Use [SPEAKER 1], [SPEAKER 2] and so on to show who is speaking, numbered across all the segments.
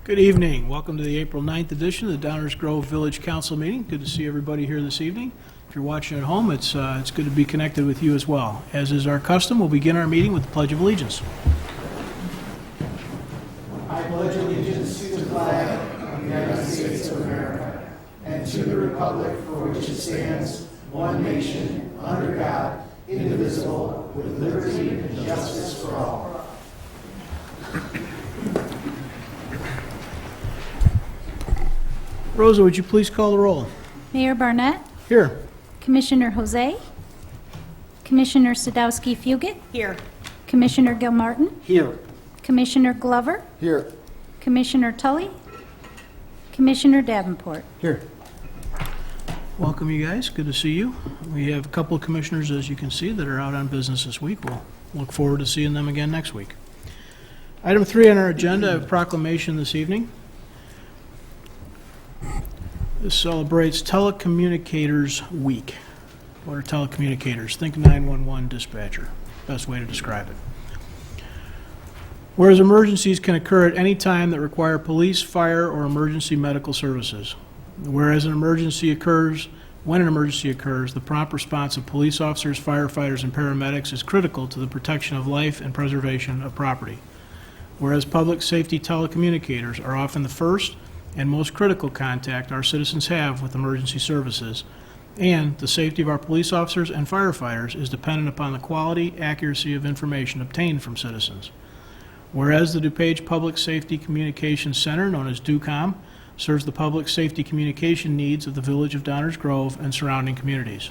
[SPEAKER 1] Good evening. Welcome to the April 9th edition of the Downers Grove Village Council meeting. Good to see everybody here this evening. If you're watching at home, it's good to be connected with you as well. As is our custom, we'll begin our meeting with the Pledge of Allegiance.
[SPEAKER 2] I pledge allegiance to the flag of the United States of America and to the republic for which it stands, one nation, under God, indivisible, with liberty and justice for all.
[SPEAKER 1] Rosa, would you please call the roll?
[SPEAKER 3] Mayor Barnett,
[SPEAKER 1] Here.
[SPEAKER 3] Commissioner Jose, Commissioner Sadowski-Fugit,
[SPEAKER 4] Here.
[SPEAKER 3] Commissioner Gilmartin,
[SPEAKER 2] Here.
[SPEAKER 3] Commissioner Glover,
[SPEAKER 2] Here.
[SPEAKER 3] Commissioner Tully, Commissioner Davenport.
[SPEAKER 2] Here.
[SPEAKER 1] Welcome, you guys. Good to see you. We have a couple of commissioners, as you can see, that are out on business this week. We'll look forward to seeing them again next week. Item 3 on our agenda, a proclamation this evening. This celebrates Telecommunicators Week. What are telecommunicators? Think 911 dispatcher. Best way to describe it. Whereas emergencies can occur at any time that require police, fire, or emergency medical services. Whereas when an emergency occurs, the prompt response of police officers, firefighters, and paramedics is critical to the protection of life and preservation of property. Whereas public safety telecommunicators are often the first and most critical contact our citizens have with emergency services, and the safety of our police officers and firefighters is dependent upon the quality, accuracy of information obtained from citizens. Whereas the DuPage Public Safety Communications Center, known as DUCOM, serves the public safety communication needs of the village of Downers Grove and surrounding communities.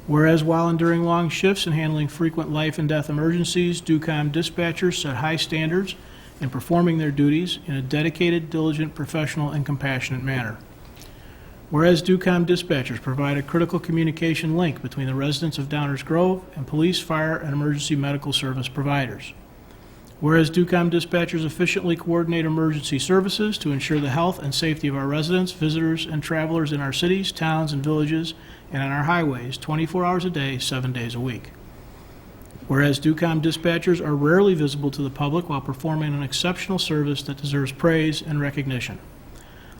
[SPEAKER 1] Whereas while enduring long shifts and handling frequent life and death emergencies, DUCOM dispatchers set high standards in performing their duties in a dedicated, diligent, professional, and compassionate manner. Whereas DUCOM dispatchers provide a critical communication link between the residents of Downers Grove and police, fire, and emergency medical service providers. Whereas DUCOM dispatchers efficiently coordinate emergency services to ensure the health and safety of our residents, visitors, and travelers in our cities, towns, and villages, and on our highways 24 hours a day, 7 days a week. Whereas DUCOM dispatchers are rarely visible to the public while performing an exceptional service that deserves praise and recognition.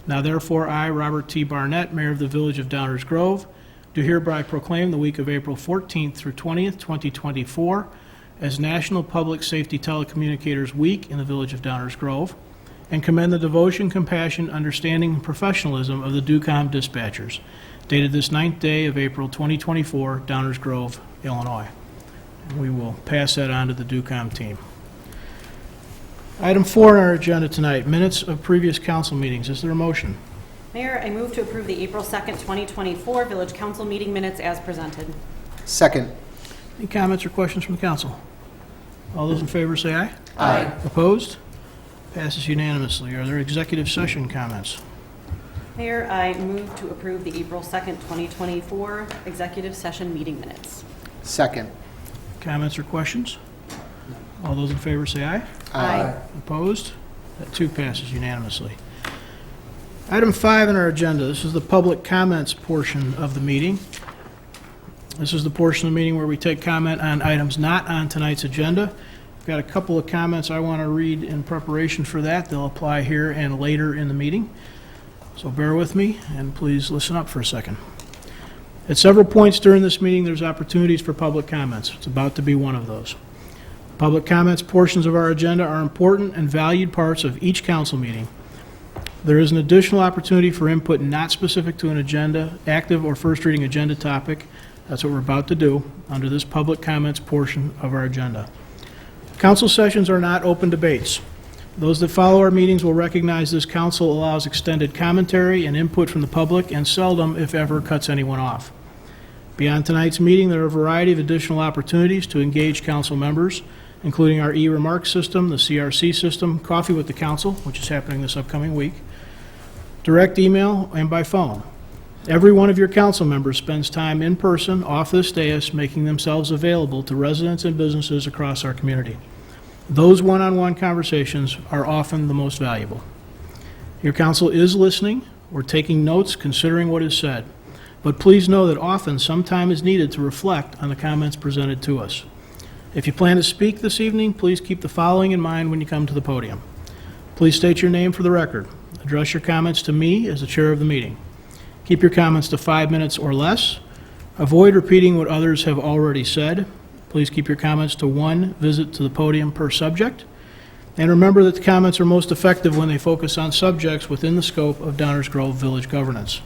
[SPEAKER 1] Now therefore, I, Robert T. Barnett, Mayor of the Village of Downers Grove, do hereby proclaim the week of April 14th through 20th, 2024, as National Public Safety Telecommunicators Week in the Village of Downers Grove, and commend the devotion, compassion, understanding, and professionalism of the DUCOM dispatchers, dated this 9th day of April 2024, Downers Grove, Illinois. We will pass that on to the DUCOM team. Item 4 on our agenda tonight, minutes of previous council meetings. Is there a motion?
[SPEAKER 4] Mayor, I move to approve the April 2nd, 2024 Village Council meeting minutes as presented.
[SPEAKER 2] Second.
[SPEAKER 1] Any comments or questions from the council? All those in favor say aye.
[SPEAKER 2] Aye.
[SPEAKER 1] Opposed? Passes unanimously. Are there executive session comments?
[SPEAKER 4] Mayor, I move to approve the April 2nd, 2024 executive session meeting minutes.
[SPEAKER 2] Second.
[SPEAKER 1] Comments or questions? All those in favor say aye.
[SPEAKER 4] Aye.
[SPEAKER 1] Opposed? That too passes unanimously. Item 5 on our agenda, this is the public comments portion of the meeting. This is the portion of the meeting where we take comment on items not on tonight's agenda. I've got a couple of comments I want to read in preparation for that. They'll apply here and later in the meeting. So bear with me and please listen up for a second. At several points during this meeting, there's opportunities for public comments. It's about to be one of those. Public comments portions of our agenda are important and valued parts of each council meeting. There is an additional opportunity for input not specific to an agenda, active or first reading agenda topic. That's what we're about to do under this public comments portion of our agenda. Council sessions are not open debates. Those that follow our meetings will recognize this council allows extended commentary and input from the public and seldom, if ever, cuts anyone off. Beyond tonight's meeting, there are a variety of additional opportunities to engage council members, including our e-remark system, the CRC system, Coffee with the Council, which is happening this upcoming week, direct email, and by phone. Every one of your council members spends time in person, off this dais, making themselves available to residents and businesses across our community. Those one-on-one conversations are often the most valuable. Your council is listening or taking notes, considering what is said, but please know that often some time is needed to reflect on the comments presented to us. If you plan to speak this evening, please keep the following in mind when you come to the podium. Please state your name for the record. Address your comments to me as the chair of the meeting. Keep your comments to 5 minutes or less. Avoid repeating what others have already said. Please keep your comments to one visit to the podium per subject. And remember that the comments are most effective when they focus on subjects within the scope of Downers Grove Village governance.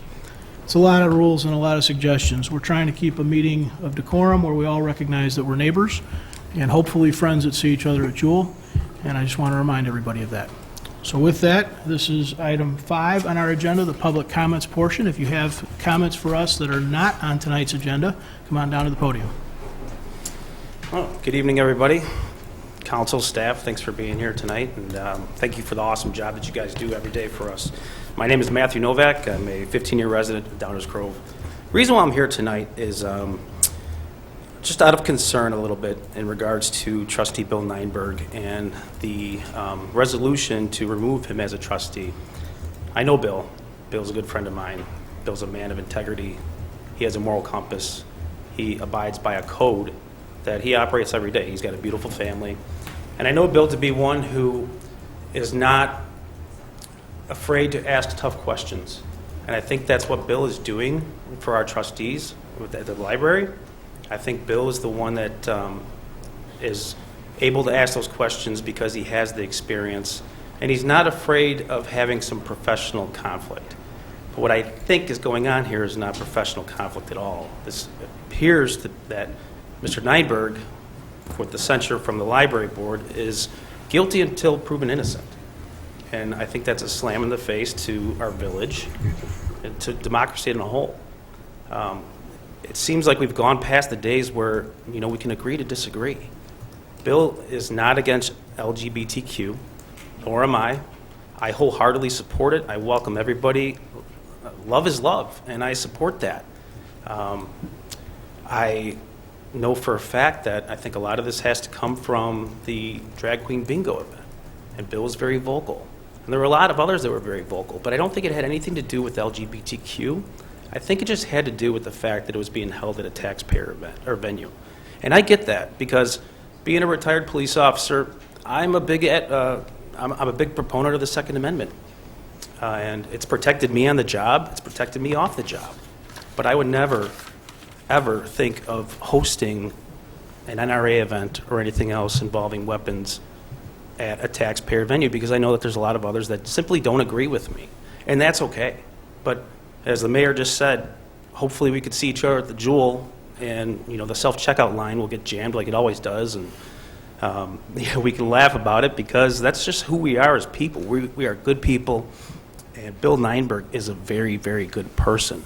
[SPEAKER 1] It's a lot of rules and a lot of suggestions. We're trying to keep a meeting of decorum where we all recognize that we're neighbors and hopefully friends that see each other at Jewel, and I just want to remind everybody of that. So with that, this is item 5 on our agenda, the public comments portion. If you have comments for us that are not on tonight's agenda, come on down to the podium.
[SPEAKER 5] Well, good evening, everybody. Council, staff, thanks for being here tonight, and thank you for the awesome job that you guys do every day for us. My name is Matthew Novak. I'm a 15-year resident of Downers Grove. The reason why I'm here tonight is just out of concern a little bit in regards to Trustee Bill Nienberg and the resolution to remove him as a trustee. I know Bill. Bill's a good friend of mine. Bill's a man of integrity. He has a moral compass. He abides by a code that he operates every day. He's got a beautiful family. And I know Bill to be one who is not afraid to ask tough questions. And I think that's what Bill is doing for our trustees at the library. I think Bill is the one that is able to ask those questions because he has the experience. And he's not afraid of having some professional conflict. But what I think is going on here is not professional conflict at all. This appears that Mr. Nienberg, with the censure from the library board, is guilty until proven innocent. And I think that's a slam in the face to our village and to democracy in a whole. It seems like we've gone past the days where, we can agree to disagree. Bill is not against LGBTQ, nor am I. I wholeheartedly support it. I welcome everybody. Love is love, and I support that. I know for a fact that I think a lot of this has to come from the drag queen bingo event. And Bill was very vocal. And there were a lot of others that were very vocal, but I don't think it had anything to do with LGBTQ. I think it just had to do with the fact that it was being held at a taxpayer event or venue. And I get that because being a retired police officer, I'm a big proponent of the Second Amendment. And it's protected me on the job, it's protected me off the job. But I would never ever think of hosting an NRA event or anything else involving weapons at a taxpayer venue because I know that there's a lot of others that simply don't agree with me. And that's okay. But as the mayor just said, hopefully we could see each other at the Jewel and the self-checkout line will get jammed like it always does, and we can laugh about it because that's just who we are as people. We are good people, and Bill Nienberg is a very, very good person.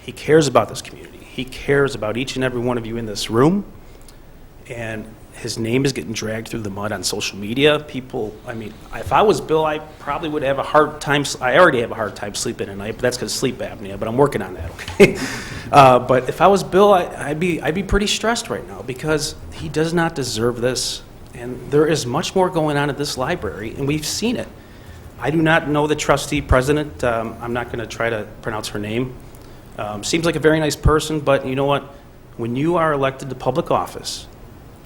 [SPEAKER 5] He cares about this community. He cares about each and every one of you in this room, and his name is getting dragged through the mud on social media. People, if I was Bill, I probably would have a hard time. I already have a hard time sleeping at night, but that's because of sleep apnea, but I'm working on that, okay? But if I was Bill, I'd be pretty stressed right now because he does not deserve this, and there is much more going on at this library, and we've seen it. I do not know the trustee president. I'm not going to try to pronounce her name. Seems like a very nice person, but you know what? When you are elected to public office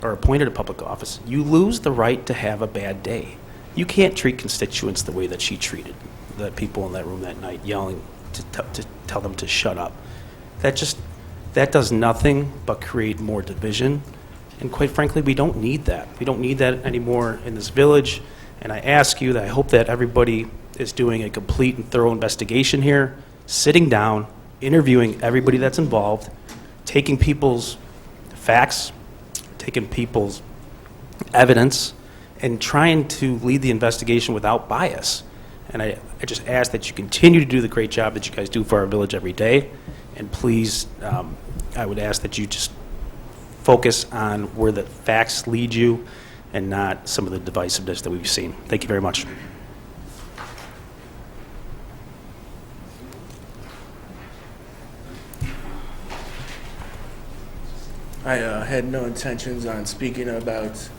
[SPEAKER 5] or appointed to public office, you lose the right to have a bad day. You can't treat constituents the way that she treated the people in that room that night, yelling to tell them to shut up. That does nothing but create more division, and quite frankly, we don't need that. We don't need that anymore in this village, and I ask you that I hope that everybody is doing a complete and thorough investigation here, sitting down, interviewing everybody that's involved, taking people's facts, taking people's evidence, and trying to lead the investigation without bias. And I just ask that you continue to do the great job that you guys do for our village every day. And please, I would ask that you just focus on where the facts lead you and not some of the divisiveness that we've seen. Thank you very much.
[SPEAKER 6] I had no intentions on speaking about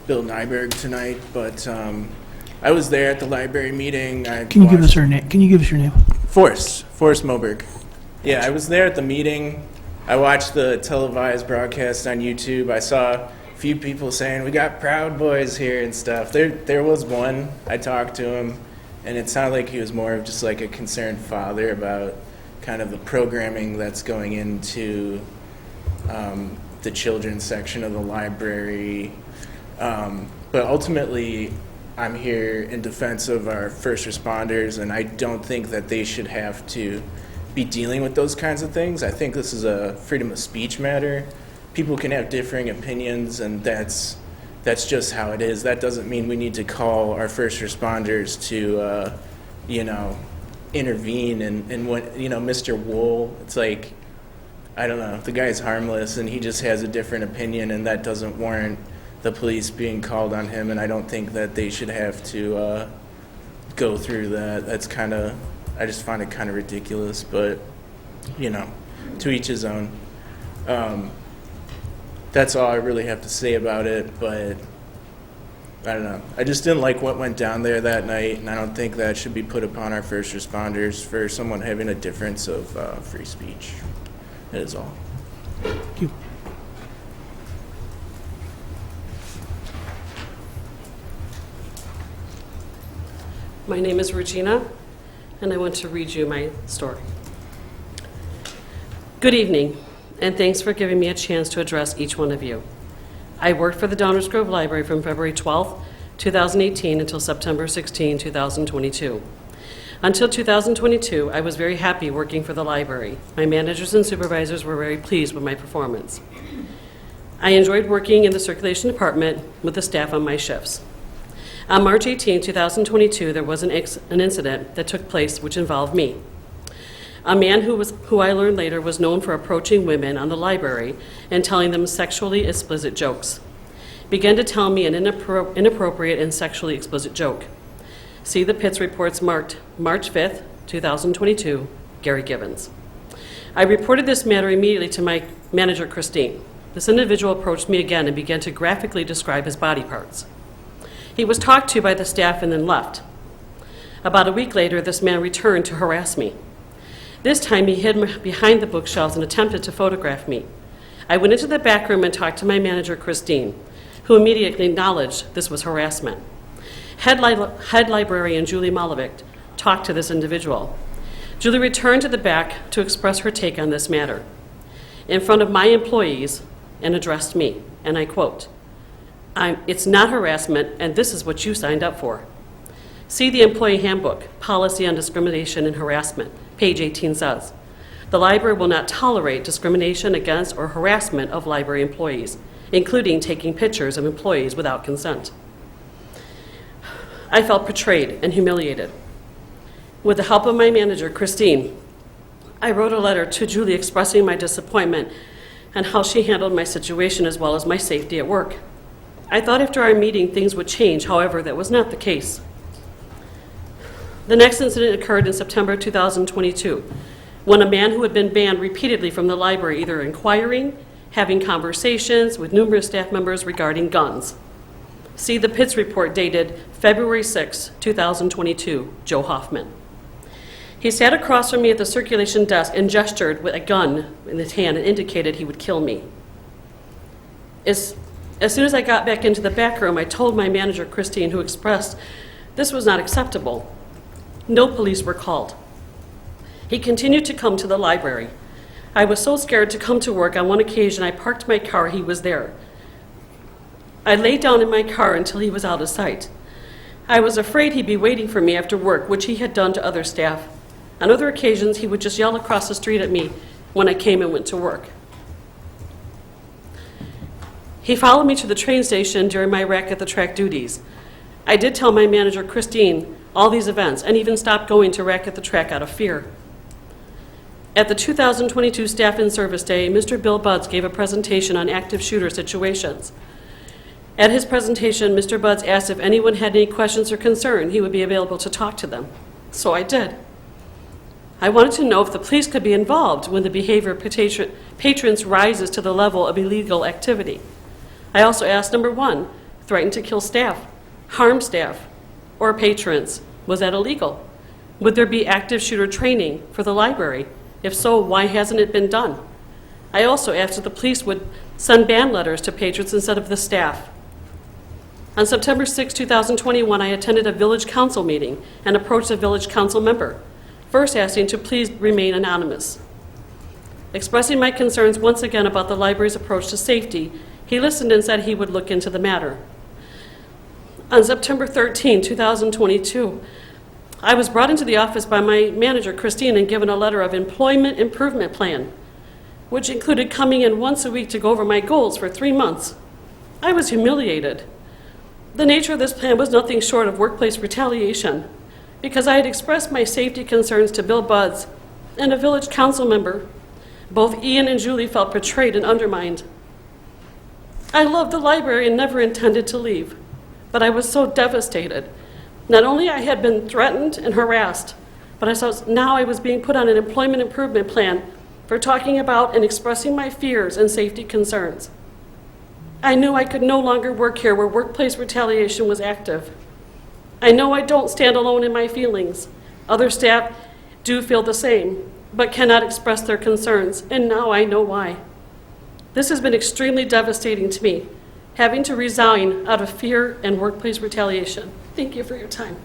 [SPEAKER 6] Bill Nienberg tonight, but I was there at the library meeting.
[SPEAKER 1] Can you give us your name?
[SPEAKER 6] Forrest Moberg. Yeah, I was there at the meeting. I watched the televised broadcast on YouTube. I saw few people saying, we got Proud Boys here and stuff. There was one, I talked to him, and it sounded like he was more of just like a concerned father about kind of the programming that's going into the children's section of the library. But ultimately, I'm here in defense of our first responders, and I don't think that they should have to be dealing with those kinds of things. I think this is a freedom of speech matter. People can have differing opinions, and that's just how it is. That doesn't mean we need to call our first responders to, intervene. And when, Mr. Wool, it's like, I don't know, the guy's harmless, and he just has a different opinion, and that doesn't warrant the police being called on him, and I don't think that they should have to go through that. That's kind of, I just find it kind of ridiculous, but, to each his own. That's all I really have to say about it, but I don't know. I just didn't like what went down there that night, and I don't think that should be put upon our first responders for someone having a difference of free speech. That is all.
[SPEAKER 1] Thank you.
[SPEAKER 7] My name is Regina, and I want to read you my story. Good evening, and thanks for giving me a chance to address each one of you. I worked for the Downers Grove Library from February 12, 2018 until September 16, 2022. Until 2022, I was very happy working for the library. My managers and supervisors were very pleased with my performance. I enjoyed working in the circulation department with the staff on my shifts. On March 18, 2022, there was an incident that took place which involved me. A man who I learned later was known for approaching women on the library and telling them sexually explicit jokes. Began to tell me an inappropriate and sexually explicit joke. See the Pitts reports marked March 5th, 2022, Gary Gibbons. I reported this matter immediately to my manager, Christine. This individual approached me again and began to graphically describe his body parts. He was talked to by the staff and then left. About a week later, this man returned to harass me. This time, he hid behind the bookshelves and attempted to photograph me. I went into the back room and talked to my manager, Christine, who immediately acknowledged this was harassment. Head librarian Julie Malovic talked to this individual. Julie returned to the back to express her take on this matter in front of my employees and addressed me, and I quote, "It's not harassment, and this is what you signed up for." See the Employee Handbook, Policy on Discrimination and Harassment. Page 18 says, "The library will not tolerate discrimination against or harassment of library employees, including taking pictures of employees without consent." I felt betrayed and humiliated. With the help of my manager, Christine, I wrote a letter to Julie expressing my disappointment and how she handled my situation as well as my safety at work. I thought after our meeting things would change, however, that was not the case. The next incident occurred in September 2022, when a man who had been banned repeatedly from the library, either inquiring, having conversations with numerous staff members regarding guns. See the Pitts report dated February 6, 2022, Joe Hoffman. He sat across from me at the circulation desk and gestured with a gun in his hand and indicated he would kill me. As soon as I got back into the back room, I told my manager, Christine, who expressed this was not acceptable. No police were called. He continued to come to the library. I was so scared to come to work. On one occasion, I parked my car. He was there. I laid down in my car until he was out of sight. I was afraid he'd be waiting for me after work, which he had done to other staff. On other occasions, he would just yell across the street at me when I came and went to work. He followed me to the train station during my rack at the track duties. I did tell my manager, Christine, all these events, and even stopped going to rack at the track out of fear. At the 2022 Staff in Service Day, Mr. Bill Buds gave a presentation on active shooter situations. At his presentation, Mr. Buds asked if anyone had any questions or concern, he would be available to talk to them. So I did. I wanted to know if the police could be involved when the behavior of patrons rises to the level of illegal activity. I also asked, number one, threaten to kill staff, harm staff, or patrons. Was that illegal? Would there be active shooter training for the library? If so, why hasn't it been done? I also asked that the police would send ban letters to patrons instead of the staff. On September 6, 2021, I attended a village council meeting and approached a village council member, first asking to please remain anonymous. Expressing my concerns once again about the library's approach to safety, he listened and said he would look into the matter. On September 13, 2022, I was brought into the office by my manager, Christine, and given a letter of employment improvement plan, which included coming in once a week to go over my goals for 3 months. I was humiliated. The nature of this plan was nothing short of workplace retaliation, because I had expressed my safety concerns to Bill Buds and a village council member. Both Ian and Julie felt betrayed and undermined. I loved the library and never intended to leave, but I was so devastated. Not only I had been threatened and harassed, but now I was being put on an employment improvement plan for talking about and expressing my fears and safety concerns. I knew I could no longer work here where workplace retaliation was active. I know I don't stand alone in my feelings. Other staff do feel the same, but cannot express their concerns, and now I know why. This has been extremely devastating to me, having to resign out of fear and workplace retaliation. Thank you for your time.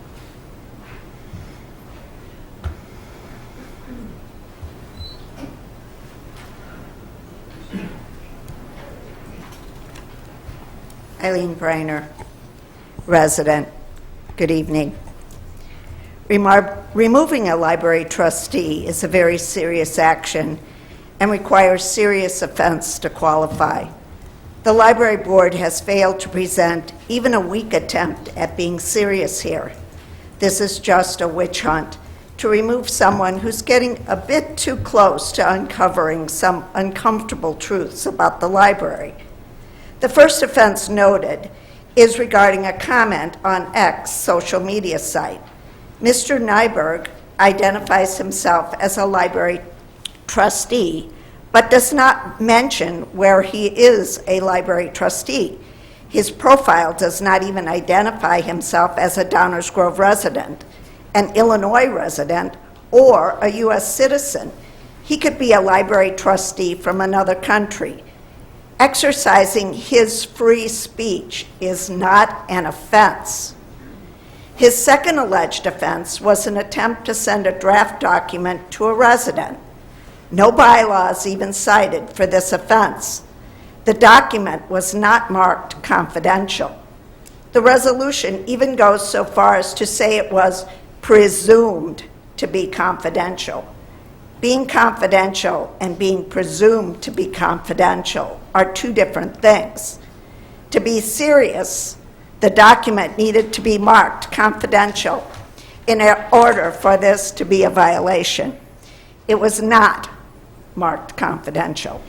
[SPEAKER 8] Eileen Breiner, resident. Good evening. Removing a library trustee is a very serious action and requires serious offense to qualify. The library board has failed to present even a weak attempt at being serious here. This is just a witch hunt to remove someone who's getting a bit too close to uncovering some uncomfortable truths about the library. The first offense noted is regarding a comment on X social media site. Mr. Nyberg identifies himself as a library trustee, but does not mention where he is a library trustee. His profile does not even identify himself as a Downers Grove resident, an Illinois resident, or a U.S. citizen. He could be a library trustee from another country. Exercising his free speech is not an offense. His second alleged offense was an attempt to send a draft document to a resident. No bylaws even cited for this offense. The document was not marked confidential. The resolution even goes so far as to say it was presumed to be confidential. Being confidential and being presumed to be confidential are two different things. To be serious, the document needed to be marked confidential in order for this to be a violation. It was not marked confidential.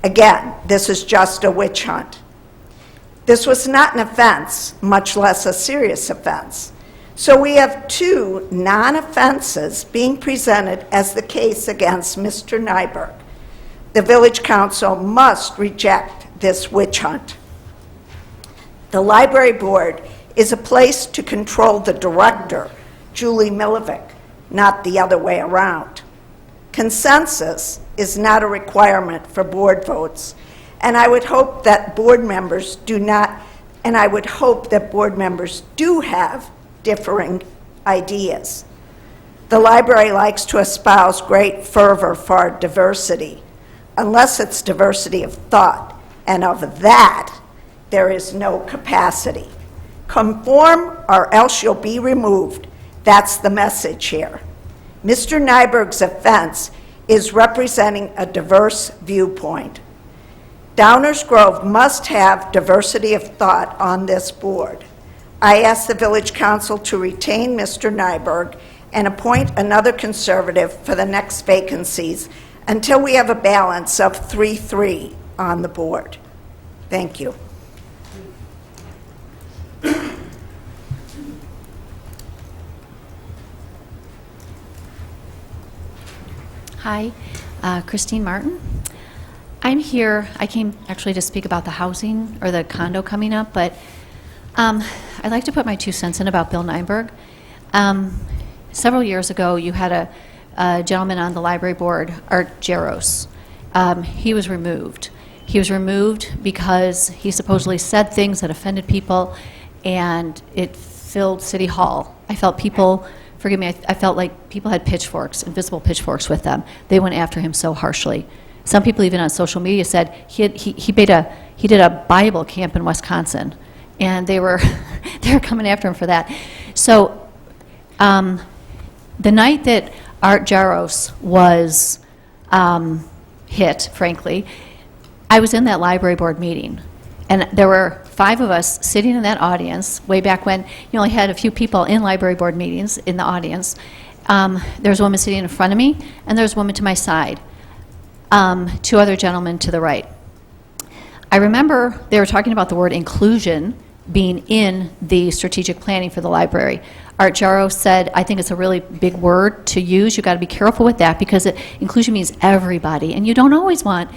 [SPEAKER 8] Again, this is just a witch hunt. This was not an offense, much less a serious offense. So we have two non-offenses being presented as the case against Mr. Nyberg. The Village Council must reject this witch hunt. The Library Board is a place to control the director, Julie Milovic, not the other way around. Consensus is not a requirement for board votes, and I would hope that board members do have differing ideas. The library likes to espouse great fervor for diversity, unless it's diversity of thought, and of that, there is no capacity. Conform or else you'll be removed. That's the message here. Mr. Nyberg's offense is representing a diverse viewpoint. Downers Grove must have diversity of thought on this board. I ask the Village Council to retain Mr. Nyberg and appoint another conservative for the next vacancies until we have a balance of 3-3 on the board. Thank you.
[SPEAKER 9] Hi, Christine Martin. I'm here, I came actually to speak about the housing or the condo coming up, but I'd like to put my 2 cents in about Bill Nyberg. Several years ago, you had a gentleman on the library board, Art Jaros, he was removed. He was removed because he supposedly said things that offended people, and it filled City Hall. I felt people, forgive me, I felt like people had pitchforks, invisible pitchforks with them. They went after him so harshly. Some people even on social media said he did a Bible camp in Wisconsin, and they were they were coming after him for that. So the night that Art Jaros was hit, frankly, I was in that library board meeting, and there were 5 of us sitting in that audience. Way back when you only had a few people in library board meetings in the audience. There was a woman sitting in front of me, and there was a woman to my side. 2 other gentlemen to the right. I remember they were talking about the word inclusion being in the strategic planning for the library. Art Jaros said, I think it's a really big word to use. You've got to be careful with that because inclusion means everybody. And you don't always want,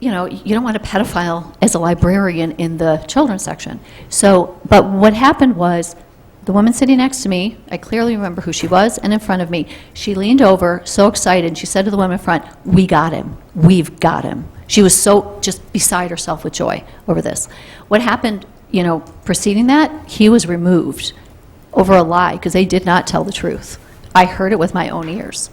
[SPEAKER 9] you don't want a pedophile as a librarian in the children's section. So, but what happened was the woman sitting next to me, I clearly remember who she was, and in front of me, she leaned over, so excited, and she said to the woman in front, we got him. We've got him. She was so just beside herself with joy over this. What happened, preceding that, he was removed over a lie because they did not tell the truth. I heard it with my own ears.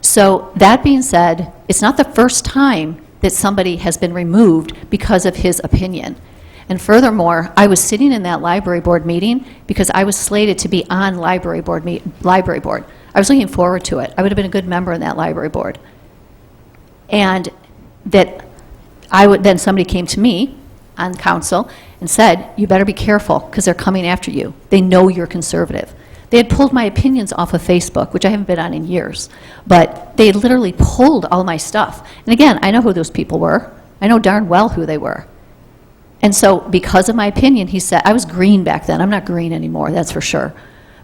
[SPEAKER 9] So that being said, it's not the first time that somebody has been removed because of his opinion. And furthermore, I was sitting in that library board meeting because I was slated to be on library board. I was looking forward to it. I would have been a good member in that library board. And that then somebody came to me on council and said, you better be careful because they're coming after you. They know you're conservative. They had pulled my opinions off of Facebook, which I haven't been on in years. But they literally pulled all my stuff. And again, I know who those people were. I know darn well who they were. And so because of my opinion, he said, I was green back then. I'm not green anymore, that's for sure.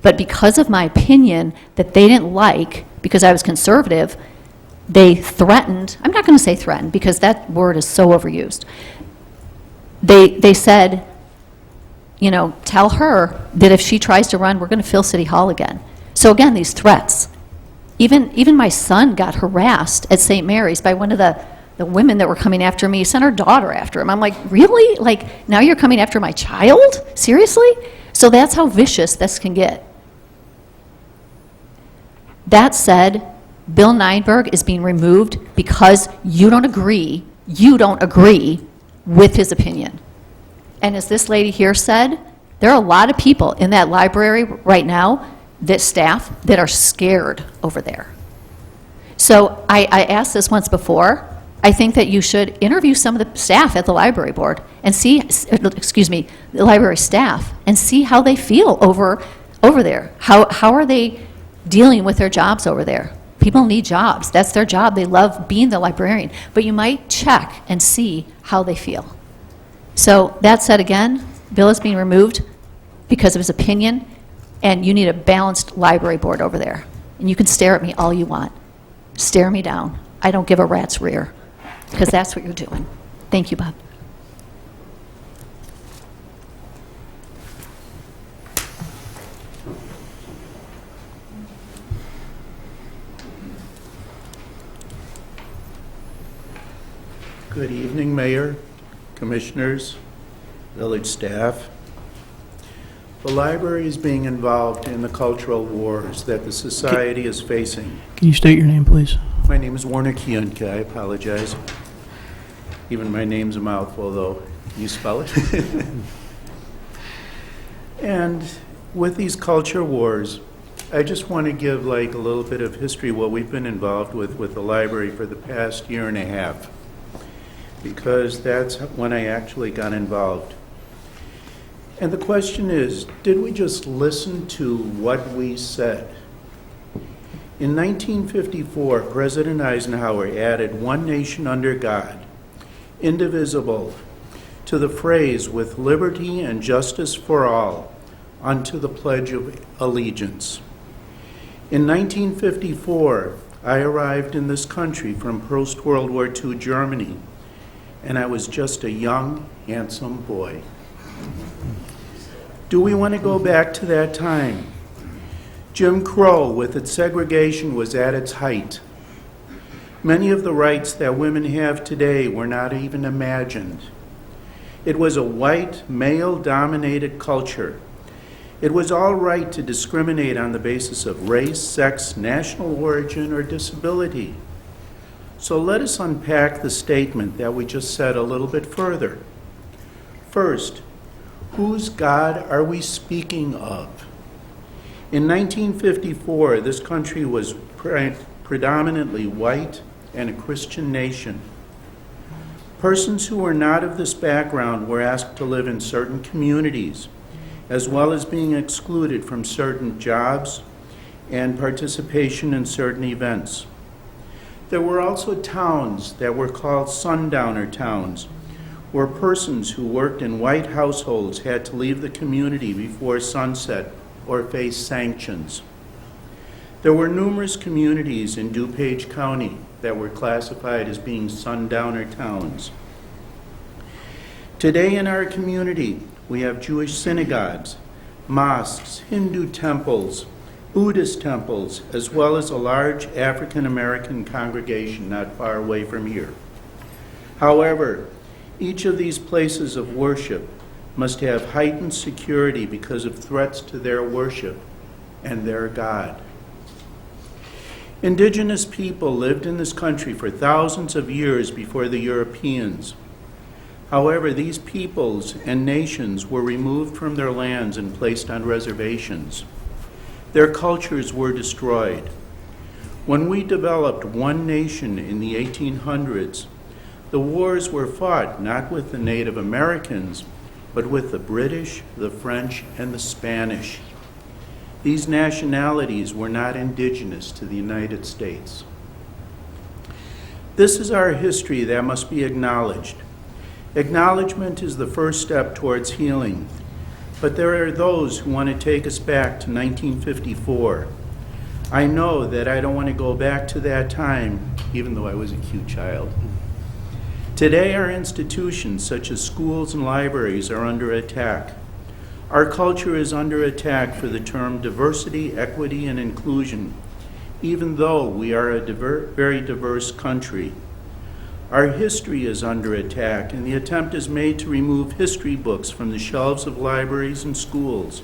[SPEAKER 9] But because of my opinion that they didn't like, because I was conservative, they threatened, I'm not going to say threatened because that word is so overused. They said, tell her that if she tries to run, we're going to fill City Hall again. So again, these threats. Even my son got harassed at St. Mary's by one of the women that were coming after me, sent her daughter after him. I'm like, really? Like, now you're coming after my child? Seriously? So that's how vicious this can get. That said, Bill Nienberg is being removed because you don't agree with his opinion. And as this lady here said, there are a lot of people in that library right now, that staff, that are scared over there. So I asked this once before. I think that you should interview some of the staff at the library board and see, the library staff, and see how they feel over there. How are they dealing with their jobs over there? People need jobs. That's their job. They love being the librarian. But you might check and see how they feel. So that said, again, Bill is being removed because of his opinion, and you need a balanced library board over there. And you can stare at me all you want. Stare me down. I don't give a rat's rear. Because that's what you're doing. Thank you, Bob.
[SPEAKER 10] Good evening, Mayor, Commissioners, village staff. The library is being involved in the cultural wars that the society is facing.
[SPEAKER 1] Can you state your name, please?
[SPEAKER 10] My name is Warner Kiyunka. I apologize. Even my name's a mouthful, though. You spell it? And with these culture wars, I just want to give a little bit of history, what we've been involved with the library for the past year and a half, because that's when I actually got involved. And the question is, did we just listen to what we said? In 1954, President Eisenhower added "one nation under God, indivisible," to the phrase "with liberty and justice for all," unto the Pledge of Allegiance. In 1954, I arrived in this country from post-World War II Germany, and I was just a young, handsome boy. Do we want to go back to that time? Jim Crow, with its segregation, was at its height. Many of the rights that women have today were not even imagined. It was a white, male-dominated culture. It was all right to discriminate on the basis of race, sex, national origin, or disability. So let us unpack the statement that we just said a little bit further. First, whose God are we speaking of? In 1954, this country was predominantly white and a Christian nation. Persons who were not of this background were asked to live in certain communities, as well as being excluded from certain jobs and participation in certain events. There were also towns that were called sundowner towns, where persons who worked in white households had to leave the community before sunset or face sanctions. There were numerous communities in DuPage County that were classified as being sundowner towns. Today in our community, we have Jewish synagogues, mosques, Hindu temples, Buddhist temples, as well as a large African American congregation not far away from here. However, each of these places of worship must have heightened security because of threats to their worship and their God. Indigenous people lived in this country for thousands of years before the Europeans. However, these peoples and nations were removed from their lands and placed on reservations. Their cultures were destroyed. When we developed one nation in the 1800s, the wars were fought not with the Native Americans, but with the British, the French, and the Spanish. These nationalities were not indigenous to the United States. This is our history that must be acknowledged. Acknowledgement is the first step towards healing, but there are those who want to take us back to 1954. I know that I don't want to go back to that time, even though I was a cute child. Today, our institutions, such as schools and libraries, are under attack. Our culture is under attack for the term diversity, equity, and inclusion, even though we are a very diverse country. Our history is under attack, and the attempt is made to remove history books from the shelves of libraries and schools.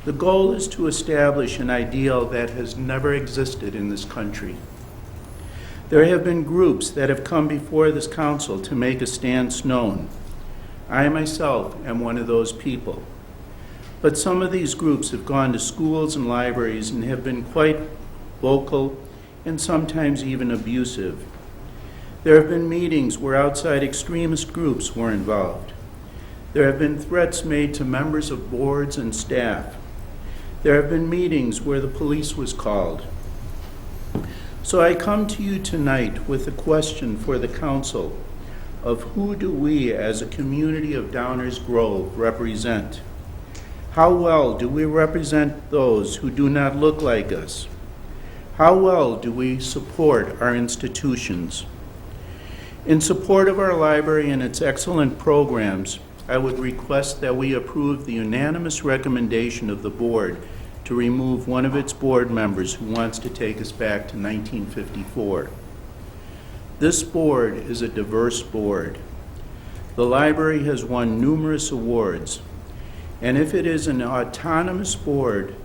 [SPEAKER 10] The goal is to establish an ideal that has never existed in this country. There have been groups that have come before this council to make a stance known. I myself am one of those people. But some of these groups have gone to schools and libraries and have been quite vocal and sometimes even abusive. There have been meetings where outside extremist groups were involved. There have been threats made to members of boards and staff. There have been meetings where the police was called. So I come to you tonight with a question for the council of who do we as a community of Downers Grove represent? How well do we represent those who do not look like us? How well do we support our institutions? In support of our library and its excellent programs, I would request that we approve the unanimous recommendation of the board to remove one of its board members who wants to take us back to 1954. This board is a diverse board. The library has won numerous awards, and if it is an autonomous board,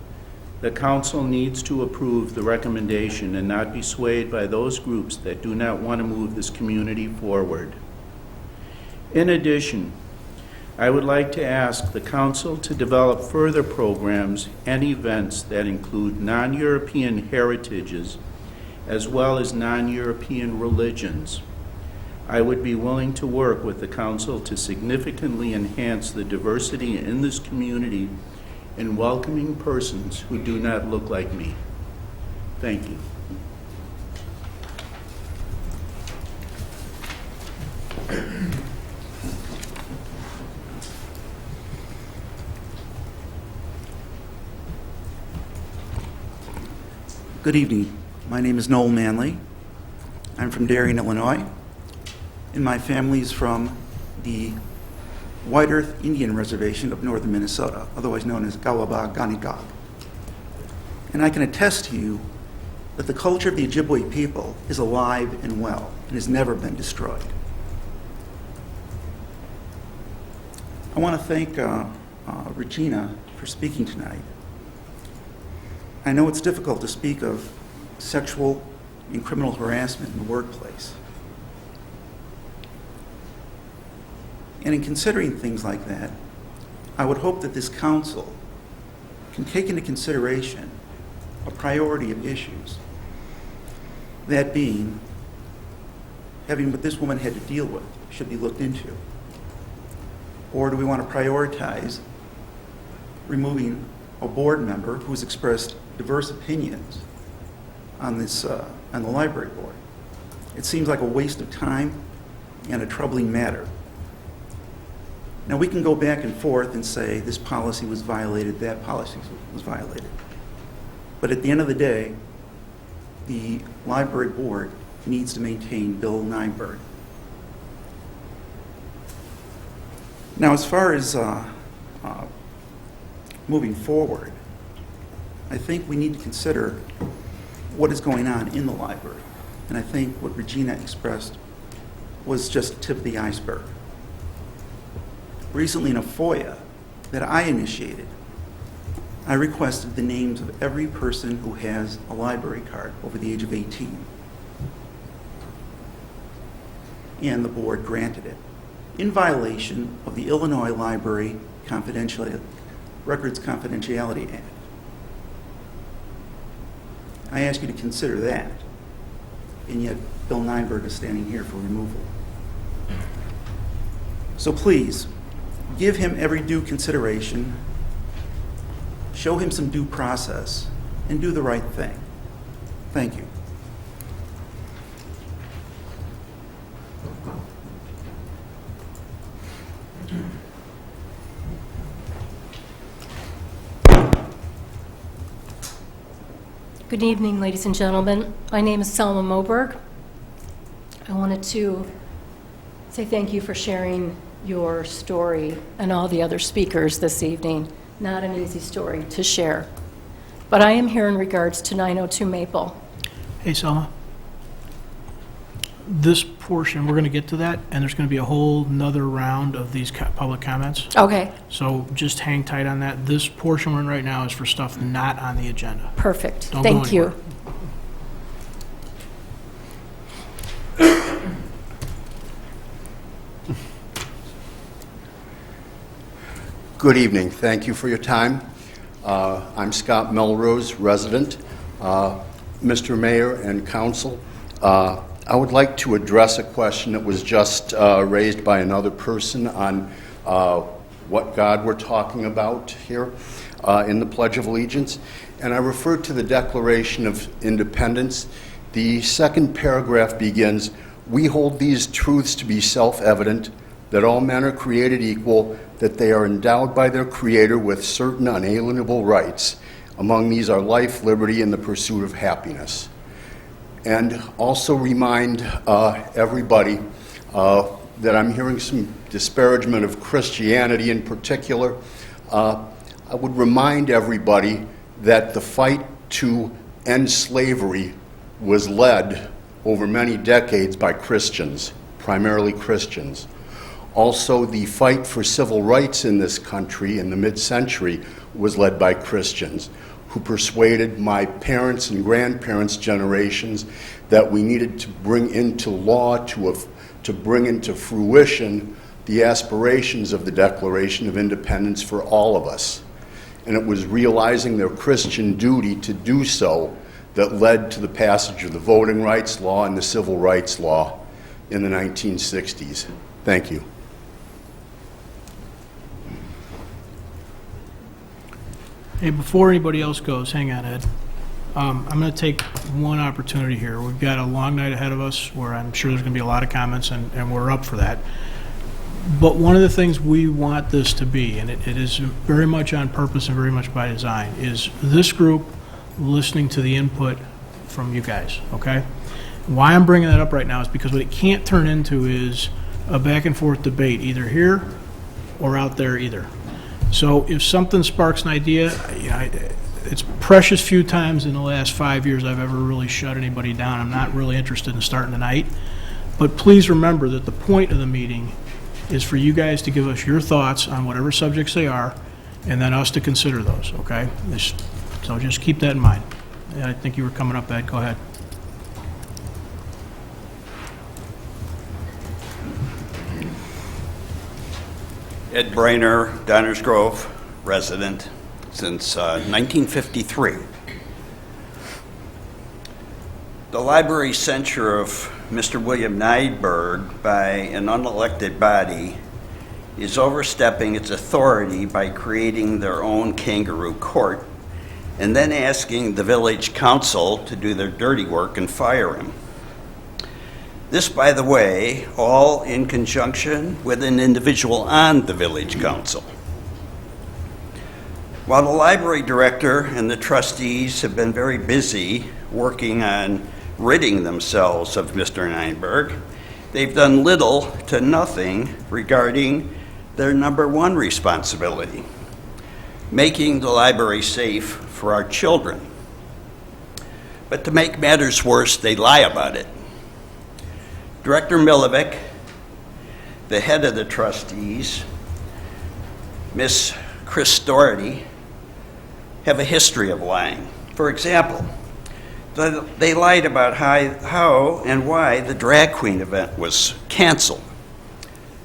[SPEAKER 10] the council needs to approve the recommendation and not be swayed by those groups that do not want to move this community forward. In addition, I would like to ask the council to develop further programs and events that include non-European heritages as well as non-European religions. I would be willing to work with the council to significantly enhance the diversity in this community in welcoming persons who do not look like me. Thank you.
[SPEAKER 11] Good evening. My name is Noel Manley. I'm from Darien, Illinois, and my family is from the White Earth Indian Reservation of northern Minnesota, otherwise known as Gawaba Ganigog. And I can attest to you that the culture of the Ojibwe people is alive and well and has never been destroyed. I want to thank Regina for speaking tonight. I know it's difficult to speak of sexual and criminal harassment in the workplace. And in considering things like that, I would hope that this council can take into consideration a priority of issues. That being, having what this woman had to deal with should be looked into. Or do we want to prioritize removing a board member who's expressed diverse opinions on this, on the library board? It seems like a waste of time and a troubling matter. Now, we can go back and forth and say this policy was violated, that policy was violated. But at the end of the day, the library board needs to maintain Bill Nyberg. Now, as far as moving forward, I think we need to consider what is going on in the library. And I think what Regina expressed was just the tip of the iceberg. Recently in a FOIA that I initiated, I requested the names of every person who has a library card over the age of 18. And the board granted it, in violation of the Illinois Library Records Confidentiality Act. I ask you to consider that, and yet Bill Nyberg is standing here for removal. So please, give him every due consideration, show him some due process, and do the right thing. Thank you.
[SPEAKER 12] Good evening, ladies and gentlemen. My name is Selma Moberg. I wanted to say thank you for sharing your story and all the other speakers this evening. Not an easy story to share. But I am here in regards to 902 Maple.
[SPEAKER 1] Hey, Selma. This portion, we're going to get to that, and there's going to be a whole nother round of these public comments.
[SPEAKER 12] Okay,
[SPEAKER 1] So just hang tight on that. This portion we're in right now is for stuff not on the agenda.
[SPEAKER 12] perfect.
[SPEAKER 1] Don't go
[SPEAKER 12] Thank you.
[SPEAKER 1] anywhere.
[SPEAKER 13] Good evening. Thank you for your time. I'm Scott Melrose, resident. Mr. Mayor and Council, I would like to address a question that was just raised by another person on what God we're talking about here in the Pledge of Allegiance. And I refer to the Declaration of Independence. The second paragraph begins, "We hold these truths to be self-evident, that all men are created equal, that they are endowed by their Creator with certain unalienable rights. Among these are life, liberty, and the pursuit of happiness." And also remind everybody that I'm hearing some disparagement of Christianity in particular. I would remind everybody that the fight to end slavery was led over many decades by Christians, primarily Christians. Also, the fight for civil rights in this country in the mid-century was led by Christians, who persuaded my parents' and grandparents' generations that we needed to bring into law, to bring into fruition the aspirations of the Declaration of Independence for all of us. And it was realizing their Christian duty to do so that led to the passage of the Voting Rights Law and the Civil Rights Law in the 1960s. Thank you.
[SPEAKER 1] Hey, before anybody else goes, hang on, Ed. I'm going to take one opportunity here. We've got a long night ahead of us where I'm sure there's going to be a lot of comments, and we're up for that. But one of the things we want this to be, and it is very much on purpose and very much by design, is this group listening to the input from you guys, okay? Why I'm bringing that up right now is because what it can't turn into is a back and forth debate, either here or out there either. So if something sparks an idea, it's precious few times in the last 5 years I've ever really shut anybody down. I'm not really interested in starting tonight. But please remember that the point of the meeting is for you guys to give us your thoughts on whatever subjects they are, and then us to consider those, okay? So just keep that in mind. And I think you were coming up, Ed. Go ahead.
[SPEAKER 14] Ed Brainer, Downers Grove resident since 1953. The library's censure of Mr. William Nyberg by an unelected body is overstepping its authority by creating their own kangaroo court and then asking the village council to do their dirty work and fire him. This, by the way, all in conjunction with an individual on the village council. While the library director and the trustees have been very busy working on ridding themselves of Mr. Nyberg, they've done little to nothing regarding their number one responsibility, making the library safe for our children. But to make matters worse, they lie about it. Director Milovic, the head of the trustees, Miss Chris Doherty, have a history of lying. For example, they lied about how and why the drag queen event was canceled.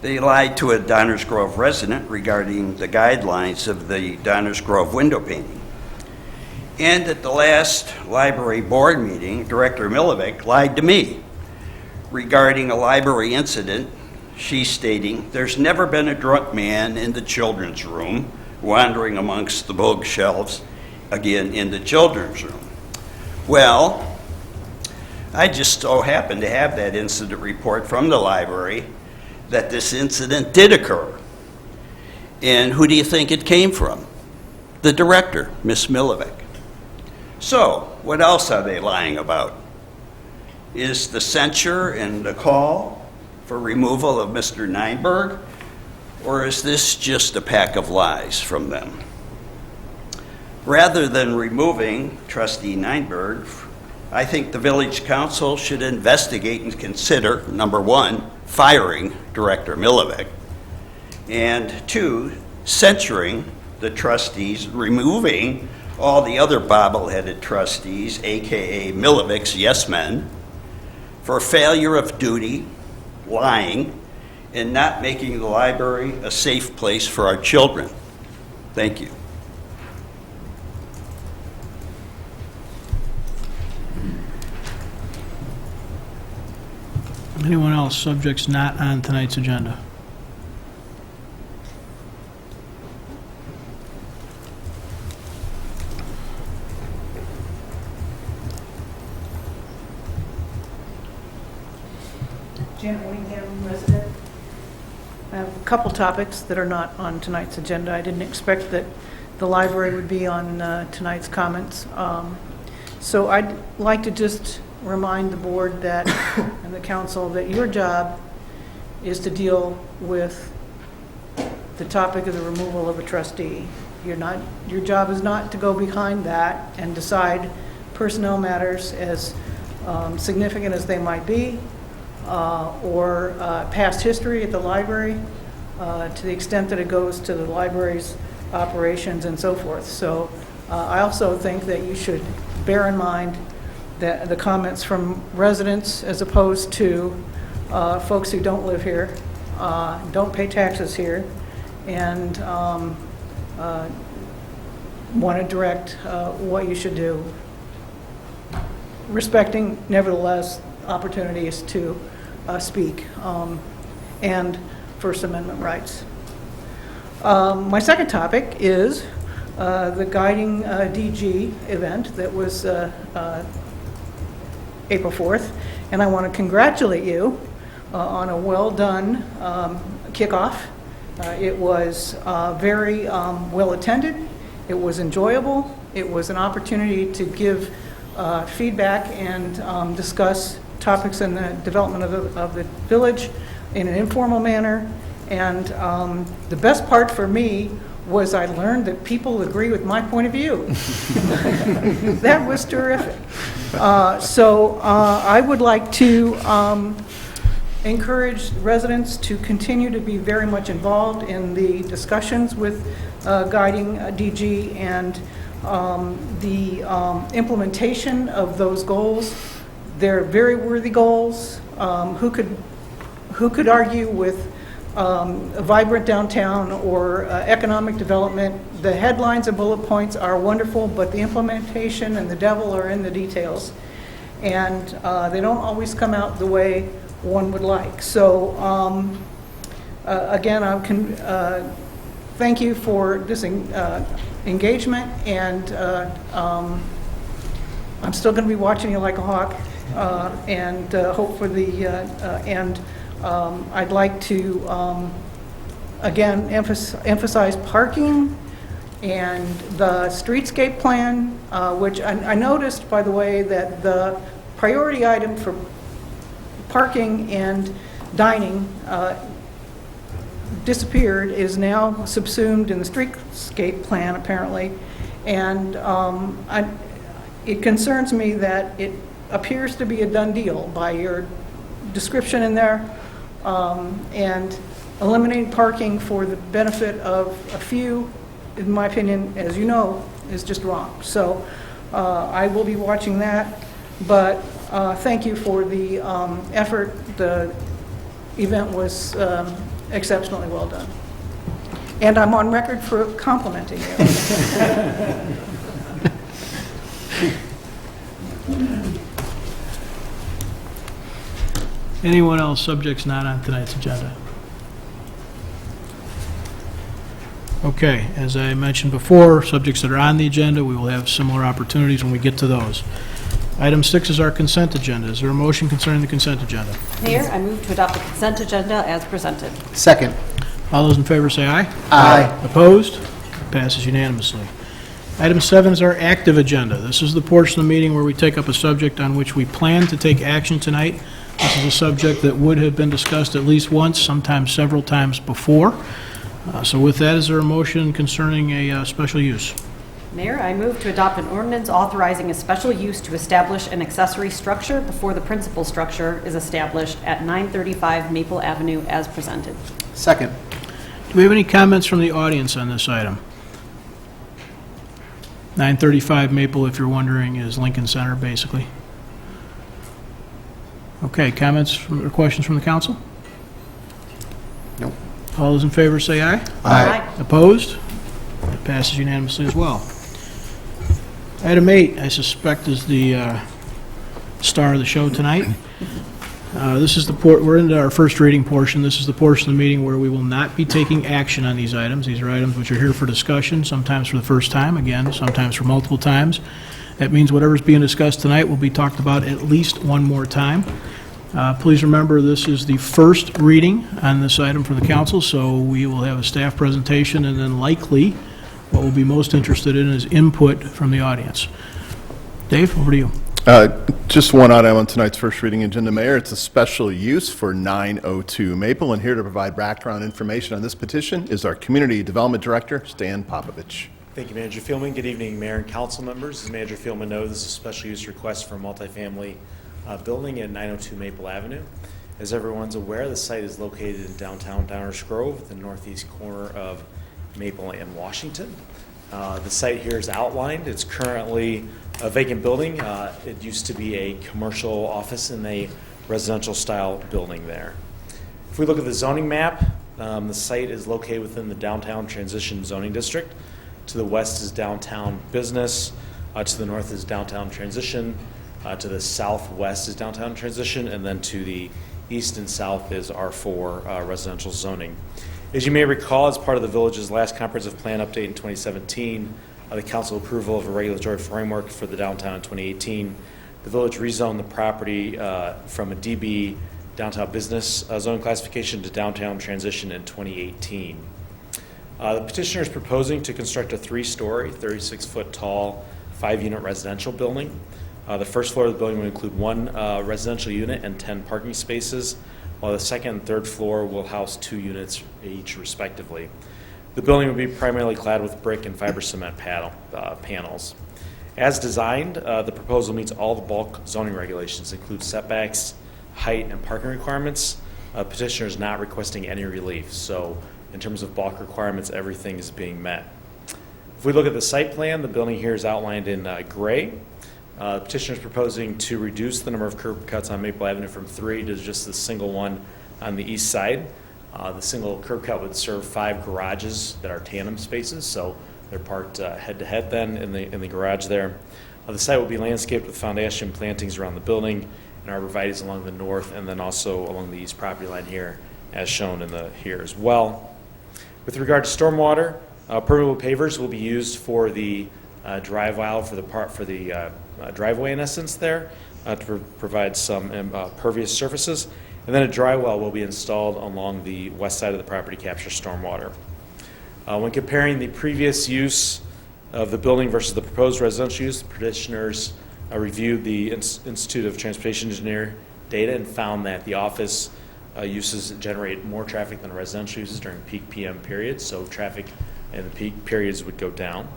[SPEAKER 14] They lied to a Downers Grove resident regarding the guidelines of the Downers Grove window painting. And at the last library board meeting, Director Milovic lied to me regarding a library incident, she stating, "There's never been a drunk man in the children's room wandering amongst the bookshelves, again in the children's room." Well, I just so happen to have that incident report from the library that this incident did occur. And who do you think it came from? The director, Miss Milovic. So, what else are they lying about? Is the censure and the call for removal of Mr. Nyberg, or is this just a pack of lies from them? Rather than removing Trustee Nyberg, I think the village council should investigate and consider, number one, firing Director Milovic, and two, censuring the trustees, removing all the other bobble-headed trustees, AKA Milovic's yes men, for failure of duty, lying, and not making the library a safe place for our children. Thank you.
[SPEAKER 1] Anyone else, subjects not on tonight's agenda?
[SPEAKER 15] Janet Winningham, resident. I have a couple topics that are not on tonight's agenda. I didn't expect that the library would be on tonight's comments. So I'd like to just remind the board that and the council that your job is to deal with the topic of the removal of a trustee. Your job is not to go behind that and decide personnel matters as significant as they might be, or past history at the library, to the extent that it goes to the library's operations and so forth. So I also think that you should bear in mind that the comments from residents as opposed to folks who don't live here, don't pay taxes here, and want to direct what you should do, respecting, nevertheless, opportunities to speak and First Amendment rights. My second topic is the Guiding DG event that was April 4th, and I want to congratulate you on a well-done kickoff. It was very well attended. It was enjoyable. It was an opportunity to give feedback and discuss topics in the development of the village in an informal manner. And the best part for me was I learned that people agree with my point of view. That was terrific. So I would like to encourage residents to continue to be very much involved in the discussions with guiding DG and the implementation of those goals. They're very worthy goals. Who could argue with a vibrant downtown or economic development? The headlines and bullet points are wonderful, but the implementation and the devil are in the details. And they don't always come out the way one would like. So again, I can thank you for this engagement, and I'm still going to be watching you like a hawk, and hope for the end. I'd like to again emphasize parking and the streetscape plan, which I noticed, by the way, that the priority item for parking and dining disappeared, is now subsumed in the streetscape plan, apparently. And it concerns me that it appears to be a done deal by your description in there, and eliminating parking for the benefit of a few, in my opinion, as you know, is just wrong. So I will be watching that, but thank you for the effort. The event was exceptionally well done. And I'm on record for complimenting you.
[SPEAKER 1] Anyone else, subjects not on tonight's agenda? Okay, as I mentioned before, subjects that are on the agenda, we will have similar opportunities when we get to those. Item 6 is our consent agenda. Is there a motion concerning the consent agenda?
[SPEAKER 4] Mayor, I move to adopt the consent agenda as presented.
[SPEAKER 2] Second.
[SPEAKER 1] All those in favor say aye.
[SPEAKER 2] Aye.
[SPEAKER 1] Opposed? Passes unanimously. Item 7 is our active agenda. This is the portion of the meeting where we take up a subject on which we plan to take action tonight. This is a subject that would have been discussed at least once, sometimes several times before. So with that, is there a motion concerning a special use?
[SPEAKER 4] Mayor, I move to adopt an ordinance authorizing a special use to establish an accessory structure before the principal structure is established at 935 Maple Avenue as presented.
[SPEAKER 2] Second.
[SPEAKER 1] Do we have any comments from the audience on this item? 935 Maple, if you're wondering, is Lincoln Center, basically. Okay, comments or questions from the council?
[SPEAKER 2] No.
[SPEAKER 1] All those in favor say aye.
[SPEAKER 2] Aye.
[SPEAKER 1] Opposed? It passes unanimously as well. Item 8, I suspect, is the star of the show tonight. This is we're into our first reading portion. This is the portion of the meeting where we will not be taking action on these items. These are items which are here for discussion, sometimes for the first time, again, sometimes for multiple times. That means whatever's being discussed tonight will be talked about at least one more time. Please remember, this is the first reading on this item for the council, so we will have a staff presentation, and then likely what we'll be most interested in is input from the audience. Dave, over to you.
[SPEAKER 16] Just one item on tonight's first reading agenda, Mayor. It's a special use for 902 Maple, and here to provide background information on this petition is our Community Development Director, Stan Popovich.
[SPEAKER 17] Thank you, Manager Fielman. Good evening, Mayor and Council members. As Manager Fielman knows, this is a special use request for a multifamily building at 902 Maple Avenue. As everyone's aware, the site is located in downtown Downers Grove, the northeast corner of Maple and Washington. The site here is outlined. It's currently a vacant building. It used to be a commercial office in a residential style building there. If we look at the zoning map, the site is located within the Downtown Transition Zoning District. To the west is Downtown Business. To the north is Downtown Transition. To the southwest is Downtown Transition. And then to the east and south is R4 residential zoning. As you may recall, as part of the village's last comprehensive plan update in 2017, the council approval of a regulatory framework for the downtown in 2018, the village rezoned the property from a DB downtown business zoning classification to downtown transition in 2018. The petitioner is proposing to construct a 3-story, 36-foot tall, 5-unit residential building. The first floor of the building will include 1 residential unit and 10 parking spaces, while the second and third floor will house 2 units each, respectively. The building will be primarily clad with brick and fiber cement panels. As designed, the proposal meets all the bulk zoning regulations, include setbacks, height, and parking requirements. Petitioner is not requesting any relief, so in terms of bulk requirements, everything is being met. If we look at the site plan, the building here is outlined in gray. Petitioner is proposing to reduce the number of curb cuts on Maple Avenue from 3 to just the single one on the east side. The single curb cut would serve 5 garages that are tandem spaces, so they're parked head-to-head then in the garage there. The site will be landscaped with foundation plantings around the building and arborvitaes along the north and then also along the east property line here, as shown in here as well. With regard to stormwater, permeable pavers will be used for the drive aisle for the driveway in essence there to provide some pervious surfaces. And then a dry well will be installed along the west side of the property to capture stormwater. When comparing the previous use of the building versus the proposed residential use, the petitioners reviewed the Institute of Transportation Engineer data and found that the office uses generate more traffic than residential uses during peak PM periods, so traffic in the peak periods would go down,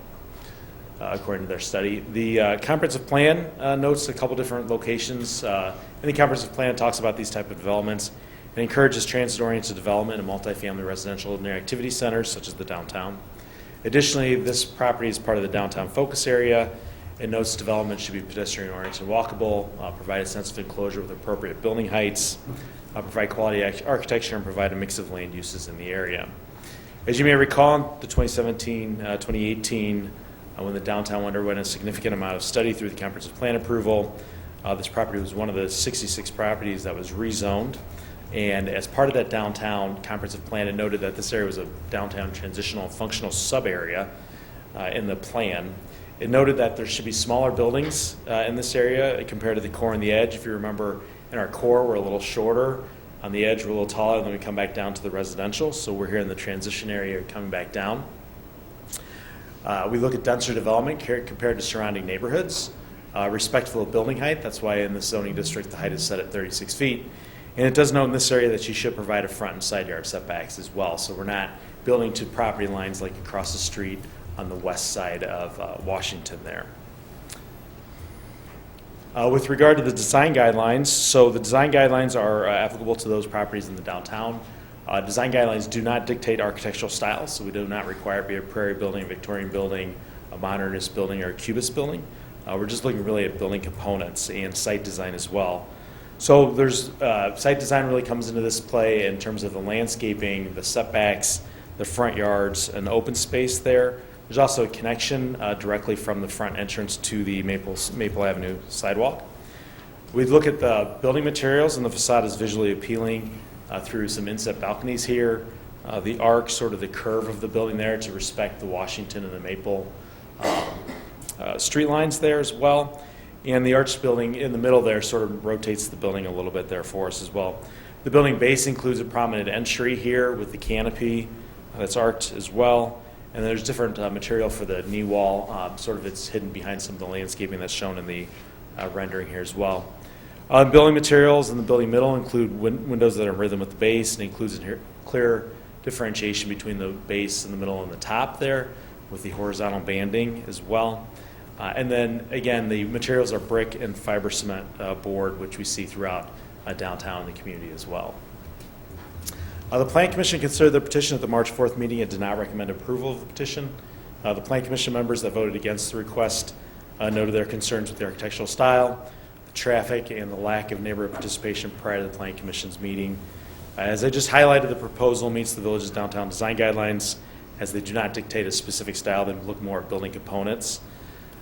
[SPEAKER 17] according to their study. The comprehensive plan notes a couple different locations. In the comprehensive plan, it talks about these type of developments. It encourages transit-oriented development in multifamily residential near activity centers, such as the downtown. Additionally, this property is part of the downtown focus area. It notes development should be pedestrian-oriented and walkable, provide a sense of enclosure with appropriate building heights, provide quality architecture, and provide a mix of land uses in the area. As you may recall, the 2017-2018, when the downtown underwent a significant amount of study through the comprehensive plan approval, this property was one of the 66 properties that was rezoned. And as part of that downtown comprehensive plan, it noted that this area was a downtown transitional functional sub-area in the plan. It noted that there should be smaller buildings in this area compared to the core and the edge. If you remember, in our core, we're a little shorter. On the edge, we're a little taller, and then we come back down to the residential. So we're here in the transition area coming back down. We look at denser development compared to surrounding neighborhoods. Respectful of building height. That's why in this zoning district, the height is set at 36 feet. And it does note in this area that you should provide a front and side yard setbacks as well. So we're not building to property lines like across the street on the west side of Washington there. With regard to the design guidelines, so the design guidelines are applicable to those properties in the downtown. Design guidelines do not dictate architectural styles, so we do not require it be a prairie building, a Victorian building, a modernist building, or a cubist building. We're just looking really at building components and site design as well. So there's site design really comes into this play in terms of the landscaping, the setbacks, the front yards, and open space there. There's also a connection directly from the front entrance to the Maple Avenue sidewalk. We look at the building materials, and the facade is visually appealing through some inset balconies here. The arc, sort of the curve of the building there to respect the Washington and the Maple street lines there as well. And the arch building in the middle there sort of rotates the building a little bit there for us as well. The building base includes a prominent entry here with the canopy that's arched as well. And there's different material for the knee wall. Sort of it's hidden behind some of the landscaping that's shown in the rendering here as well. Building materials in the building middle include windows that are in rhythm with the base, and includes a clear differentiation between the base in the middle and the top there with the horizontal banding as well. And then, again, the materials are brick and fiber cement board, which we see throughout downtown and the community as well. The Plan Commission considered the petition at the March 4th meeting and did not recommend approval of the petition. The Plan Commission members that voted against the request noted their concerns with the architectural style, the traffic, and the lack of neighborhood participation prior to the Plan Commission's meeting. As I just highlighted, the proposal meets the village's downtown design guidelines, as they do not dictate a specific style, they look more at building components.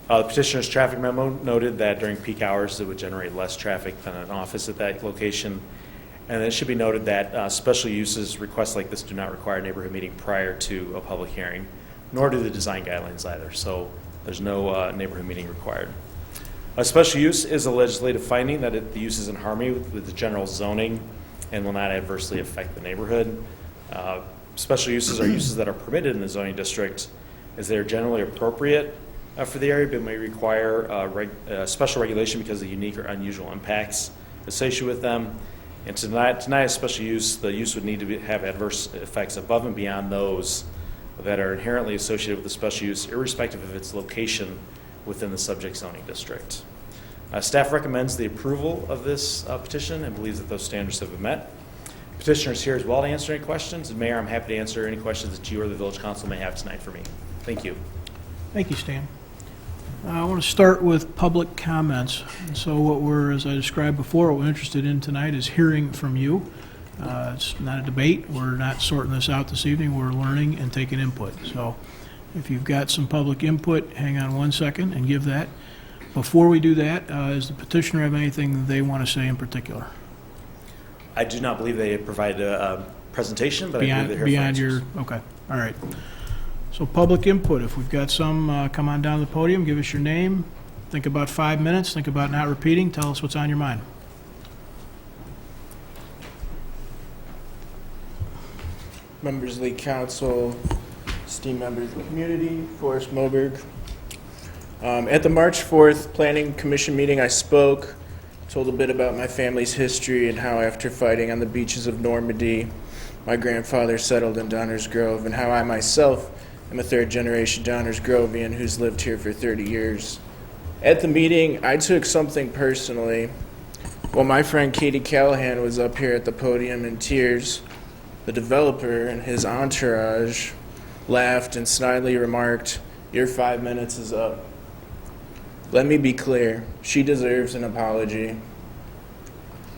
[SPEAKER 17] The petitioner's traffic memo noted that during peak hours it would generate less traffic than an office at that location. And it should be noted that special uses requests like this do not require a neighborhood meeting prior to a public hearing, nor do the design guidelines either. So there's no neighborhood meeting required. A special use is a legislative finding that the use is in harmony with the general zoning and will not adversely affect the neighborhood. Special uses are uses that are permitted in the zoning district as they are generally appropriate for the area, but may require special regulation because of the unique or unusual impacts associated with them. And to deny a special use, the use would need to have adverse effects above and beyond those that are inherently associated with the special use, irrespective of its location within the subject zoning district. Staff recommends the approval of this petition and believes that those standards have been met. Petitioner is here as well to answer any questions, and Mayor, I'm happy to answer any questions that you or the Village Council may have tonight for me. Thank you.
[SPEAKER 1] Thank you, Stan. I want to start with public comments. And so what we're, as I described before, what we're interested in tonight is hearing from you. It's not a debate. We're not sorting this out this evening. We're learning and taking input. So if you've got some public input, hang on 1 second and give that. Before we do that, does the petitioner have anything they want to say in particular?
[SPEAKER 17] I do not believe they provided a presentation, but I believe they're here
[SPEAKER 1] Beyond
[SPEAKER 17] for
[SPEAKER 1] your,
[SPEAKER 17] answers.
[SPEAKER 1] okay, all right. So public input, if we've got some, come on down to the podium, give us your name, think about 5 minutes, think about not repeating, tell us what's on your mind.
[SPEAKER 6] Members of the council, esteemed members of the community, Forrest Moberg. At the March 4th Planning Commission meeting, I spoke, told a bit about my family's history and how after fighting on the beaches of Normandy, my grandfather settled in Downers Grove, and how I myself am a third-generation Downers Grovian who's lived here for 30 years. At the meeting, I took something personally. While my friend Katie Callahan was up here at the podium in tears, the developer and his entourage laughed and snidely remarked, "Your 5 minutes is up." Let me be clear, she deserves an apology.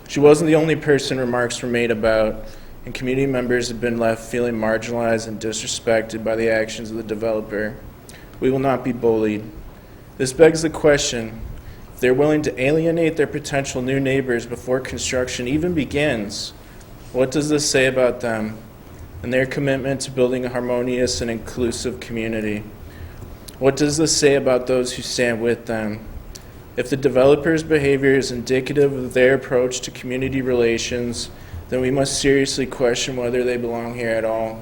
[SPEAKER 6] She wasn't the only person remarks were made about, and community members have been left feeling marginalized and disrespected by the actions of the developer. We will not be bullied. This begs the question, if they're willing to alienate their potential new neighbors before construction even begins, what does this say about them and their commitment to building a harmonious and inclusive community? What does this say about those who stand with them? If the developer's behavior is indicative of their approach to community relations, then we must seriously question whether they belong here at all.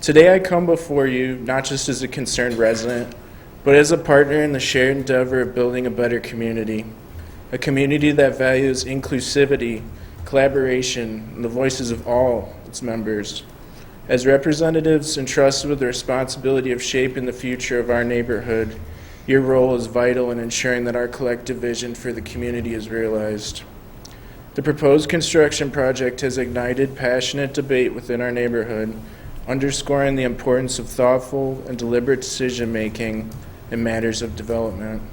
[SPEAKER 6] Today I come before you not just as a concerned resident, but as a partner in the shared endeavor of building a better community, a community that values inclusivity, collaboration, and the voices of all its members. As representatives entrusted with the responsibility of shaping the future of our neighborhood, your role is vital in ensuring that our collective vision for the community is realized. The proposed construction project has ignited passionate debate within our neighborhood, underscoring the importance of thoughtful and deliberate decision-making in matters of development.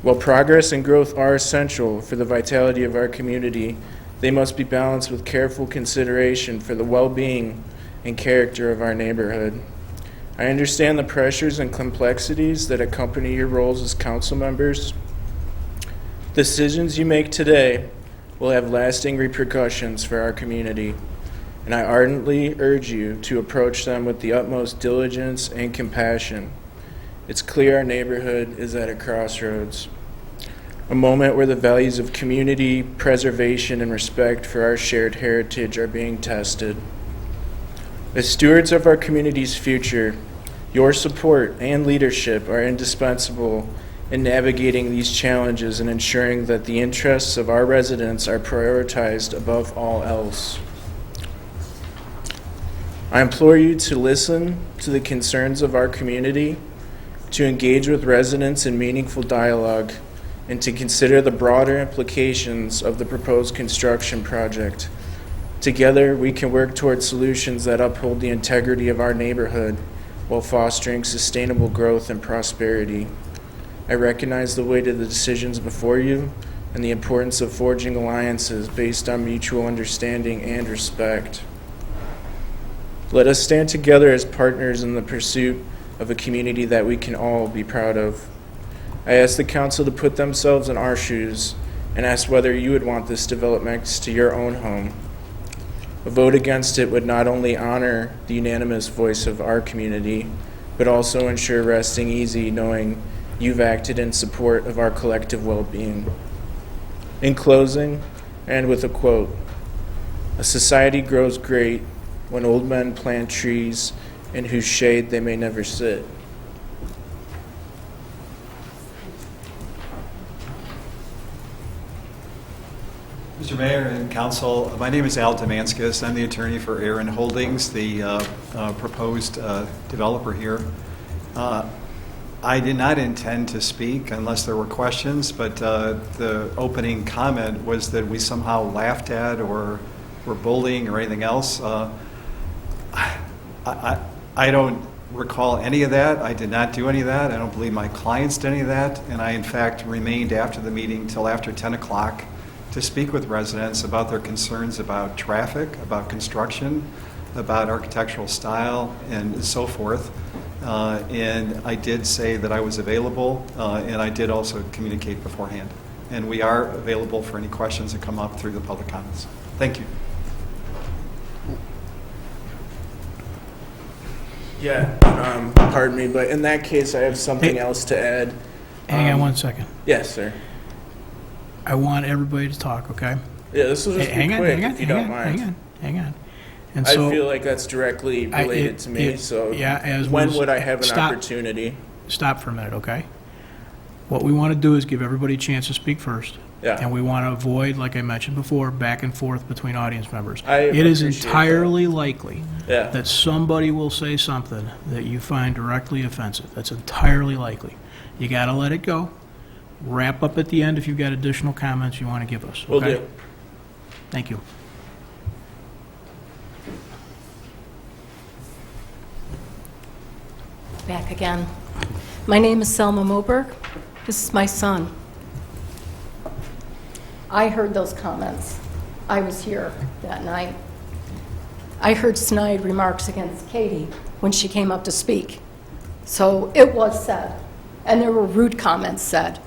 [SPEAKER 6] While progress and growth are essential for the vitality of our community, they must be balanced with careful consideration for the well-being and character of our neighborhood. I understand the pressures and complexities that accompany your roles as council members. Decisions you make today will have lasting repercussions for our community, and I ardently urge you to approach them with the utmost diligence and compassion. It's clear our neighborhood is at a crossroads, a moment where the values of community, preservation, and respect for our shared heritage are being tested. As stewards of our community's future, your support and leadership are indispensable in navigating these challenges and ensuring that the interests of our residents are prioritized above all else. I implore you to listen to the concerns of our community, to engage with residents in meaningful dialogue, and to consider the broader implications of the proposed construction project. Together, we can work towards solutions that uphold the integrity of our neighborhood while fostering sustainable growth and prosperity. I recognize the weight of the decisions before you and the importance of forging alliances based on mutual understanding and respect. Let us stand together as partners in the pursuit of a community that we can all be proud of. I ask the council to put themselves in our shoes and ask whether you would want this development next to your own home. A vote against it would not only honor the unanimous voice of our community, but also ensure resting easy knowing you've acted in support of our collective well-being. In closing, and with a quote, "A society grows great when old men plant trees in whose shade they may never sit."
[SPEAKER 18] Mr. Mayor and Council, my name is Al Damanskas. I'm the attorney for Aaron Holdings, the proposed developer here. I did not intend to speak unless there were questions, but the opening comment was that we somehow laughed at or were bullying or anything else. I don't recall any of that. I did not do any of that. I don't believe my clients did any of that. And I, in fact, remained after the meeting till after 10 o'clock to speak with residents about their concerns about traffic, about construction, about architectural style, and so forth. And I did say that I was available, and I did also communicate beforehand. And we are available for any questions that come up through the public comments. Thank you.
[SPEAKER 6] Yeah, pardon me, but in that case, I have something else to add.
[SPEAKER 1] Hang on 1 second.
[SPEAKER 6] Yes, sir.
[SPEAKER 1] I want everybody to talk, okay?
[SPEAKER 6] Yeah, this will just be quick, if you don't mind.
[SPEAKER 1] Hang on. And
[SPEAKER 6] I
[SPEAKER 1] so,
[SPEAKER 6] feel like that's directly related to me, so
[SPEAKER 1] as
[SPEAKER 6] when
[SPEAKER 1] was-
[SPEAKER 6] would I have an
[SPEAKER 1] stop.
[SPEAKER 6] opportunity?
[SPEAKER 1] Stop for a minute, okay? What we want to do is give everybody a chance to speak first.
[SPEAKER 6] Yeah.
[SPEAKER 1] And we want to avoid, like I mentioned before, back and forth between audience members.
[SPEAKER 6] I
[SPEAKER 1] It is
[SPEAKER 6] appreciate
[SPEAKER 1] entirely likely
[SPEAKER 6] Yeah.
[SPEAKER 1] that somebody will say something that you find directly offensive. That's entirely likely. You got to let it go. Wrap up at the end if you've got additional comments you want to give us.
[SPEAKER 6] Will
[SPEAKER 1] okay?
[SPEAKER 6] do.
[SPEAKER 1] Thank you.
[SPEAKER 12] Back again. My name is Selma Moberg. This is my son. I heard those comments. I was here that night. I heard snide remarks against Katie when she came up to speak. So it was said, and there were rude comments said.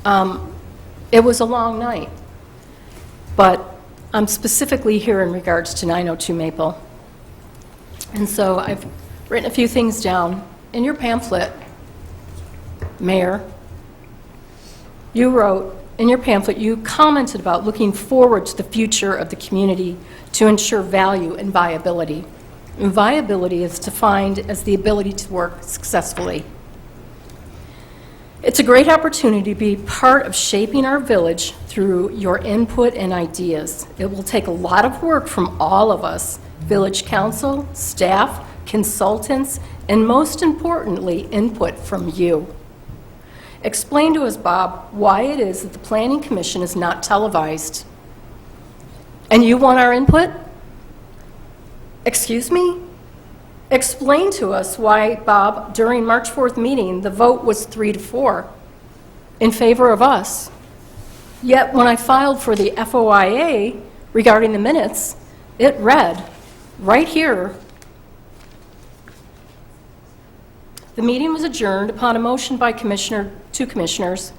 [SPEAKER 12] It was a long night, but I'm specifically here in regards to 902 Maple. And so I've written a few things down. In your pamphlet, Mayor, you wrote, in your pamphlet, you commented about looking forward to the future of the community to ensure value and viability. And viability is defined as the ability to work successfully. It's a great opportunity to be part of shaping our village through your input and ideas. It will take a lot of work from all of us, village council, staff, consultants, and most importantly, input from you. Explain to us, Bob, why it is that the Planning Commission is not televised. And you want our input? Excuse me? Explain to us why, Bob, during March 4th meeting, the vote was 3-4 in favor of us. Yet when I filed for the FOIA regarding the minutes, it read right here, the meeting was adjourned upon a motion by two commissioners,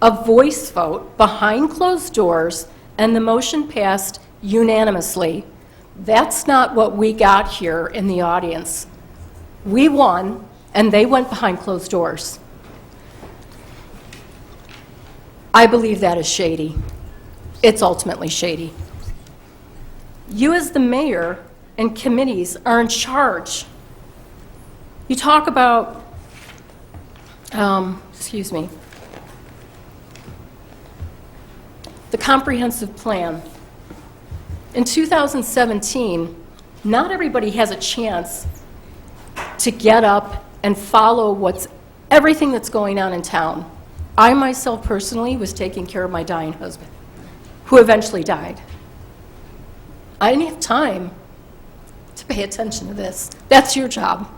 [SPEAKER 12] a voice vote behind closed doors, and the motion passed unanimously. That's not what we got here in the audience. We won, and they went behind closed doors. I believe that is shady. It's ultimately shady. You as the mayor and committees are in charge. You talk about, excuse me, the comprehensive plan. In 2017, not everybody has a chance to get up and follow everything that's going on in town. I myself personally was taking care of my dying husband, who eventually died. I didn't have time to pay attention to this. That's your job.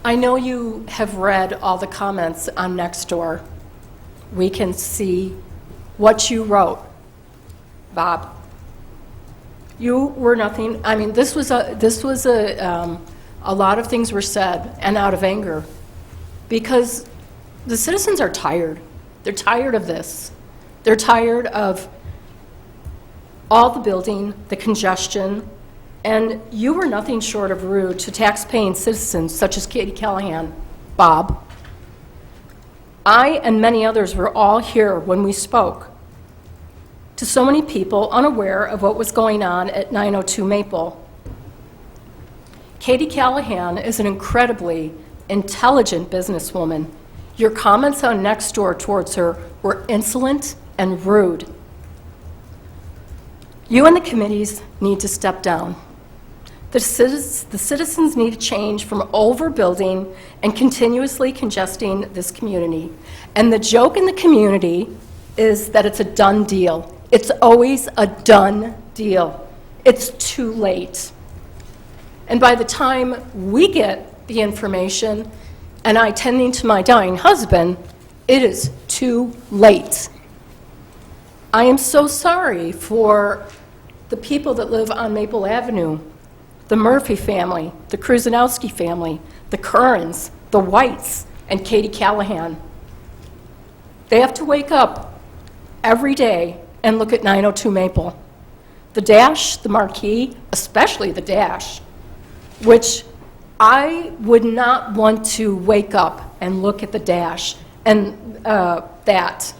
[SPEAKER 12] I know you have read all the comments on Nextdoor. We can see what you wrote, Bob. You were nothing. I mean, this was a lot of things were said and out of anger because the citizens are tired. They're tired of this. They're tired of all the building, the congestion, and you were nothing short of rude to tax-paying citizens such as Katie Callahan, Bob. I and many others were all here when we spoke to so many people unaware of what was going on at 902 Maple. Katie Callahan is an incredibly intelligent businesswoman. Your comments on Nextdoor towards her were insolent and rude. You and the committees need to step down. The citizens need to change from overbuilding and continuously congesting this community. And the joke in the community is that it's a done deal. It's always a done deal. It's too late. And by the time we get the information, and I tending to my dying husband, it is too late. I am so sorry for the people that live on Maple Avenue, the Murphy family, the Kruzanowski family, the Currans, the Whites, and Katie Callahan. They have to wake up every day and look at 902 Maple. The Dash, the Marquee, especially the Dash, which I would not want to wake up and look at the Dash and that.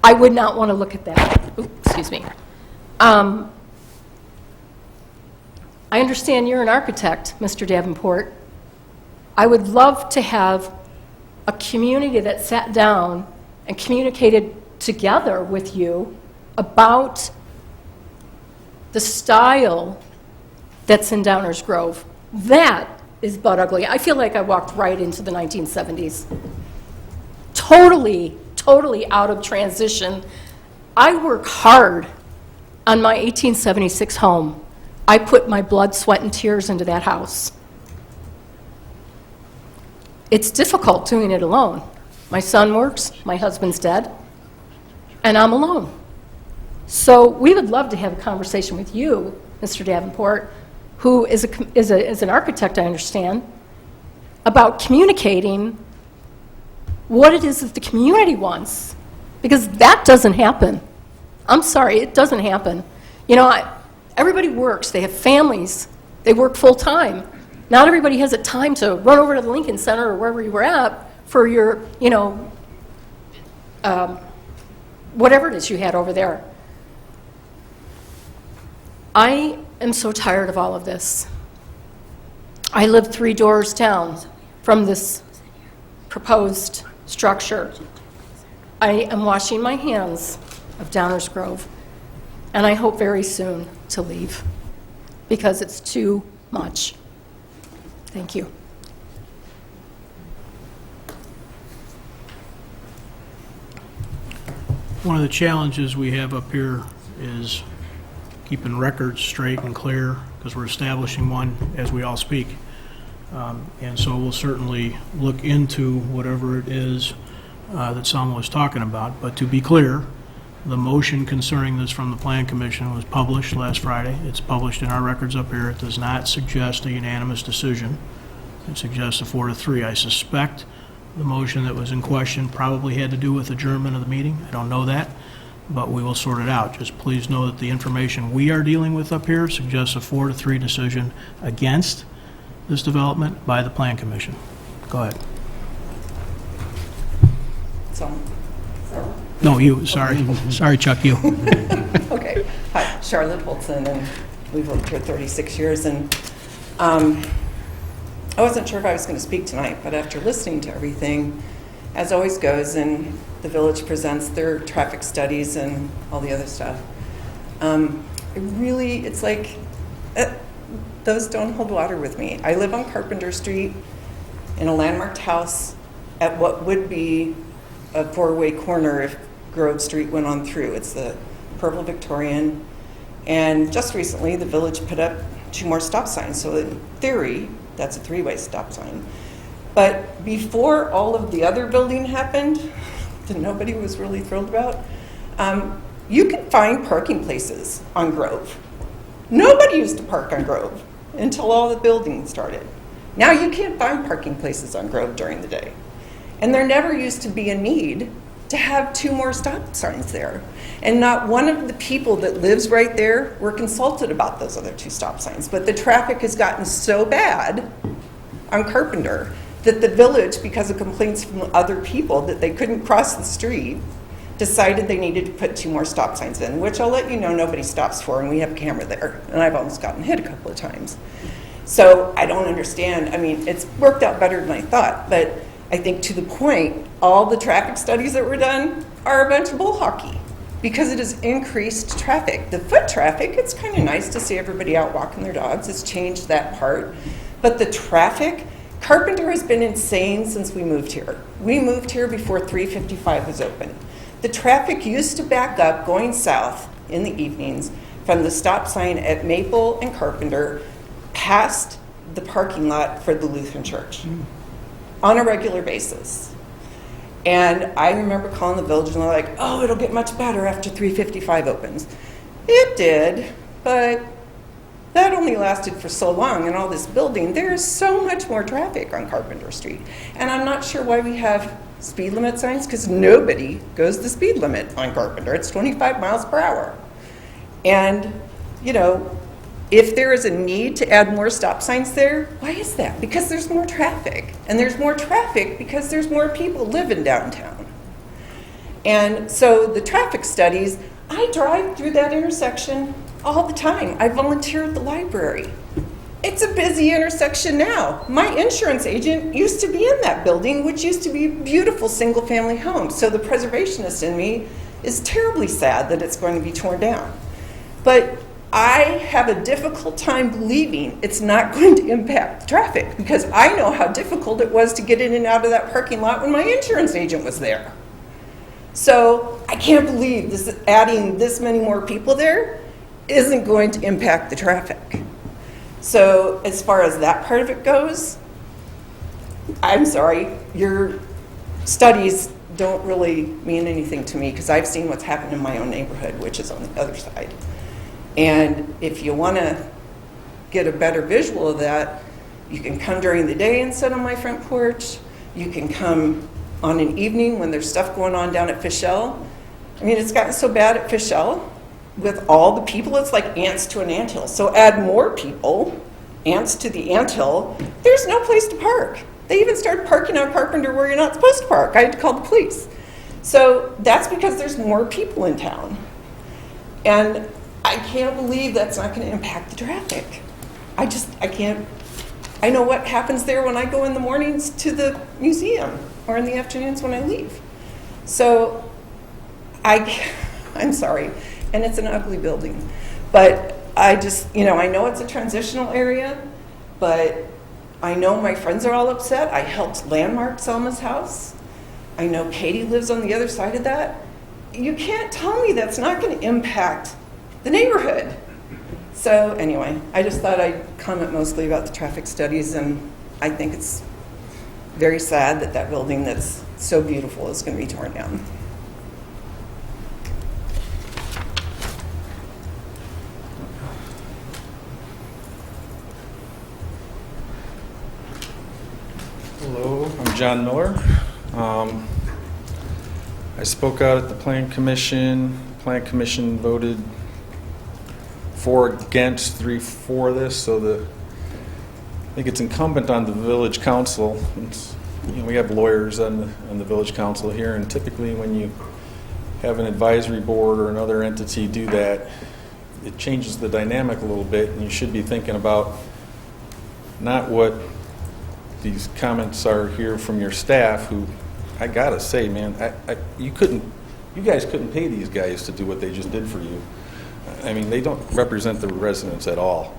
[SPEAKER 12] I would not want to look at that. Oops, excuse me. I understand you're an architect, Mr. Davenport. I would love to have a community that sat down and communicated together with you about the style that's in Downers Grove. That is butt ugly. I feel like I walked right into the 1970s. Totally out of transition. I work hard on my 1876 home. I put my blood, sweat, and tears into that house. It's difficult doing it alone. My son works, my husband's dead, and I'm alone. So we would love to have a conversation with you, Mr. Davenport, who is an architect, I understand, about communicating what it is that the community wants, because that doesn't happen. I'm sorry, it doesn't happen. You know, everybody works, they have families, they work full-time. Not everybody has the time to run over to the Lincoln Center or wherever you were at for your, you know, whatever it is you had over there. I am so tired of all of this. I live 3 doors down from this proposed structure. I am washing my hands of Downers Grove, and I hope very soon to leave because it's too much. Thank you.
[SPEAKER 1] One of the challenges we have up here is keeping records straight and clear, because we're establishing one as we all speak. And so we'll certainly look into whatever it is that Selma was talking about. But to be clear, the motion concerning this from the Plan Commission was published last Friday. It's published in our records up here. It does not suggest a unanimous decision. It suggests a 4-3. I suspect the motion that was in question probably had to do with adjournment of the meeting. I don't know that, but we will sort it out. Just please know that the information we are dealing with up here suggests a 4-3 decision against this development by the Plan Commission. Go ahead. No, you, sorry. Sorry, Chuck, you.
[SPEAKER 19] Okay. Hi, Charlotte Holtzen, and we've lived here 36 years, and I wasn't sure if I was going to speak tonight, but after listening to everything, as always goes, and the village presents their traffic studies and all the other stuff, it's like, those don't hold water with me. I live on Carpenter Street in a landmarked house at what would be a 4-way corner if Grove Street went on through. It's the Purple Victorian, and just recently the village put up 2 more stop signs, so in theory that's a 3-way stop sign. But before all of the other building happened that nobody was really thrilled about, you could find parking places on Grove. Nobody used to park on Grove until all the building started. Now you can't find parking places on Grove during the day. And there never used to be a need to have 2 more stop signs there. And not one of the people that lives right there were consulted about those other 2 stop signs. But the traffic has gotten so bad on Carpenter that the village, because of complaints from other people that they couldn't cross the street, decided they needed to put 2 more stop signs in, which I'll let you know nobody stops for, and we have a camera there. And I've almost gotten hit a couple of times. So I don't understand. I mean, it's worked out better than I thought, but I think to the point, all the traffic studies that were done are a bunch of bull hockey because it has increased traffic. The foot traffic, it's kind of nice to see everybody out walking their dogs. It's changed that part. But the traffic, Carpenter has been insane since we moved here. We moved here before 355 was open. The traffic used to back up going south in the evenings from the stop sign at Maple and Carpenter past the parking lot for the Lutheran Church on a regular basis. And I remember calling the village and they're like, oh, it'll get much better after 355 opens. It did, but that only lasted for so long. And all this building, there's so much more traffic on Carpenter Street. And I'm not sure why we have speed limit signs, because nobody goes the speed limit on Carpenter. It's 25 miles per hour. And, you know, if there is a need to add more stop signs there, why is that? Because there's more traffic. And there's more traffic because there's more people living downtown. And so the traffic studies, I drive through that intersection all the time. I volunteer at the library. It's a busy intersection now. My insurance agent used to be in that building, which used to be a beautiful single-family home. So the preservationist in me is terribly sad that it's going to be torn down. But I have a difficult time believing it's not going to impact traffic because I know how difficult it was to get in and out of that parking lot when my insurance agent was there. So I can't believe this adding this many more people there isn't going to impact the traffic. So as far as that part of it goes, I'm sorry, your studies don't really mean anything to me because I've seen what's happened in my own neighborhood, which is on the other side. And if you want to get a better visual of that, you can come during the day and sit on my front porch. You can come on an evening when there's stuff going on down at Fischel. I mean, it's gotten so bad at Fischel with all the people, it's like ants to an anthill. So add more people, ants to the anthill, there's no place to park. They even started parking on Carpenter where you're not supposed to park. I had to call the police. So that's because there's more people in town. And I can't believe that's not going to impact the traffic. I can't. I know what happens there when I go in the mornings to the museum or in the afternoons when I leave. So I'm sorry. And it's an ugly building. But I just, you know, I know it's a transitional area, but I know my friends are all upset. I helped landmark Selma's house. I know Katie lives on the other side of that. You can't tell me that's not going to impact the neighborhood. So anyway, I just thought I'd comment mostly about the traffic studies, and I think it's very sad that that building that's so beautiful is going to be torn down.
[SPEAKER 18] Hello, I'm John Miller. I spoke out at the Plan Commission. The Plan Commission voted 4 against, 3 for this, so I think it's incumbent on the village council. We have lawyers on the village council here, and typically when you have an advisory board or another entity do that, it changes the dynamic a little bit, and you should be thinking about not what these comments are here from your staff, who I gotta say, man, you guys couldn't pay these guys to do what they just did for you. I mean, they don't represent the residents at all.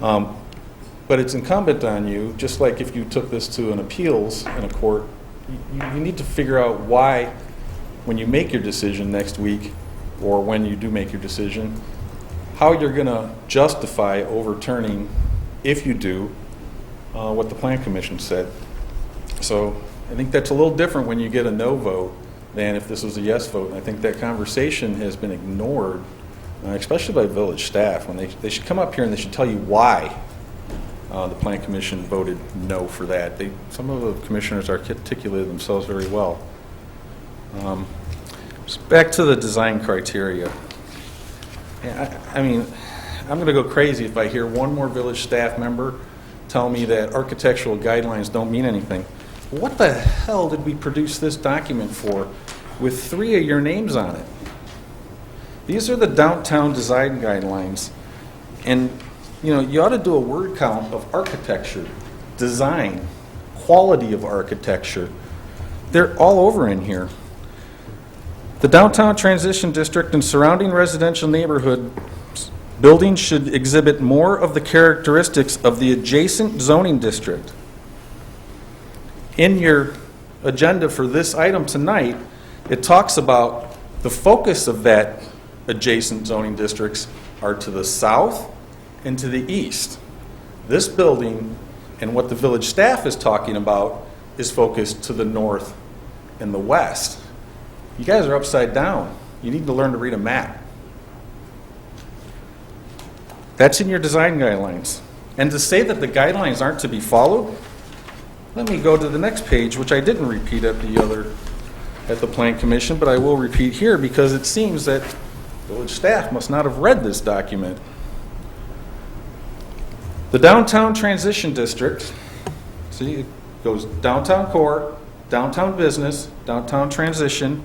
[SPEAKER 18] But it's incumbent on you, just like if you took this to an appeals in a court, you need to figure out why, when you make your decision next week, or when you do make your decision, how you're going to justify overturning, if you do, what the Plan Commission said. So I think that's a little different when you get a no vote than if this was a yes vote. And I think that conversation has been ignored, especially by village staff. When they should come up here and they should tell you why the Plan Commission voted no for that. Some of the commissioners articulated themselves very well. Back to the design criteria. I mean, I'm going to go crazy if I hear one more village staff member tell me that architectural guidelines don't mean anything. What the hell did we produce this document for with 3 of your names on it? These are the downtown design guidelines, and
[SPEAKER 20] you ought to do a word count of architecture, design, quality of architecture. They're all over in here. The downtown transition district and surrounding residential neighborhood buildings should exhibit more of the characteristics of the adjacent zoning district. In your agenda for this item tonight, it talks about the focus of that adjacent zoning districts are to the south and to the east. This building and what the village staff is talking about is focused to the north and the west. You guys are upside down. You need to learn to read a map. That's in your design guidelines. And to say that the guidelines aren't to be followed, let me go to the next page, which I didn't repeat at the Plan Commission, but I will repeat here because it seems that village staff must not have read this document. The downtown transition district, see, it goes downtown core, downtown business, downtown transition.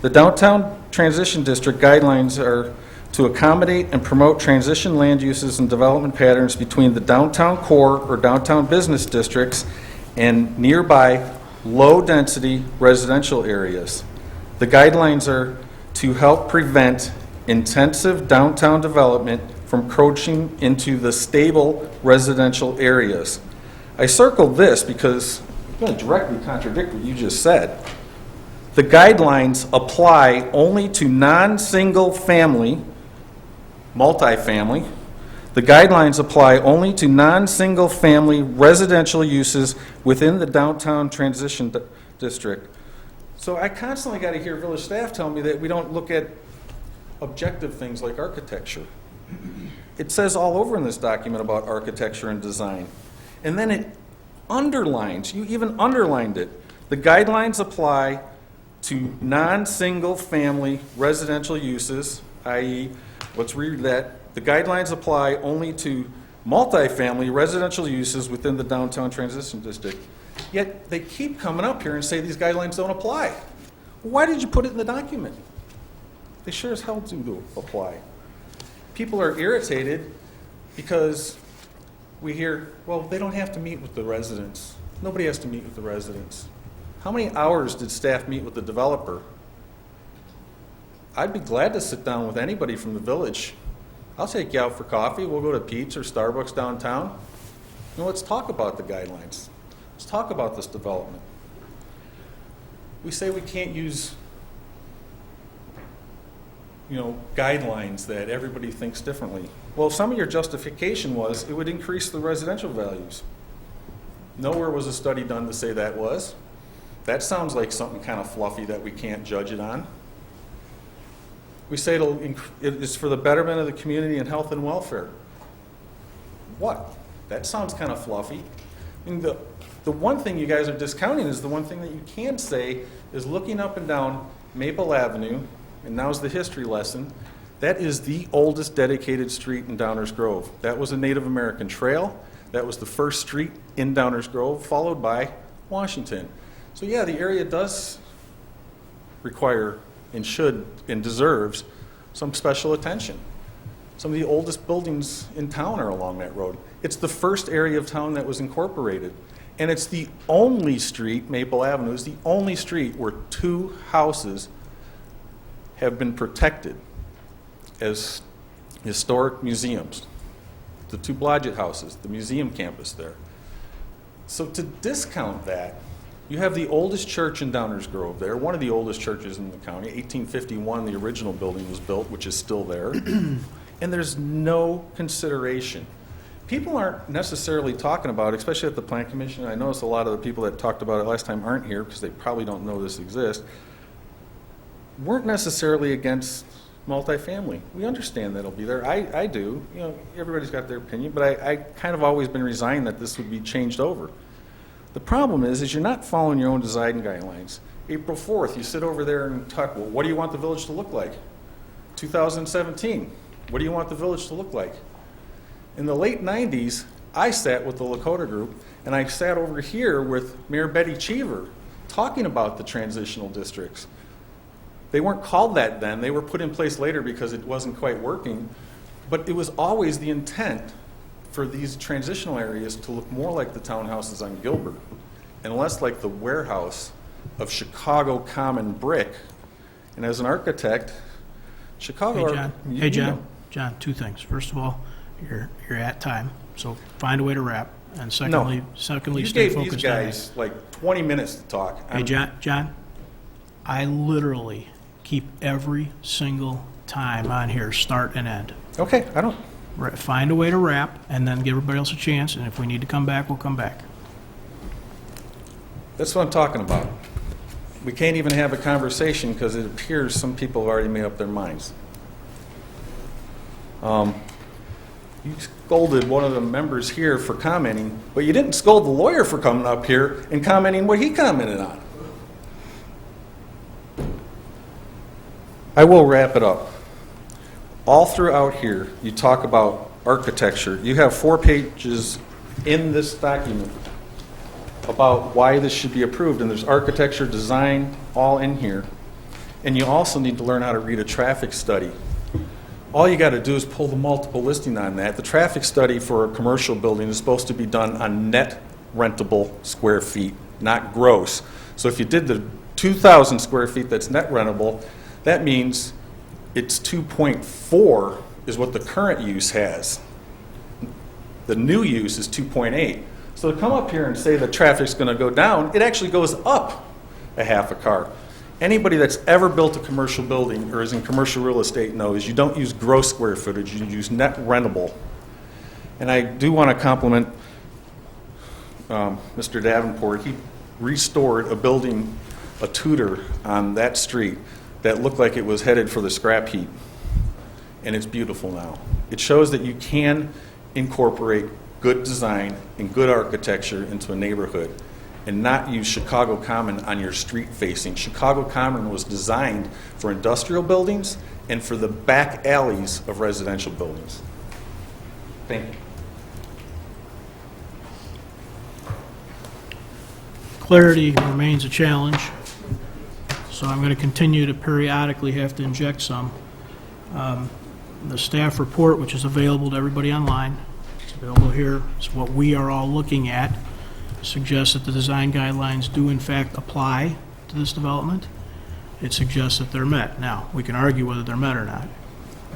[SPEAKER 20] The downtown transition district guidelines are to accommodate and promote transition land uses and development patterns between the downtown core or downtown business districts and nearby low-density residential areas. The guidelines are to help prevent intensive downtown development from encroaching into the stable residential areas. I circled this because I'm going to directly contradict what you just said. The guidelines apply only to non-single family, multifamily. The guidelines apply only to non-single family residential uses within the downtown transition district. So I constantly got to hear village staff tell me that we don't look at objective things like architecture. It says all over in this document about architecture and design. And then it underlines, you even underlined it, the guidelines apply to non-single family residential uses, i.e., let's read that, the guidelines apply only to multifamily residential uses within the downtown transition district. Yet they keep coming up here and say these guidelines don't apply. Why did you put it in the document? They sure as hell do apply. People are irritated because we hear, well, they don't have to meet with the residents. Nobody has to meet with the residents. How many hours did staff meet with the developer? I'd be glad to sit down with anybody from the village. I'll take you out for coffee. We'll go to Pete's or Starbucks downtown. And let's talk about the guidelines. Let's talk about this development. We say we can't use, guidelines that everybody thinks differently. Well, some of your justification was it would increase the residential values. Nowhere was a study done to say that was. That sounds like something kind of fluffy that we can't judge it on. We say it is for the betterment of the community and health and welfare. What? That sounds kind of fluffy. I mean, the one thing you guys are discounting is the one thing that you can say is looking up and down Maple Avenue, and now's the history lesson, that is the oldest dedicated street in Downers Grove. That was a Native American trail. That was the first street in Downers Grove, followed by Washington. So yeah, the area does require and should and deserves some special attention. Some of the oldest buildings in town are along that road. It's the first area of town that was incorporated. And it's the only street, Maple Avenue, is the only street where two houses have been protected as historic museums. The two Blodgett houses, the museum campus there. So to discount that, you have the oldest church in Downers Grove there, one of the oldest churches in the county. 1851, the original building was built, which is still there. And there's no consideration. People aren't necessarily talking about, especially at the Plan Commission, I noticed a lot of the people that talked about it last time aren't here because they probably don't know this exists, weren't necessarily against multifamily. We understand that it'll be there. I do. Everybody's got their opinion, but I kind of always been resigned that this would be changed over. The problem is you're not following your own design guidelines. April 4th, you sit over there and talk, well, what do you want the village to look like? 2017, what do you want the village to look like? In the late 90s, I sat with the Lakota group, and I sat over here with Mayor Betty Cheever talking about the transitional districts. They weren't called that then. They were put in place later because it wasn't quite working. But it was always the intent for these transitional areas to look more like the townhouses on Gilbert and less like the warehouse of Chicago common brick. And as an architect, Chicago...
[SPEAKER 1] Hey, John. Hey, John. John, two things. First of all, you're at time, so find a way to wrap. And secondly,
[SPEAKER 20] you
[SPEAKER 1] stay
[SPEAKER 20] gave
[SPEAKER 1] focused
[SPEAKER 20] these guys like 20 minutes to talk.
[SPEAKER 1] Hey, John, I literally keep every single time on here, start and end.
[SPEAKER 20] Okay, I don't...
[SPEAKER 1] Find a way to wrap, and then give everybody else a chance, and if we need to come back, we'll come back.
[SPEAKER 20] That's what I'm talking about. We can't even have a conversation because it appears some people have already made up their minds. You scolded one of the members here for commenting, but you didn't scold the lawyer for coming up here and commenting what he commented on. I will wrap it up. All throughout here, you talk about architecture. You have 4 pages in this document about why this should be approved, and there's architecture, design, all in here. And you also need to learn how to read a traffic study. All you got to do is pull the multiple listing on that. The traffic study for a commercial building is supposed to be done on net rentable square feet, not gross. So if you did the 2,000 square feet that's net rentable, that means it's 2.4 is what the current use has. The new use is 2.8. So to come up here and say the traffic's going to go down, it actually goes up a half a car. Anybody that's ever built a commercial building or is in commercial real estate knows you don't use gross square footage, you use net rentable. And I do want to compliment Mr. Davenport. He restored a building, a Tudor on that street that looked like it was headed for the scrap heap. And it's beautiful now. It shows that you can incorporate good design and good architecture into a neighborhood and not use Chicago Common on your street facing. Chicago Common was designed for industrial buildings and for the back alleys of residential buildings. Thank you.
[SPEAKER 1] Clarity remains a challenge, so I'm going to continue to periodically have to inject some. The staff report, which is available to everybody online, it's available here, it's what we are all looking at, suggests that the design guidelines do in fact apply to this development. It suggests that they're met. Now, we can argue whether they're met or not,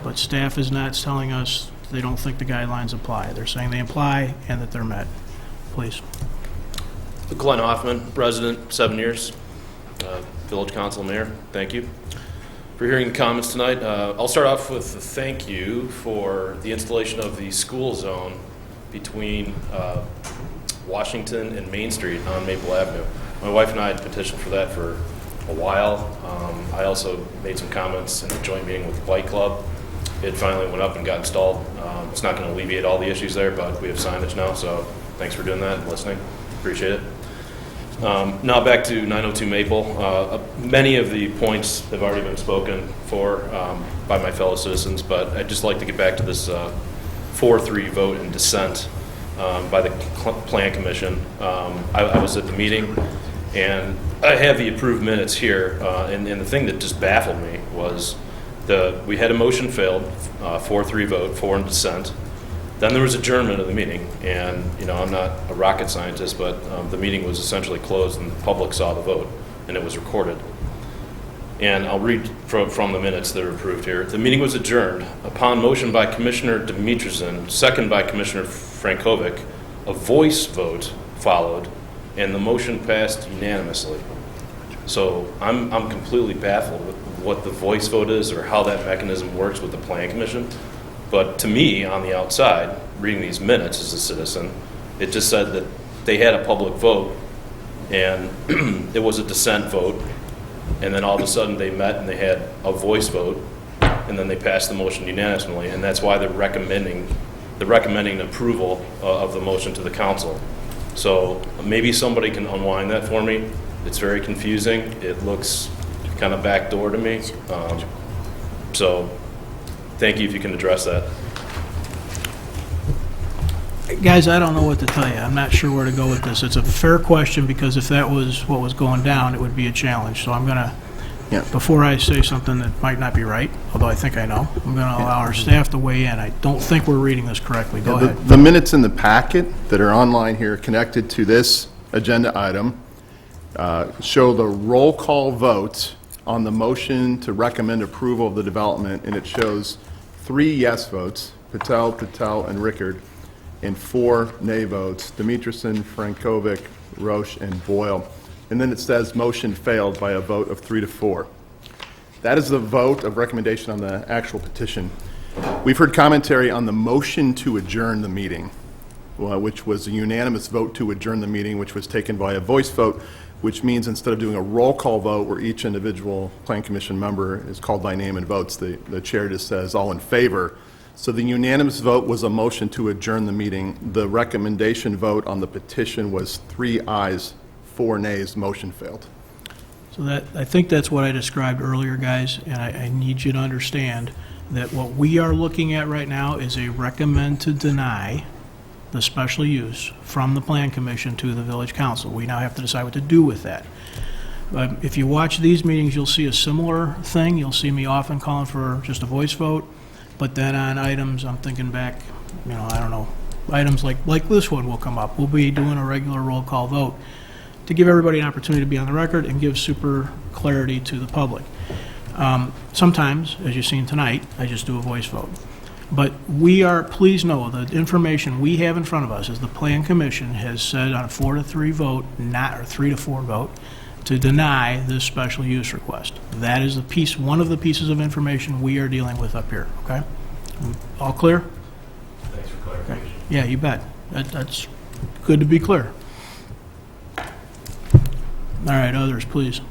[SPEAKER 1] but staff is not telling us they don't think the guidelines apply. They're saying they apply and that they're met. Please.
[SPEAKER 21] Glenn Hoffman, resident, 7 years, village council mayor. Thank you for hearing the comments tonight. I'll start off with a thank you for the installation of the school zone between Washington and Main Street on Maple Avenue. My wife and I had petitioned for that for a while. I also made some comments in a joint meeting with the Bike Club. It finally went up and got installed. It's not going to alleviate all the issues there, but we have signage now, so thanks for doing that and listening. Appreciate it. Now back to 902 Maple. Many of the points have already been spoken for by my fellow citizens, but I'd just like to get back to this 4-3 vote in dissent by the Plan Commission. I was at the meeting, and I have the approved minutes here, and the thing that just baffled me was we had a motion failed, 4-3 vote, 4 in dissent. Then there was adjournment of the meeting, and I'm not a rocket scientist, but the meeting was essentially closed, and the public saw the vote, and it was recorded. And I'll read from the minutes that are approved here. The meeting was adjourned upon motion by Commissioner Dimitrison, second by Commissioner Frankovic. A voice vote followed, and the motion passed unanimously. So I'm completely baffled with what the voice vote is or how that mechanism works with the Plan Commission. But to me, on the outside, reading these minutes as a citizen, it just said that they had a public vote, and it was a dissent vote, and then all of a sudden they met and they had a voice vote, and then they passed the motion unanimously, and that's why they're recommending approval of the motion to the council. So maybe somebody can unwind that for me. It's very confusing. It looks kind of backdoor to me. So thank you if you can address that.
[SPEAKER 1] Guys, I don't know what to tell you. I'm not sure where to go with this. It's a fair question because if that was what was going down, it would be a challenge. So I'm going to
[SPEAKER 16] Yeah.
[SPEAKER 1] Before I say something that might not be right, although I think I know, I'm going to allow our staff to weigh in. I don't think we're reading this correctly. Go ahead.
[SPEAKER 16] The minutes in the packet that are online here connected to this agenda item show the roll call vote on the motion to recommend approval of the development, and it shows 3 yes votes, Patel, and Rickard, and 4 nay votes, Demetrison, Frankovic, Roche, and Boyle. And then it says motion failed by a vote of 3 to 4. That is the vote of recommendation on the actual petition. We've heard commentary on the motion to adjourn the meeting, which was a unanimous vote to adjourn the meeting, which was taken by a voice vote, which means instead of doing a roll call vote where each individual Plan Commission member is called by name and votes, the chair just says all in favor. So the unanimous vote was a motion to adjourn the meeting. The recommendation vote on the petition was 3 ayes, 4 nays, motion failed.
[SPEAKER 1] So that, I think that's what I described earlier, guys, and I need you to understand that what we are looking at right now is a recommend to deny the special use from the Plan Commission to the Village Council. We now have to decide what to do with that. If you watch these meetings, you'll see a similar thing. You'll see me often calling for just a voice vote, but then on items, I'm thinking back, I don't know, items like this one will come up. We'll be doing a regular roll call vote to give everybody an opportunity to be on the record and give super clarity to the public. Sometimes, as you've seen tonight, I just do a voice vote. But please know, the information we have in front of us is the Plan Commission has said on a 4-3 vote, or 3-4 vote, to deny this special use request. That is one of the pieces of information we are dealing with up here, okay? All clear?
[SPEAKER 21] Thanks for clarification.
[SPEAKER 1] Okay. Yeah, you bet. That's good to be clear. All right, others, please.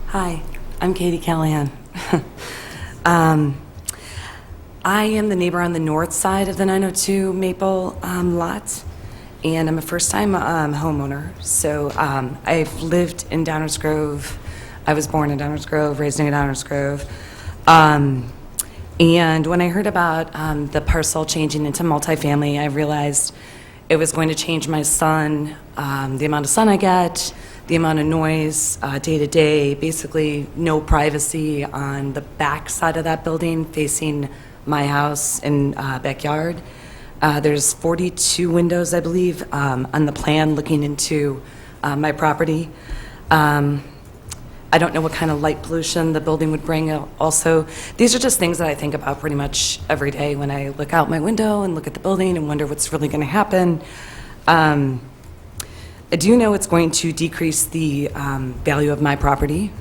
[SPEAKER 3] Hi, I'm Katie Callahan. I am the neighbor on the north side of the 902 Maple lot, and I'm a first-time homeowner. So I've lived in Downers Grove. I was born in Downers Grove, raised in Downers Grove. And when I heard about the parcel changing into multifamily, I realized it was going to change my sun, the amount of sun I get, the amount of noise day to day, basically no privacy on the back side of that building facing my house and backyard. There's 42 windows, I believe, on the plan looking into my property. I don't know what kind of light pollution the building would bring also. These are just things that I think about pretty much every day when I look out my window and look at the building and wonder what's really going to happen. I do know it's going to decrease the value of my property.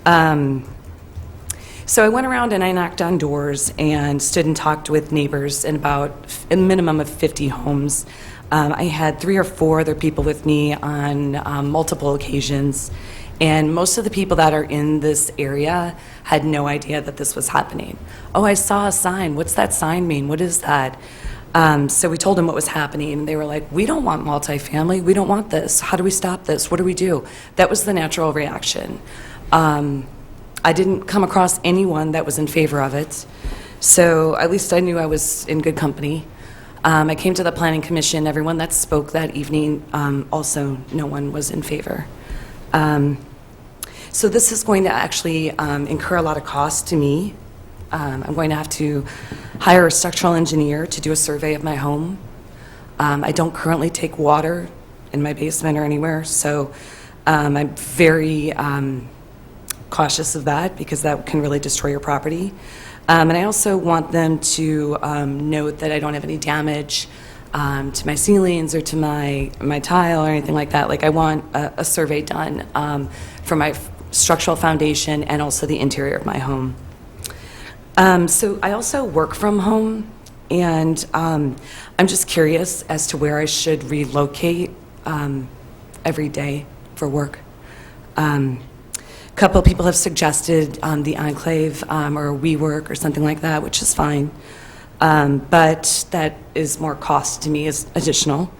[SPEAKER 3] So I went around and I knocked on doors and stood and talked with neighbors in about a minimum of 50 homes. I had 3 or 4 other people with me on multiple occasions. And most of the people that are in this area had no idea that this was happening. Oh, I saw a sign. What's that sign mean? What is that? So we told them what was happening, and they were like, we don't want multifamily. We don't want this. How do we stop this? What do we do? That was the natural reaction. I didn't come across anyone that was in favor of it. So at least I knew I was in good company. I came to the Planning Commission. Everyone that spoke that evening, also no one was in favor. So this is going to actually incur a lot of cost to me. I'm going to have to hire a structural engineer to do a survey of my home. I don't currently take water in my basement or anywhere, so I'm very cautious of that because that can really destroy your property. And I also want them to note that I don't have any damage to my ceilings or to my tile or anything like that. Like, I want a survey done for my structural foundation and also the interior of my home. So I also work from home, and I'm just curious as to where I should relocate every day for work. A couple of people have suggested the Enclave or WeWork or something like that, which is fine. But that is more cost to me, is additional.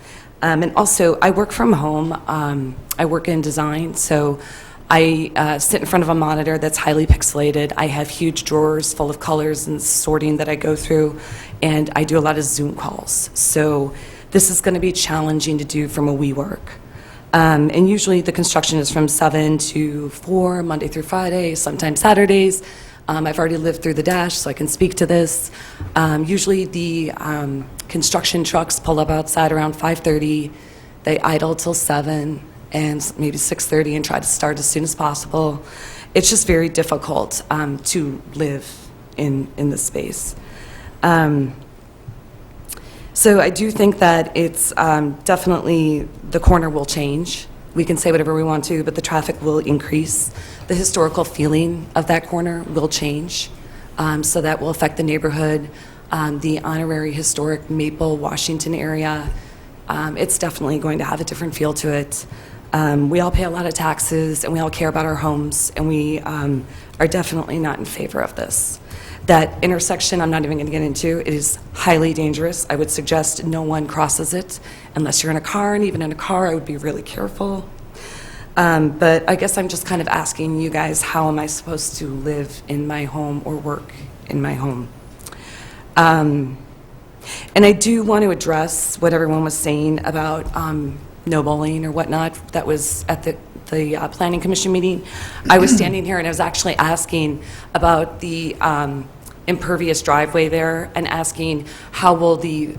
[SPEAKER 3] And also, I work from home. I work in design, so I sit in front of a monitor that's highly pixelated. I have huge drawers full of colors and sorting that I go through, and I do a lot of Zoom calls. So this is going to be challenging to do from a WeWork. And usually the construction is from 7 to 4, Monday through Friday, sometimes Saturdays. I've already lived through the dash, so I can speak to this. Usually the construction trucks pull up outside around 5:30. They idle till 7 and maybe 6:30 and try to start as soon as possible. It's just very difficult to live in this space. So I do think that it's definitely, the corner will change. We can say whatever we want to, but the traffic will increase. The historical feeling of that corner will change. So that will affect the neighborhood, the honorary historic Maple, Washington area. It's definitely going to have a different feel to it. We all pay a lot of taxes, and we all care about our homes, and we are definitely not in favor of this. That intersection, I'm not even going to get into. It is highly dangerous. I would suggest no one crosses it unless you're in a car, and even in a car, I would be really careful. But I guess I'm just kind of asking you guys, how am I supposed to live in my home or work in my home? And I do want to address what everyone was saying about no bowling or whatnot. That was at the Planning Commission meeting. I was standing here and I was actually asking about the impervious driveway there and asking how will the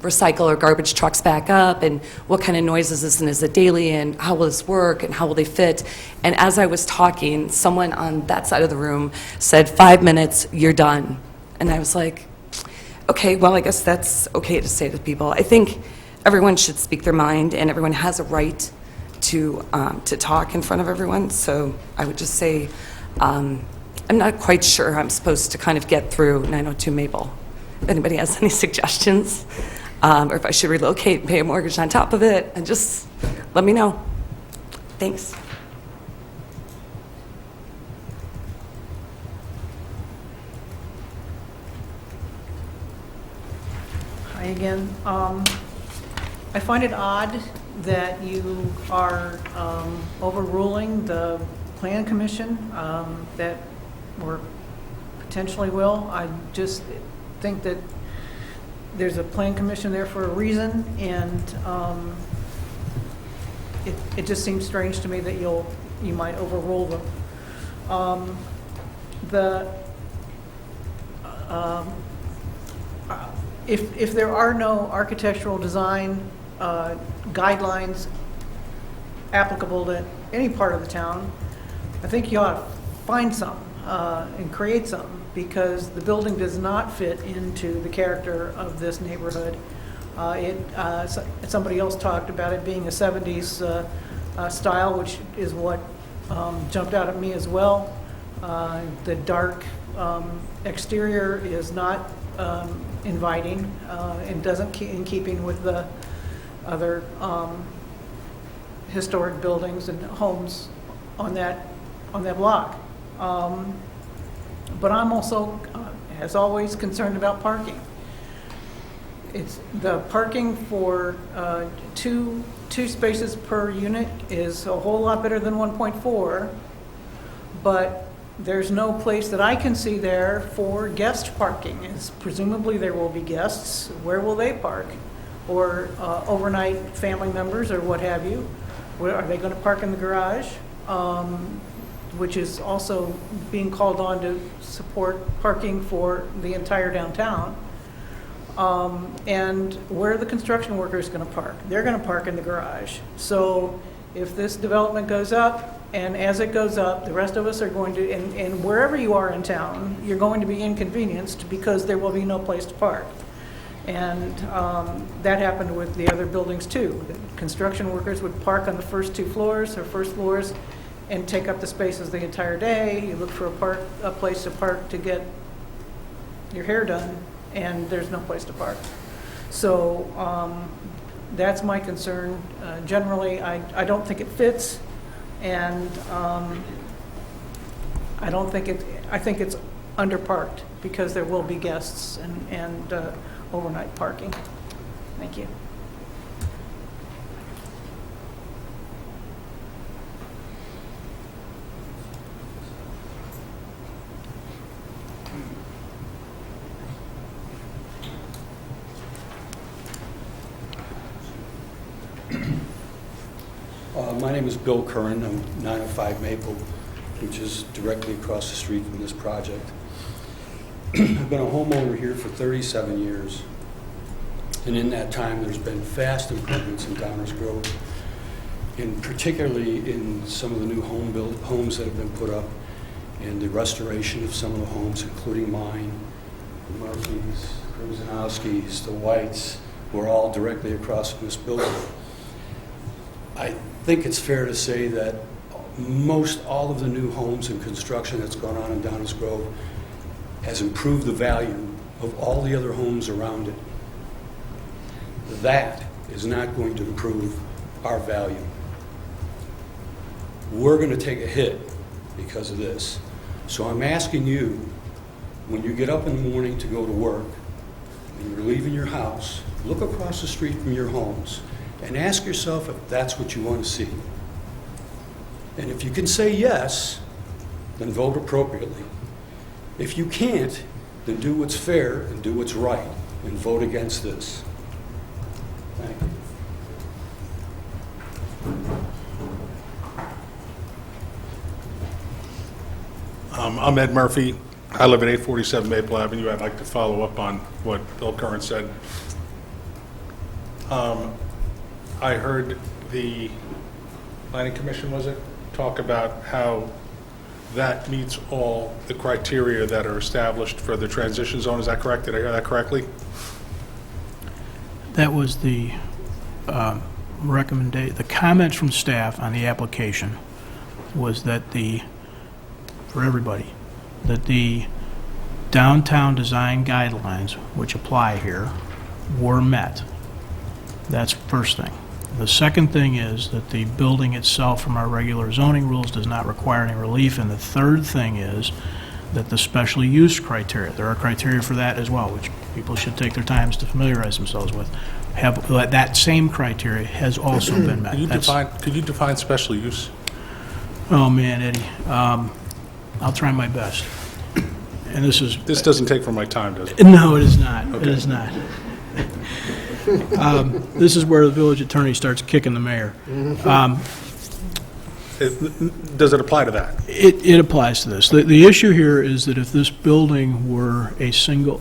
[SPEAKER 3] recycle or garbage trucks back up, and what kind of noise is this, and is it daily, and how will this work, and how will they fit? And as I was talking, someone on that side of the room said, 5 minutes, you're done. And I was like, okay, well, I guess that's okay to say to people. I think everyone should speak their mind, and everyone has a right to talk in front of everyone. So I would just say, I'm not quite sure I'm supposed to kind of get through 902 Maple. If anybody has any suggestions, or if I should relocate and pay a mortgage on top of it, and just let me know. Thanks.
[SPEAKER 15] Hi again. I find it odd that you are overruling the Plan Commission that, or potentially will. I just think that there's a Plan Commission there for a reason, and it just seems strange to me that you might overrule them. If there are no architectural design guidelines applicable to any part of the town, I think you ought to find some and create some, because the building does not fit into the character of this neighborhood. Somebody else talked about it being a 70s style, which is what jumped out at me as well. The dark exterior is not inviting and doesn't in keeping with the other historic buildings and homes on that block. But I'm also, as always, concerned about parking. It's the parking for two spaces per unit is a whole lot better than 1.4, but there's no place that I can see there for guest parking. Presumably there will be guests. Where will they park? Or overnight family members or what have you. Where, are they going to park in the garage? Which is also being called on to support parking for the entire downtown. And where are the construction workers going to park? They're going to park in the garage. So if this development goes up, and as it goes up, the rest of us are going to, and wherever you are in town, you're going to be inconvenienced because there will be no place to park. And that happened with the other buildings too. The construction workers would park on the first two floors or first floors and take up the spaces the entire day. You look for a place to park to get your hair done, and there's no place to park. So that's my concern. Generally, I don't think it fits, and I think it's underparked because there will be guests and overnight parking. Thank you.
[SPEAKER 5] My name is Bill Curran. I'm 905 Maple, which is directly across the street from this project. I've been a homeowner here for 37 years, and in that time there's been vast improvements in Downers Grove, and particularly in some of the new homes that have been put up, and the restoration of some of the homes, including mine, the Murphys, Kruzanowskis, the Whites, who are all directly across from this building. I think it's fair to say that most all of the new homes and construction that's gone on in Downers Grove has improved the value of all the other homes around it. That is not going to improve our value. We're going to take a hit because of this. So I'm asking you, when you get up in the morning to go to work and you're leaving your house, look across the street from your homes and ask yourself if that's what you want to see. And if you can say yes, then vote appropriately. If you can't, then do what's fair and do what's right and vote against this. Thank you.
[SPEAKER 22] I'm Ed Murphy. I live at 847 Maple Avenue. I'd like to follow up on what Bill Curran said. I heard the Planning Commission, was it, talk about how that meets all the criteria that are established for the transition zone. Is that correct? Did I hear that correctly?
[SPEAKER 1] That was the recommendation. The comments from staff on the application was that for everybody, that the downtown design guidelines, which apply here, were met. That's the first thing. The second thing is that the building itself from our regular zoning rules does not require any relief. And the third thing is that the special use criteria, there are criteria for that as well, which people should take their times to familiarize themselves with. That same criteria has also been met.
[SPEAKER 22] Could you define special use?
[SPEAKER 1] Oh man, Eddie, I'll try my best. And this
[SPEAKER 22] doesn't take from my time, does it?
[SPEAKER 1] No, it is not.
[SPEAKER 22] Okay.
[SPEAKER 1] It is not. This is where the village attorney starts kicking the mayor.
[SPEAKER 22] Does it apply to that?
[SPEAKER 1] It applies to this. The issue here is that if this building were a single,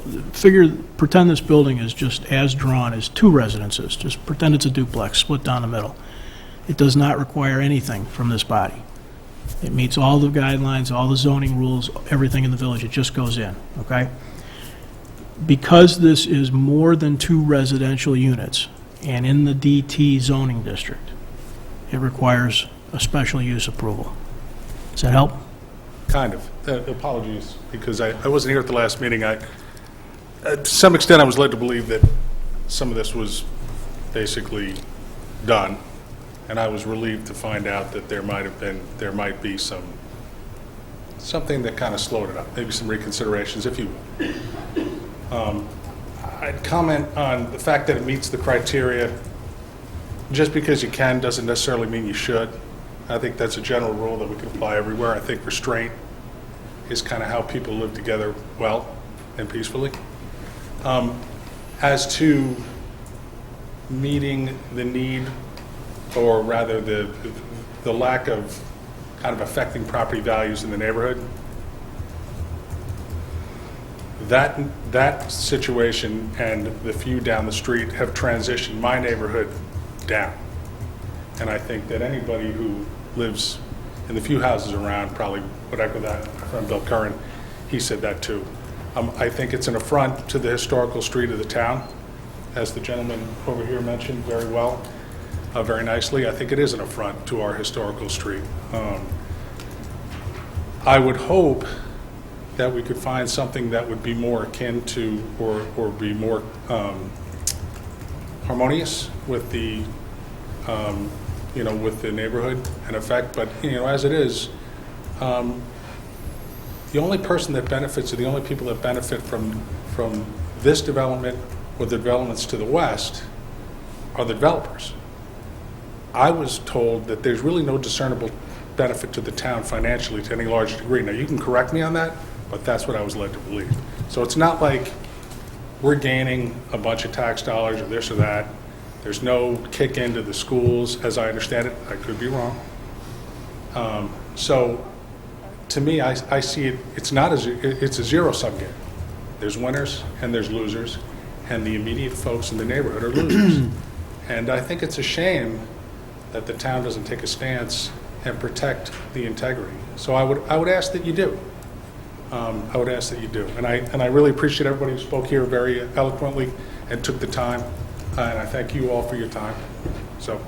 [SPEAKER 1] pretend this building is just as drawn as two residences, just pretend it's a duplex split down the middle. It does not require anything from this body. It meets all the guidelines, all the zoning rules, everything in the village. It just goes in, okay? Because this is more than two residential units and in the DT zoning district, it requires a special use approval. Does that help?
[SPEAKER 22] Kind of. Apologies, because I wasn't here at the last meeting. To some extent, I was led to believe that some of this was basically done, and I was relieved to find out that there might be something that kind of slowed it up, maybe some reconsiderations, if you will. I'd comment on the fact that it meets the criteria. Just because you can doesn't necessarily mean you should. I think that's a general rule that we can apply everywhere. I think restraint is kind of how people live together well and peacefully. As to meeting the need, or rather the lack of kind of affecting property values in the neighborhood, that situation and the few down the street have transitioned my neighborhood down. And I think that anybody who lives in the few houses around probably would echo that. My friend Bill Curran, he said that too. I think it's an affront to the historical street of the town, as the gentleman over here mentioned very well, very nicely. I think it is an affront to our historical street. I would hope that we could find something that would be more akin to or be more harmonious with the with the neighborhood and effect. But as it is, the only person that benefits, or the only people that benefit from this development or the developments to the west, are the developers. I was told that there's really no discernible benefit to the town financially to any large degree. Now, you can correct me on that, but that's what I was led to believe. So it's not like we're gaining a bunch of tax dollars or this or that. There's no kick into the schools, as I understand it. I could be wrong. So, to me, I see it, it's a zero-sum game. There's winners and there's losers, and the immediate folks in the neighborhood are losers. And I think it's a shame that the town doesn't take a stance and protect the integrity. So I would ask that you do. I would ask that you do. And I really appreciate everybody who spoke here very eloquently and took the time. And I thank you all for your time. So.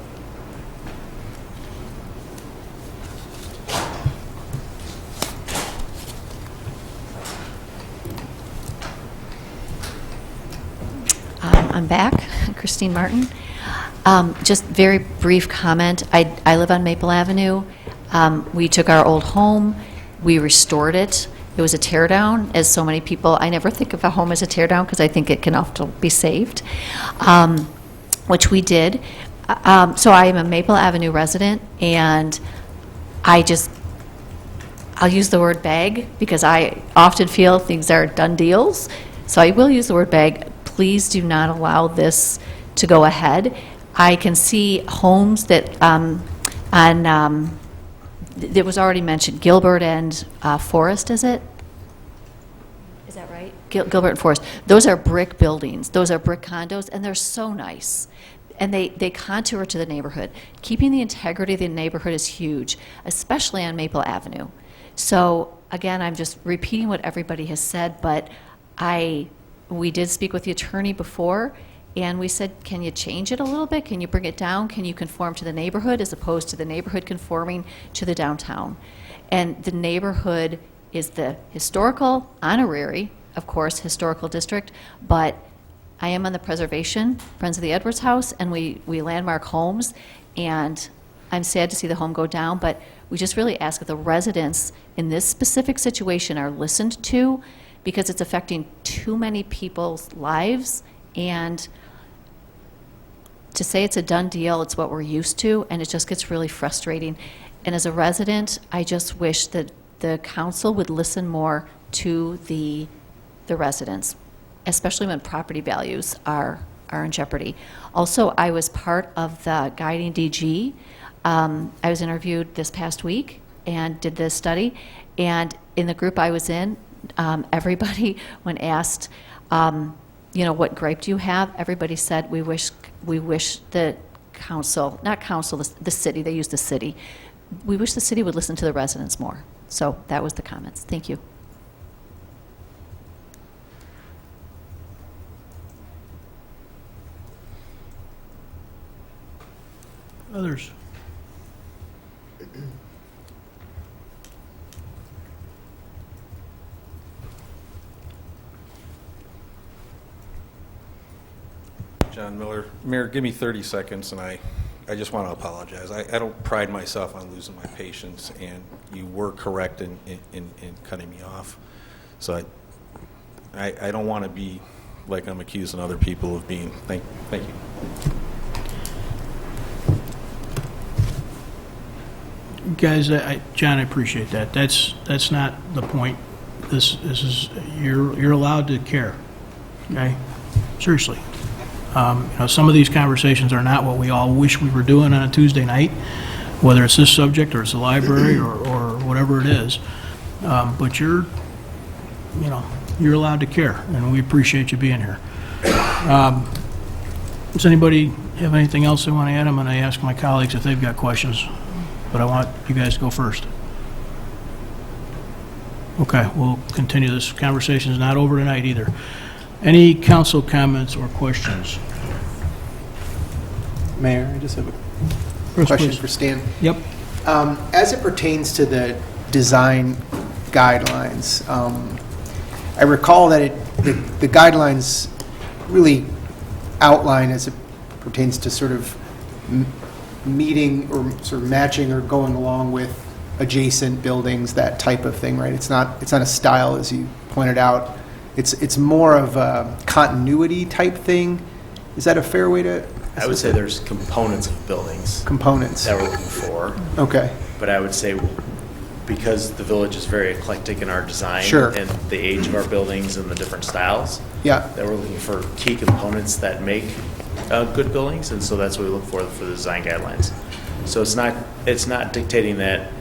[SPEAKER 9] I'm back, Christine Martin. Just very brief comment. I live on Maple Avenue. We took our old home, we restored it. It was a tear down, as so many people. I never think of a home as a tear down because I think it can often be saved, which we did. So I am a Maple Avenue resident, and I'll use the word beg because I often feel things are done deals. So I will use the word beg. Please do not allow this to go ahead. I can see homes that that was already mentioned, Gilbert and Forest, is it? Is that right? Gilbert and Forest. Those are brick buildings. Those are brick condos, and they're so nice. And they contour to the neighborhood. Keeping the integrity of the neighborhood is huge, especially on Maple Avenue. So, again, I'm just repeating what everybody has said, but we did speak with the attorney before, and we said, can you change it a little bit? Can you bring it down? Can you conform to the neighborhood as opposed to the neighborhood conforming to the downtown? And the neighborhood is the historical, honorary, of course, historical district, but I am on the preservation, Friends of the Edwards House, and we landmark homes, and I'm sad to see the home go down, but we just really ask that the residents in this specific situation are listened to, because it's affecting too many people's lives, and to say it's a done deal, it's what we're used to, and it just gets really frustrating. And as a resident, I just wish that the council would listen more to the residents, especially when property values are in jeopardy. Also, I was part of the guiding DG. I was interviewed this past week and did this study, and in the group I was in, everybody, when asked, what gripe do you have? Everybody said, we wish the council, not council, the city, they use the city. We wish the city would listen to the residents more. So that was the comments. Thank you.
[SPEAKER 1] Others?
[SPEAKER 20] John Miller. Mayor, give me 30 seconds, and I just want to apologize. I don't pride myself on losing my patience, and you were correct in cutting me off. So I don't want to be like I'm accusing other people of being. Thank you.
[SPEAKER 1] Guys, John, I appreciate that. That's not the point. This is you're allowed to care. Okay, seriously. Some of these conversations are not what we all wish we were doing on a Tuesday night, whether it's this subject or it's the library or whatever it is. But you're allowed to care, and we appreciate you being here. Does anybody have anything else they want to add? I'm going to ask my colleagues if they've got questions, but I want you guys to go first. Okay, we'll continue. This conversation is not over tonight either. Any council comments or questions?
[SPEAKER 2] Mayor, I just have a
[SPEAKER 1] Chris,
[SPEAKER 2] question
[SPEAKER 1] please.
[SPEAKER 2] for Stan.
[SPEAKER 1] Yep.
[SPEAKER 2] As it pertains to the design guidelines, I recall that the guidelines really outline as it pertains to sort of meeting or sort of matching or going along with adjacent buildings, that type of thing, right? It's not a style, as you pointed out. It's more of a continuity type thing. Is that a fair way to?
[SPEAKER 7] I would say there's components of buildings.
[SPEAKER 2] Components
[SPEAKER 7] that we're looking for.
[SPEAKER 2] Okay.
[SPEAKER 7] But I would say
[SPEAKER 17] because the village is very eclectic in our design
[SPEAKER 2] Sure.
[SPEAKER 17] and the age of our buildings and the different styles.
[SPEAKER 2] Yeah.
[SPEAKER 17] That we're looking for key components that make good buildings, and so that's what we look for the design guidelines. So it's not dictating that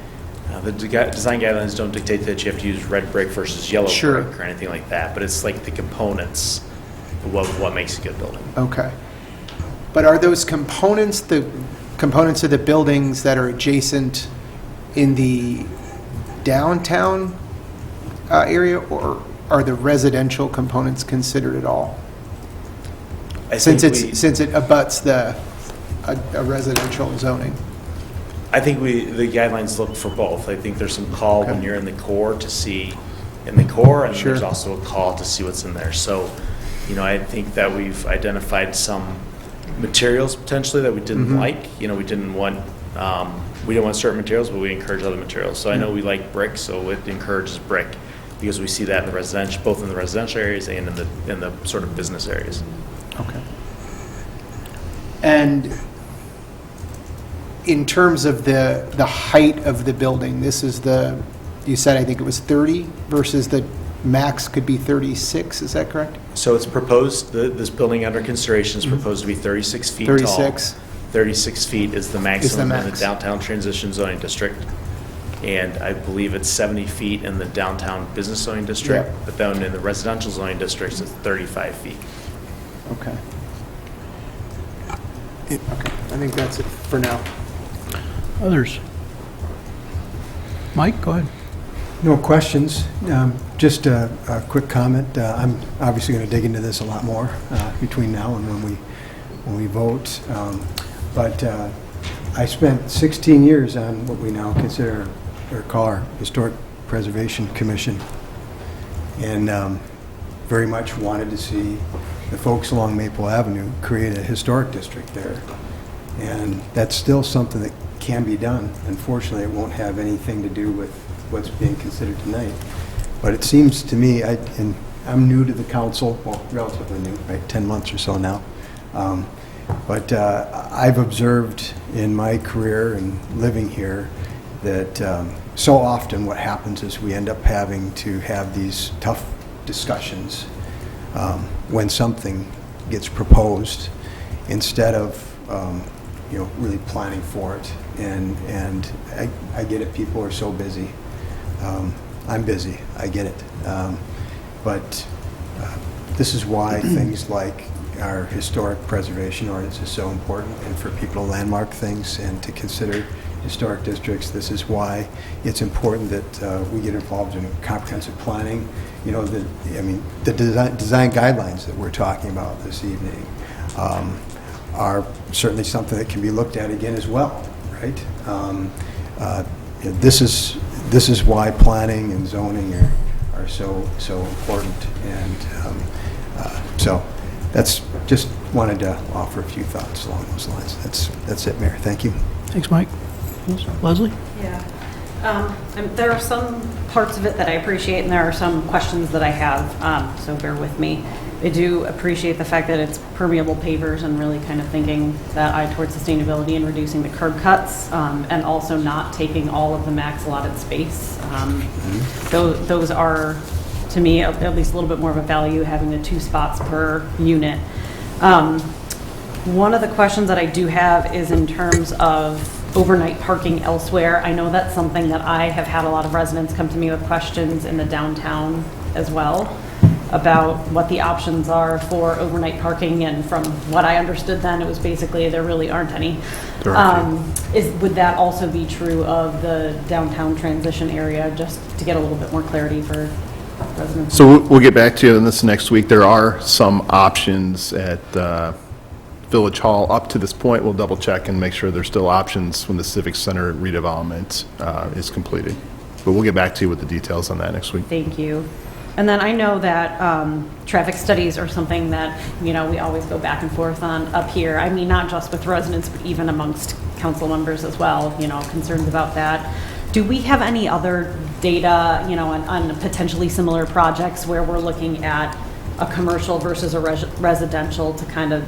[SPEAKER 17] design guidelines don't dictate that you have to use red brick versus yellow
[SPEAKER 2] Sure.
[SPEAKER 17] brick or anything like that, but it's like the components of what makes a good building.
[SPEAKER 2] Okay. But are those components the components of the buildings that are adjacent in the downtown area, or are the residential components considered at all? Since it abuts a residential zoning.
[SPEAKER 17] I think the guidelines look for both. I think there's some call when you're in the core to see in the core, and
[SPEAKER 2] Sure.
[SPEAKER 17] there's also a call to see what's in there. So, I think that we've identified some materials potentially that we didn't like. We didn't want certain materials, but we encourage other materials. So I know we like brick, so it encourages brick because we see that in the residential, both in the residential areas and in the sort of business areas.
[SPEAKER 2] Okay. And in terms of the height of the building, this is you said I think it was 30 versus the max could be 36, is that correct?
[SPEAKER 17] So it's proposed, this building under consideration is proposed to be 36 feet tall.
[SPEAKER 2] 36.
[SPEAKER 17] 36 feet is the maximum in the
[SPEAKER 2] max.
[SPEAKER 17] downtown transition zoning district. And I believe it's 70 feet in the downtown business zoning district.
[SPEAKER 2] Yep.
[SPEAKER 17] But then in the residential zoning districts, it's 35 feet.
[SPEAKER 2] Okay. Okay, I think that's it for now.
[SPEAKER 1] Others? Mike, go ahead.
[SPEAKER 7] No questions. Just a quick comment. I'm obviously going to dig into this a lot more between now and when we vote. But I spent 16 years on what we now consider or call our Historic Preservation Commission, and very much wanted to see the folks along Maple Avenue create a historic district there. And that's still something that can be done. Unfortunately, it won't have anything to do with what's being considered tonight. But it seems to me, and I'm new to the council, well, relatively new, right, 10 months or so now. But I've observed in my career and living here that so often what happens is we end up having to have these tough discussions when something gets proposed instead of really planning for it. And I get it, people are so busy. I'm busy, I get it. But this is why things like our historic preservation ordinance is so important, and for people to landmark things and to consider historic districts. This is why it's important that we get involved in comprehensive planning. The design guidelines that we're talking about this evening are certainly something that can be looked at again as well, right? This is why planning and zoning are so important, and so that's just wanted to offer a few thoughts along those lines. That's it, Mayor. Thank you.
[SPEAKER 1] Thanks, Mike. Leslie?
[SPEAKER 4] Yeah. There are some parts of it that I appreciate, and there are some questions that I have, so bear with me. I do appreciate the fact that it's permeable pavers and really kind of thinking that eye towards sustainability and reducing the curb cuts, and also not taking all of the max allotted space. Those are, to me, at least a little bit more of a value, having the 2 spots per unit. One of the questions that I do have is in terms of overnight parking elsewhere. I know that's something that I have had a lot of residents come to me with questions in the downtown as well about what the options are for overnight parking, and from what I understood then, it was basically there really aren't any. Would that also be true of the downtown transition area, just to get a little bit more clarity for residents?
[SPEAKER 16] So we'll get back to you on this next week. There are some options at Village Hall up to this point. We'll double check and make sure there's still options when the Civic Center redevelopment is completed. But we'll get back to you with the details on that next week.
[SPEAKER 4] Thank you. And then I know that traffic studies are something that, we always go back and forth on up here. I mean, not just with residents, but even amongst council members as well, concerns about that. Do we have any other data, on potentially similar projects where we're looking at a commercial versus a residential to kind of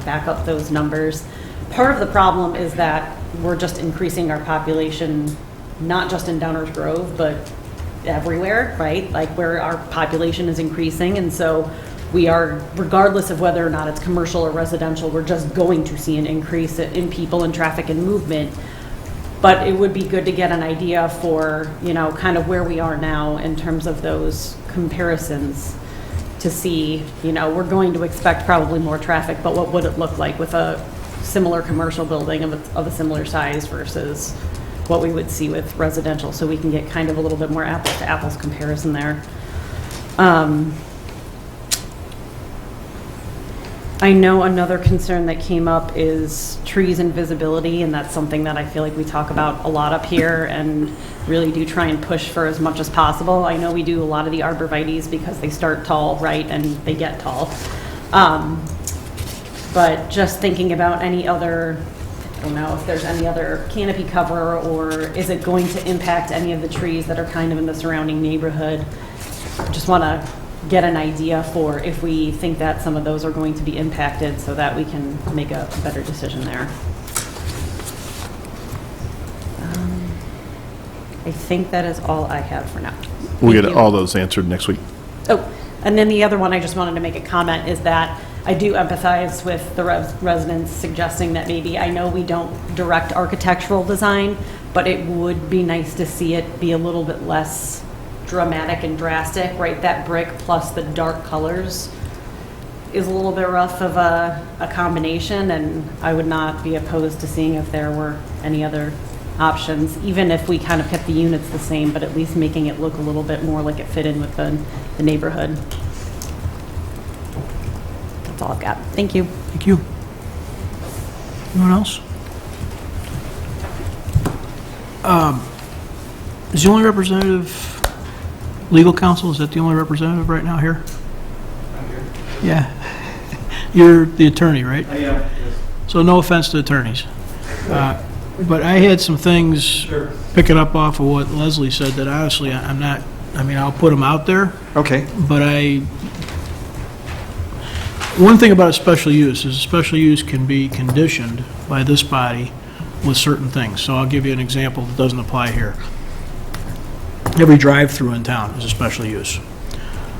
[SPEAKER 4] back up those numbers? Part of the problem is that we're just increasing our population not just in Downers Grove, but everywhere, right? Like where our population is increasing, and so we are, regardless of whether or not it's commercial or residential, we're just going to see an increase in people and traffic and movement. But it would be good to get an idea for, kind of where we are now in terms of those comparisons to see, we're going to expect probably more traffic, but what would it look like with a similar commercial building of a similar size versus what we would see with residential, so we can get kind of a little bit more apples to apples comparison there. I know another concern that came up is trees and visibility, and that's something that I feel like we talk about a lot up here and really do try and push for as much as possible. I know we do a lot of the arborvitaes because they start tall, right, and they get tall. But just thinking about any other, I don't know if there's any other canopy cover, or is it going to impact any of the trees that are kind of in the surrounding neighborhood? Just want to get an idea for if we think that some of those are going to be impacted so that we can make a better decision there. I think that is all I have for now.
[SPEAKER 16] We'll
[SPEAKER 4] Thank
[SPEAKER 16] get
[SPEAKER 4] you.
[SPEAKER 16] all those answered next week.
[SPEAKER 4] Oh, and then the other one I just wanted to make a comment is that I do empathize with the residents suggesting that maybe, I know we don't direct architectural design, but it would be nice to see it be a little bit less dramatic and drastic, right? That brick plus the dark colors is a little bit rough of a combination, and I would not be opposed to seeing if there were any other options, even if we kind of kept the units the same, but at least making it look a little bit more like it fit in with the neighborhood. That's all I've got. Thank you.
[SPEAKER 1] Thank you. Anyone else? Is the only representative legal counsel? Is that the only representative right now here?
[SPEAKER 18] I'm here.
[SPEAKER 1] Yeah. You're the attorney, right?
[SPEAKER 18] I am, yes.
[SPEAKER 1] So no offense to attorneys. But I had some things,
[SPEAKER 18] Sure.
[SPEAKER 1] picking up off of what Leslie said, that honestly, I'm not, I'll put them out there.
[SPEAKER 18] Okay.
[SPEAKER 1] But one thing about a special use is a special use can be conditioned by this body with certain things. So I'll give you an example that doesn't apply here. Every drive-through in town is a special use.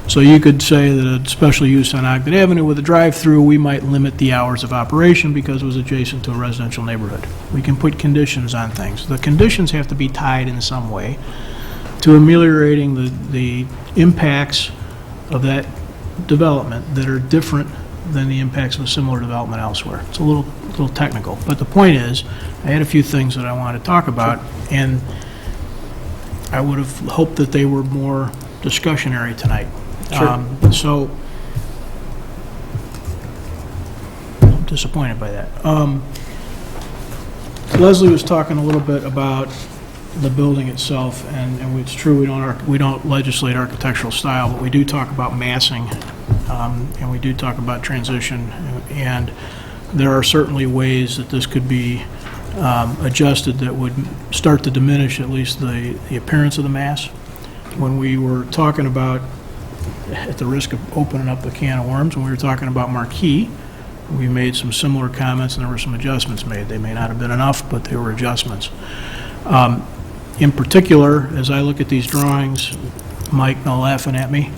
[SPEAKER 1] So you could say that a special use on Ogden Avenue with a drive-through, we might limit the hours of operation because it was adjacent to a residential neighborhood. We can put conditions on things. The conditions have to be tied in some way to ameliorating the impacts of that development that are different than the impacts of a similar development elsewhere. It's a little technical, but the point is, I had a few things that I wanted to talk about, and I would have hoped that they were more discussionary tonight.
[SPEAKER 18] Sure.
[SPEAKER 1] So, I'm disappointed by that. Leslie was talking a little bit about the building itself, and it's true, we don't legislate architectural style, but we do talk about massing, and we do talk about transition, and there are certainly ways that this could be adjusted that would start to diminish at least the appearance of the mass. When we were talking about, at the risk of opening up a can of worms, when we were talking about Marquee, we made some similar comments, and there were some adjustments made. They may not have been enough, but they were adjustments. In particular, as I look at these drawings, Mike, no laughing at me,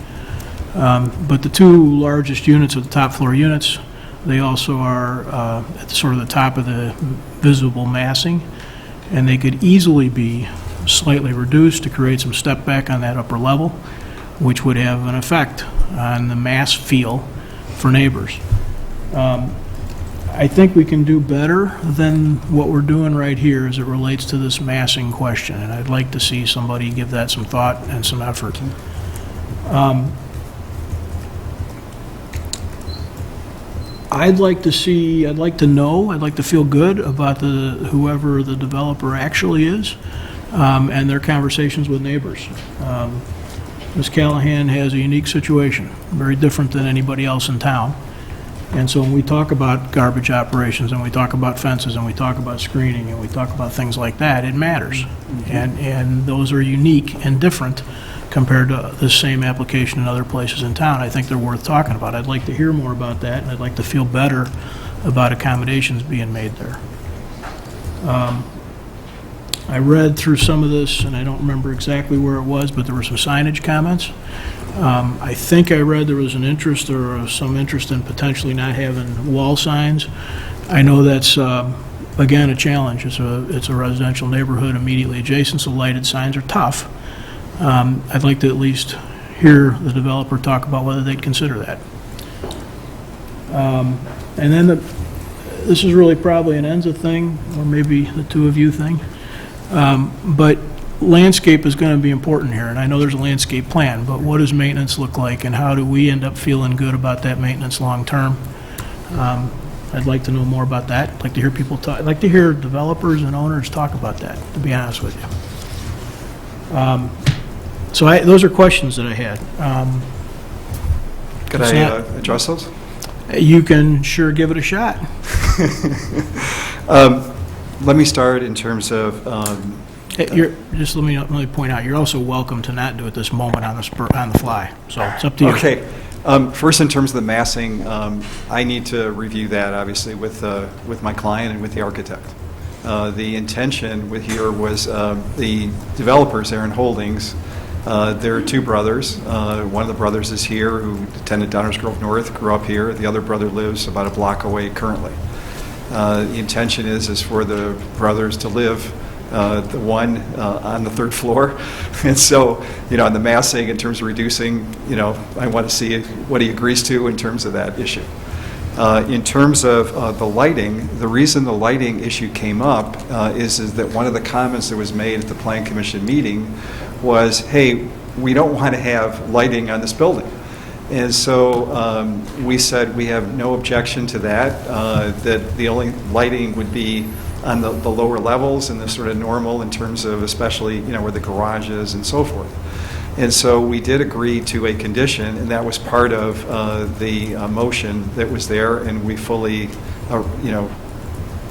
[SPEAKER 1] but the two largest units are the top floor units. They also are at sort of the top of the visible massing, and they could easily be slightly reduced to create some step back on that upper level, which would have an effect on the mass feel for neighbors. I think we can do better than what we're doing right here as it relates to this massing question, and I'd like to see somebody give that some thought and some effort. I'd like to feel good about whoever the developer actually is, and their conversations with neighbors. Ms. Callahan has a unique situation, very different than anybody else in town. And so when we talk about garbage operations, and we talk about fences, and we talk about screening, and we talk about things like that, it matters. And those are unique and different compared to the same application in other places in town. I think they're worth talking about. I'd like to hear more about that, and I'd like to feel better about accommodations being made there. I read through some of this, and I don't remember exactly where it was, but there were some signage comments. I think I read there was an interest or some interest in potentially not having wall signs. I know that's, again, a challenge. It's a residential neighborhood immediately adjacent, so lighted signs are tough. I'd like to at least hear the developer talk about whether they'd consider that. And then this is really probably an Enza thing, or maybe the two of you thing. But landscape is going to be important here, and I know there's a landscape plan, but what does maintenance look like, and how do we end up feeling good about that maintenance long-term? I'd like to know more about that. I'd like to hear people talk. I'd like to hear developers and owners talk about that, to be honest with you. So those are questions that I had.
[SPEAKER 18] Could I address those?
[SPEAKER 1] You can sure give it a shot.
[SPEAKER 18] Let me start in terms of...
[SPEAKER 1] just let me point out, you're also welcome to not do it this moment on the fly. So it's up to you.
[SPEAKER 18] Okay. First, in terms of the massing, I need to review that, obviously, with my client and with the architect. The intention here was the developers, Aaron Holdings, there are two brothers. One of the brothers is here, who attended Downers Grove North, grew up here. The other brother lives about a block away currently. The intention is for the brothers to live, the one on the third floor. And so, on the massing, in terms of reducing, I want to see what he agrees to in terms of that issue. In terms of the lighting, the reason the lighting issue came up is that one of the comments that was made at the Plan Commission meeting was, hey, we don't want to have lighting on this building. And so we said we have no objection to that, that the only lighting would be on the lower levels and the sort of normal in terms of especially, where the garage is and so forth. And so we did agree to a condition, and that was part of the motion that was there, and we fully,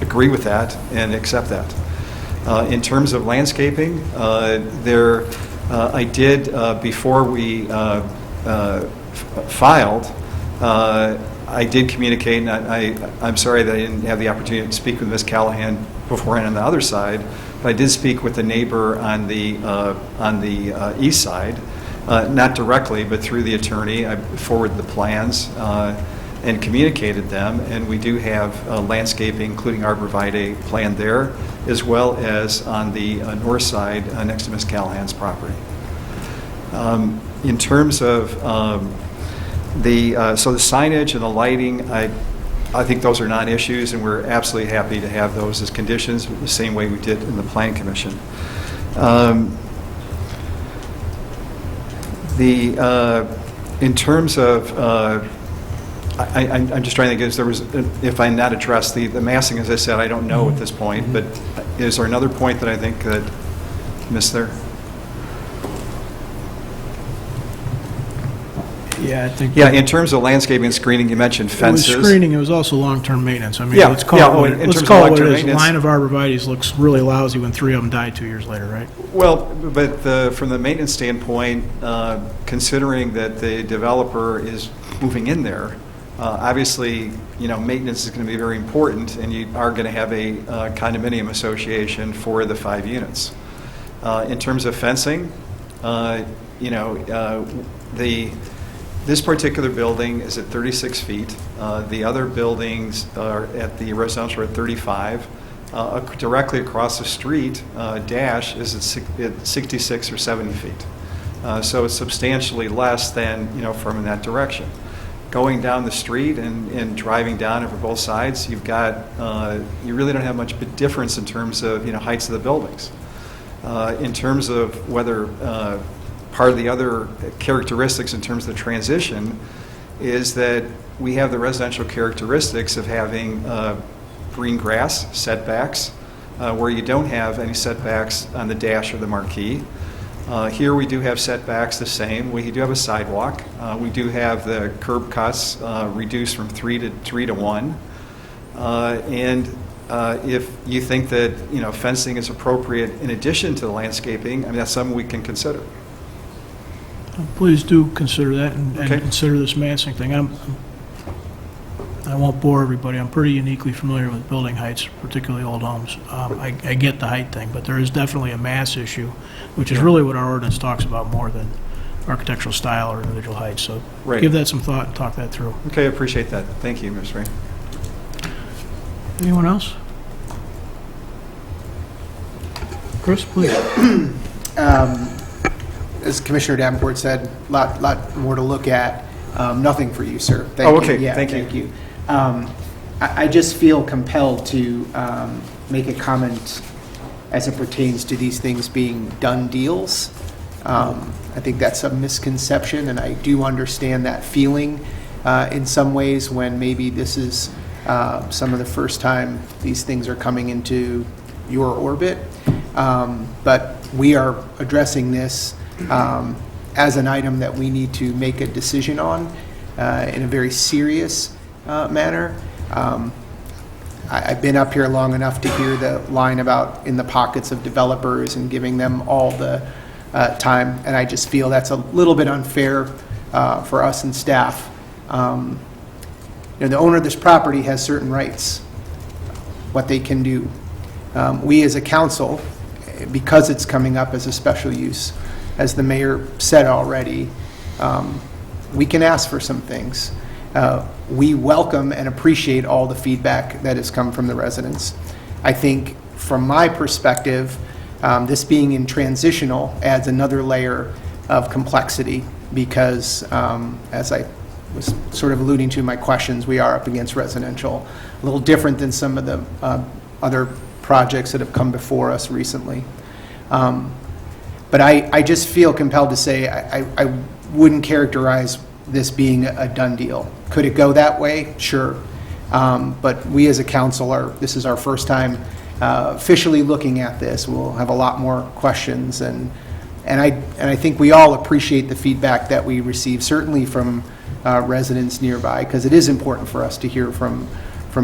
[SPEAKER 18] agree with that and accept that. In terms of landscaping, I did, before we filed, I did communicate, and I'm sorry that I didn't have the opportunity to speak with Ms. Callahan beforehand on the other side, but I did speak with the neighbor on the east side, not directly, but through the attorney. I forwarded the plans and communicated them, and we do have landscaping, including arborvitae, planned there, as well as on the north side next to Ms. Callahan's property. In terms of the signage and the lighting, I think those are non-issues, and we're absolutely happy to have those as conditions, the same way we did in the Plan Commission. In terms of, I'm just trying to think, if I not addressed the massing, as I said, I don't know at this point, but is there another point that I think that missed there?
[SPEAKER 1] Yeah, I think.
[SPEAKER 18] Yeah, in terms of landscaping and screening, you mentioned fences.
[SPEAKER 1] It was screening, it was also long-term maintenance. I mean,
[SPEAKER 18] Yeah,
[SPEAKER 1] let's call
[SPEAKER 18] yeah,
[SPEAKER 1] it what it
[SPEAKER 18] in
[SPEAKER 1] let's
[SPEAKER 18] terms
[SPEAKER 1] call
[SPEAKER 18] of
[SPEAKER 1] it what it
[SPEAKER 18] long-term
[SPEAKER 1] is.
[SPEAKER 18] maintenance.
[SPEAKER 1] Line of arborvitae's looks really lousy when 3 of them died 2 years later, right?
[SPEAKER 18] Well, but from the maintenance standpoint, considering that the developer is moving in there, obviously, maintenance is going to be very important, and you are going to have a condominium association for the 5 units. In terms of fencing, this particular building is at 36 feet. The other buildings at the residential are at 35. Directly across the street, Dash is at 66 or 70 feet. So it's substantially less than, from in that direction. Going down the street and driving down it for both sides, you've got, you really don't have much difference in terms of, heights of the buildings. In terms of whether part of the other characteristics in terms of the transition is that we have the residential characteristics of having green grass setbacks, where you don't have any setbacks on the Dash or the Marquee. Here we do have setbacks the same. We do have a sidewalk. We do have the curb cuts reduced from 3 to 1. And if you think that fencing is appropriate in addition to the landscaping, I mean, that's something we can consider.
[SPEAKER 1] Please do consider that and consider this massing thing. I won't bore everybody. I'm pretty uniquely familiar with building heights, particularly old homes. I get the height thing, but there is definitely a mass issue, which is really what our ordinance talks about more than architectural style or individual height. So
[SPEAKER 18] Right.
[SPEAKER 1] give that some thought and talk that through.
[SPEAKER 18] Okay, I appreciate that. Thank you, Ms. Ray.
[SPEAKER 1] Anyone else? Chris, please.
[SPEAKER 2] As Commissioner Davenport said, lot more to look at. Nothing for you, sir. Thank
[SPEAKER 18] Oh, okay.
[SPEAKER 2] you. Yeah,
[SPEAKER 18] Thank you.
[SPEAKER 2] I just feel compelled to make a comment as it pertains to these things being done deals. I think that's a misconception, and I do understand that feeling in some ways when maybe this is some of the first time these things are coming into your orbit. But we are addressing this as an item that we need to make a decision on in a very serious manner. I've been up here long enough to hear the line about in the pockets of developers and giving them all the time, and I just feel that's a little bit unfair for us and staff. The owner of this property has certain rights, what they can do. We as a council, because it's coming up as a special use, as the mayor said already, we can ask for some things. We welcome and appreciate all the feedback that has come from the residents. I think from my perspective, this being in transitional adds another layer of complexity because, as I was sort of alluding to in my questions, we are up against residential, a little different than some of the other projects that have come before us recently. But I just feel compelled to say I wouldn't characterize this being a done deal. Could it go that way? Sure. But we as a council this is our first time officially looking at this. We'll have a lot more questions, and I think we all appreciate the feedback that we receive, certainly from residents nearby, because it is important for us to hear from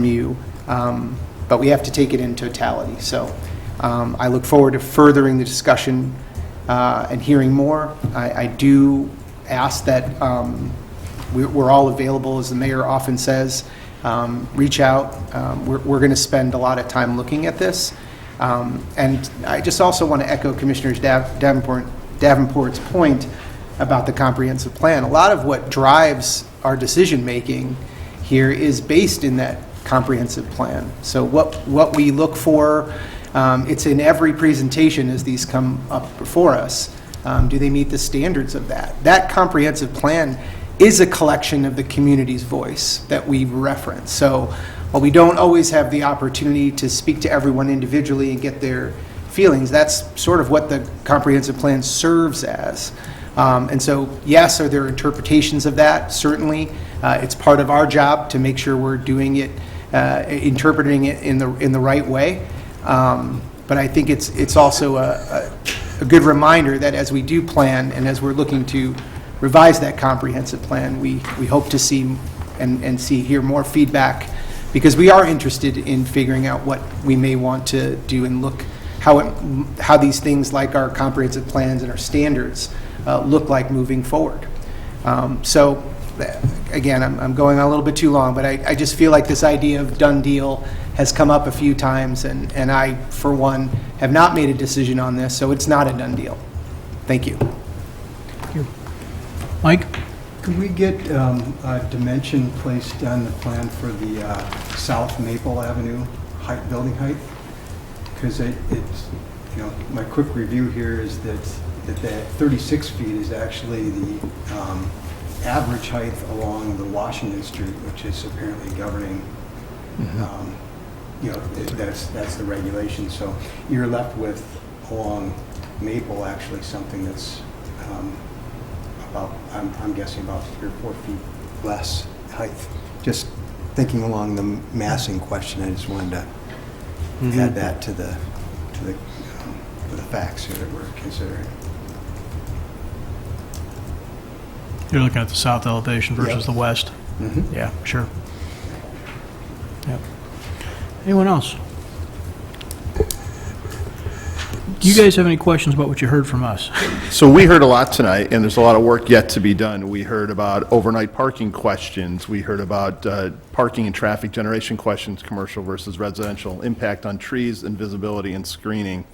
[SPEAKER 2] you. But we have to take it in totality. So I look forward to furthering the discussion and hearing more. I do ask that we're all available, as the mayor often says. Reach out. We're going to spend a lot of time looking at this. And I just also want to echo Commissioner Davenport's point about the comprehensive plan. A lot of what drives our decision-making here is based in that comprehensive plan. So what we look for, it's in every presentation as these come up before us. Do they meet the standards of that? That comprehensive plan is a collection of the community's voice that we reference. So while we don't always have the opportunity to speak to everyone individually and get their feelings, that's sort of what the comprehensive plan serves as. And so, yes, are there interpretations of that? Certainly. It's part of our job to make sure we're doing it, interpreting it in the right way. But I think it's also a good reminder that as we do plan and as we're looking to revise that comprehensive plan, we hope to see and hear more feedback, because we are interested in figuring out what we may want to do and look how these things like our comprehensive plans and our standards look like moving forward. So again, I'm going on a little bit too long, but I just feel like this idea of done deal has come up a few times, and I, for one, have not made a decision on this, so it's not a done deal. Thank you.
[SPEAKER 1] Thank you. Mike?
[SPEAKER 7] Could we get a dimension placed on the plan for the South Maple Avenue building height? Because it's, my quick review here is that 36 feet is actually the average height along the Washington Street, which is apparently governing, that's the regulation. So you're left with, along Maple, actually something that's about, I'm guessing about 3 or 4 feet less height. Just thinking along the massing question, I just wanted to add that to the facts here that we're considering.
[SPEAKER 1] You're looking at the south elevation versus the west?
[SPEAKER 7] Mm-hmm.
[SPEAKER 1] Yeah, sure. Yep. Anyone else? Do you guys have any questions about what you heard from us?
[SPEAKER 16] So we heard a lot tonight, and there's a lot of work yet to be done. We heard about overnight parking questions. We heard about parking and traffic generation questions, commercial versus residential, impact on trees and visibility and screening,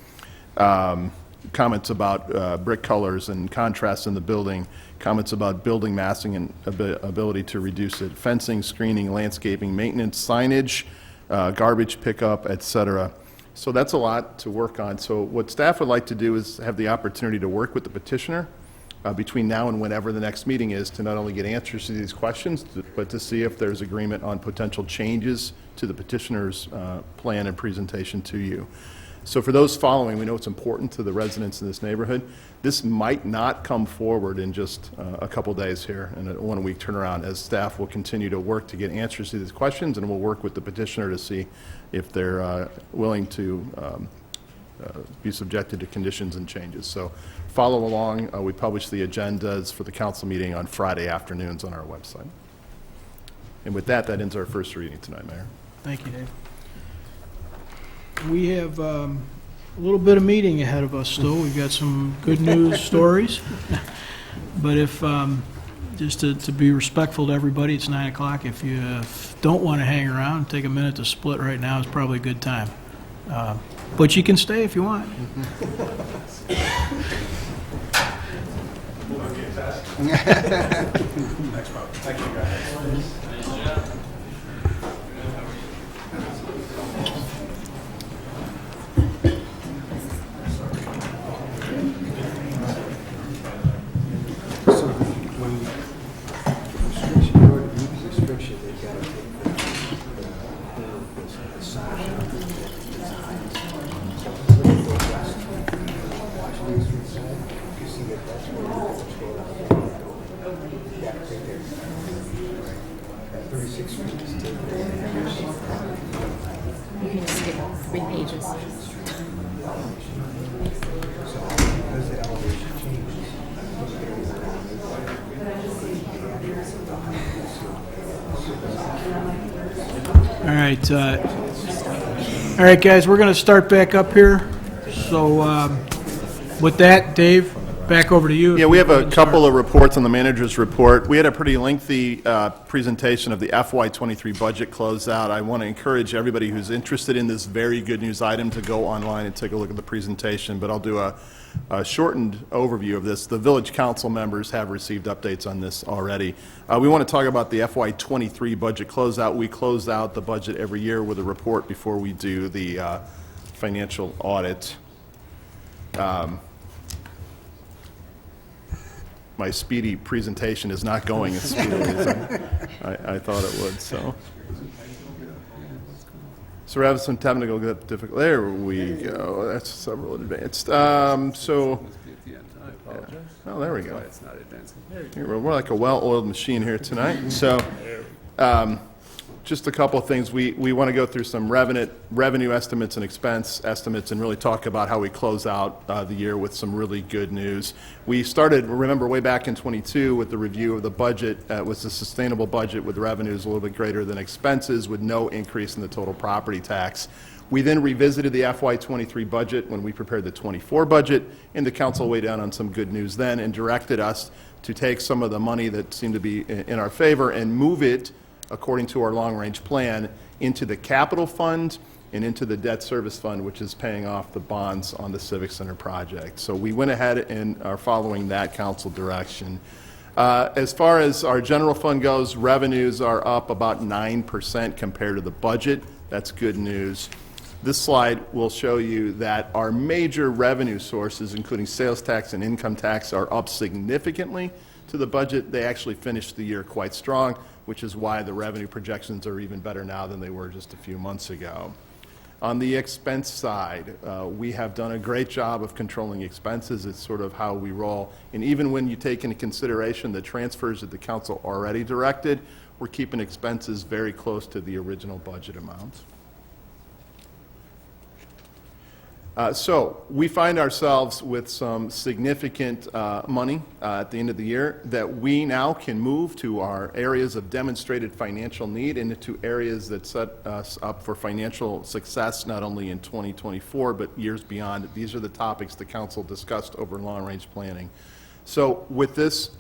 [SPEAKER 16] comments about brick colors and contrast in the building, comments about building massing and ability to reduce it, fencing, screening, landscaping, maintenance, signage, garbage pickup, et cetera. So that's a lot to work on. So what staff would like to do is have the opportunity to work with the petitioner between now and whenever the next meeting is to not only get answers to these questions, but to see if there's agreement on potential changes to the petitioner's plan and presentation to you. So for those following, we know it's important to the residents in this neighborhood. This might not come forward in just a couple days here in a 1-week turnaround, as staff will continue to work to get answers to these questions, and we'll work with the petitioner to see if they're willing to be subjected to conditions and changes. So follow along. We publish the agendas for the council meeting on Friday afternoons on our website. And with that, that ends our first reading tonight, Mayor.
[SPEAKER 1] Thank you, Dave. We have a little bit of meeting ahead of us still. We've got some good news stories. But if, just to be respectful to everybody, it's 9 o'clock. If you don't want to hang around, take a minute to split right now. It's probably a good time. But you can stay if you want.
[SPEAKER 2] Thank you, guys.
[SPEAKER 8] You can skip 3 pages.
[SPEAKER 1] All right, guys, we're going to start back up here. So with that, Dave, back over to you.
[SPEAKER 16] Yeah, we have a couple of reports on the manager's report. We had a pretty lengthy presentation of the FY23 budget closeout. I want to encourage everybody who's interested in this very good news item to go online and take a look at the presentation, but I'll do a shortened overview of this. The village council members have received updates on this already. We want to talk about the FY23 budget closeout. We close out the budget every year with a report before we do the financial audit. My speedy presentation is not going as speedily as I thought it would. So we're having some technical difficulty. There we go. That's several advanced. Oh, there we go. We're more like a well-oiled machine here tonight. So, just a couple of things. We want to go through some revenue estimates and expense estimates and really talk about how we close out the year with some really good news. We started, remember, way back in 22 with the review of the budget. It was a sustainable budget with revenues a little bit greater than expenses with no increase in the total property tax. We then revisited the FY23 budget when we prepared the 24 budget, and the council weighed down on some good news then and directed us to take some of the money that seemed to be in our favor and move it, according to our long-range plan, into the capital fund and into the debt service fund, which is paying off the bonds on the Civic Center project. So we went ahead and are following that council direction. As far as our general fund goes, revenues are up about 9% compared to the budget. That's good news. This slide will show you that our major revenue sources, including sales tax and income tax, are up significantly to the budget. They actually finished the year quite strong, which is why the revenue projections are even better now than they were just a few months ago. On the expense side, we have done a great job of controlling expenses. It's sort of how we roll. And even when you take into consideration the transfers that the council already directed, we're keeping expenses very close to the original budget amounts. So we find ourselves with some significant money at the end of the year that we now can move to our areas of demonstrated financial need and into areas that set us up for financial success not only in 2024 but years beyond. These are the topics the council discussed over long-range planning. So with this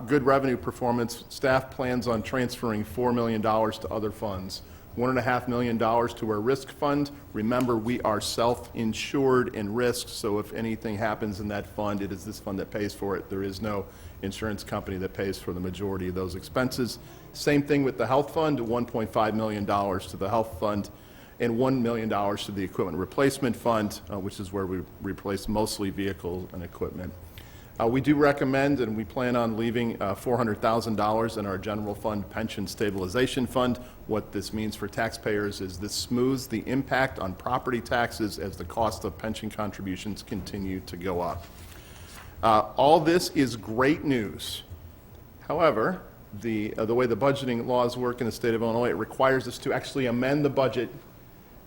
[SPEAKER 16] good revenue performance, staff plans on transferring $4 million to other funds. $1.5 million to our risk fund. Remember, we are self-insured in risk, so if anything happens in that fund, it is this fund that pays for it. There is no insurance company that pays for the majority of those expenses. Same thing with the health fund, $1.5 million to the health fund and $1 million to the equipment replacement fund, which is where we replace mostly vehicles and equipment. We do recommend, and we plan on leaving $400,000 in our general fund pension stabilization fund. What this means for taxpayers is this smooths the impact on property taxes as the cost of pension contributions continue to go up. All this is great news. However, the way the budgeting laws work in the state of Illinois, it requires us to actually amend the budget.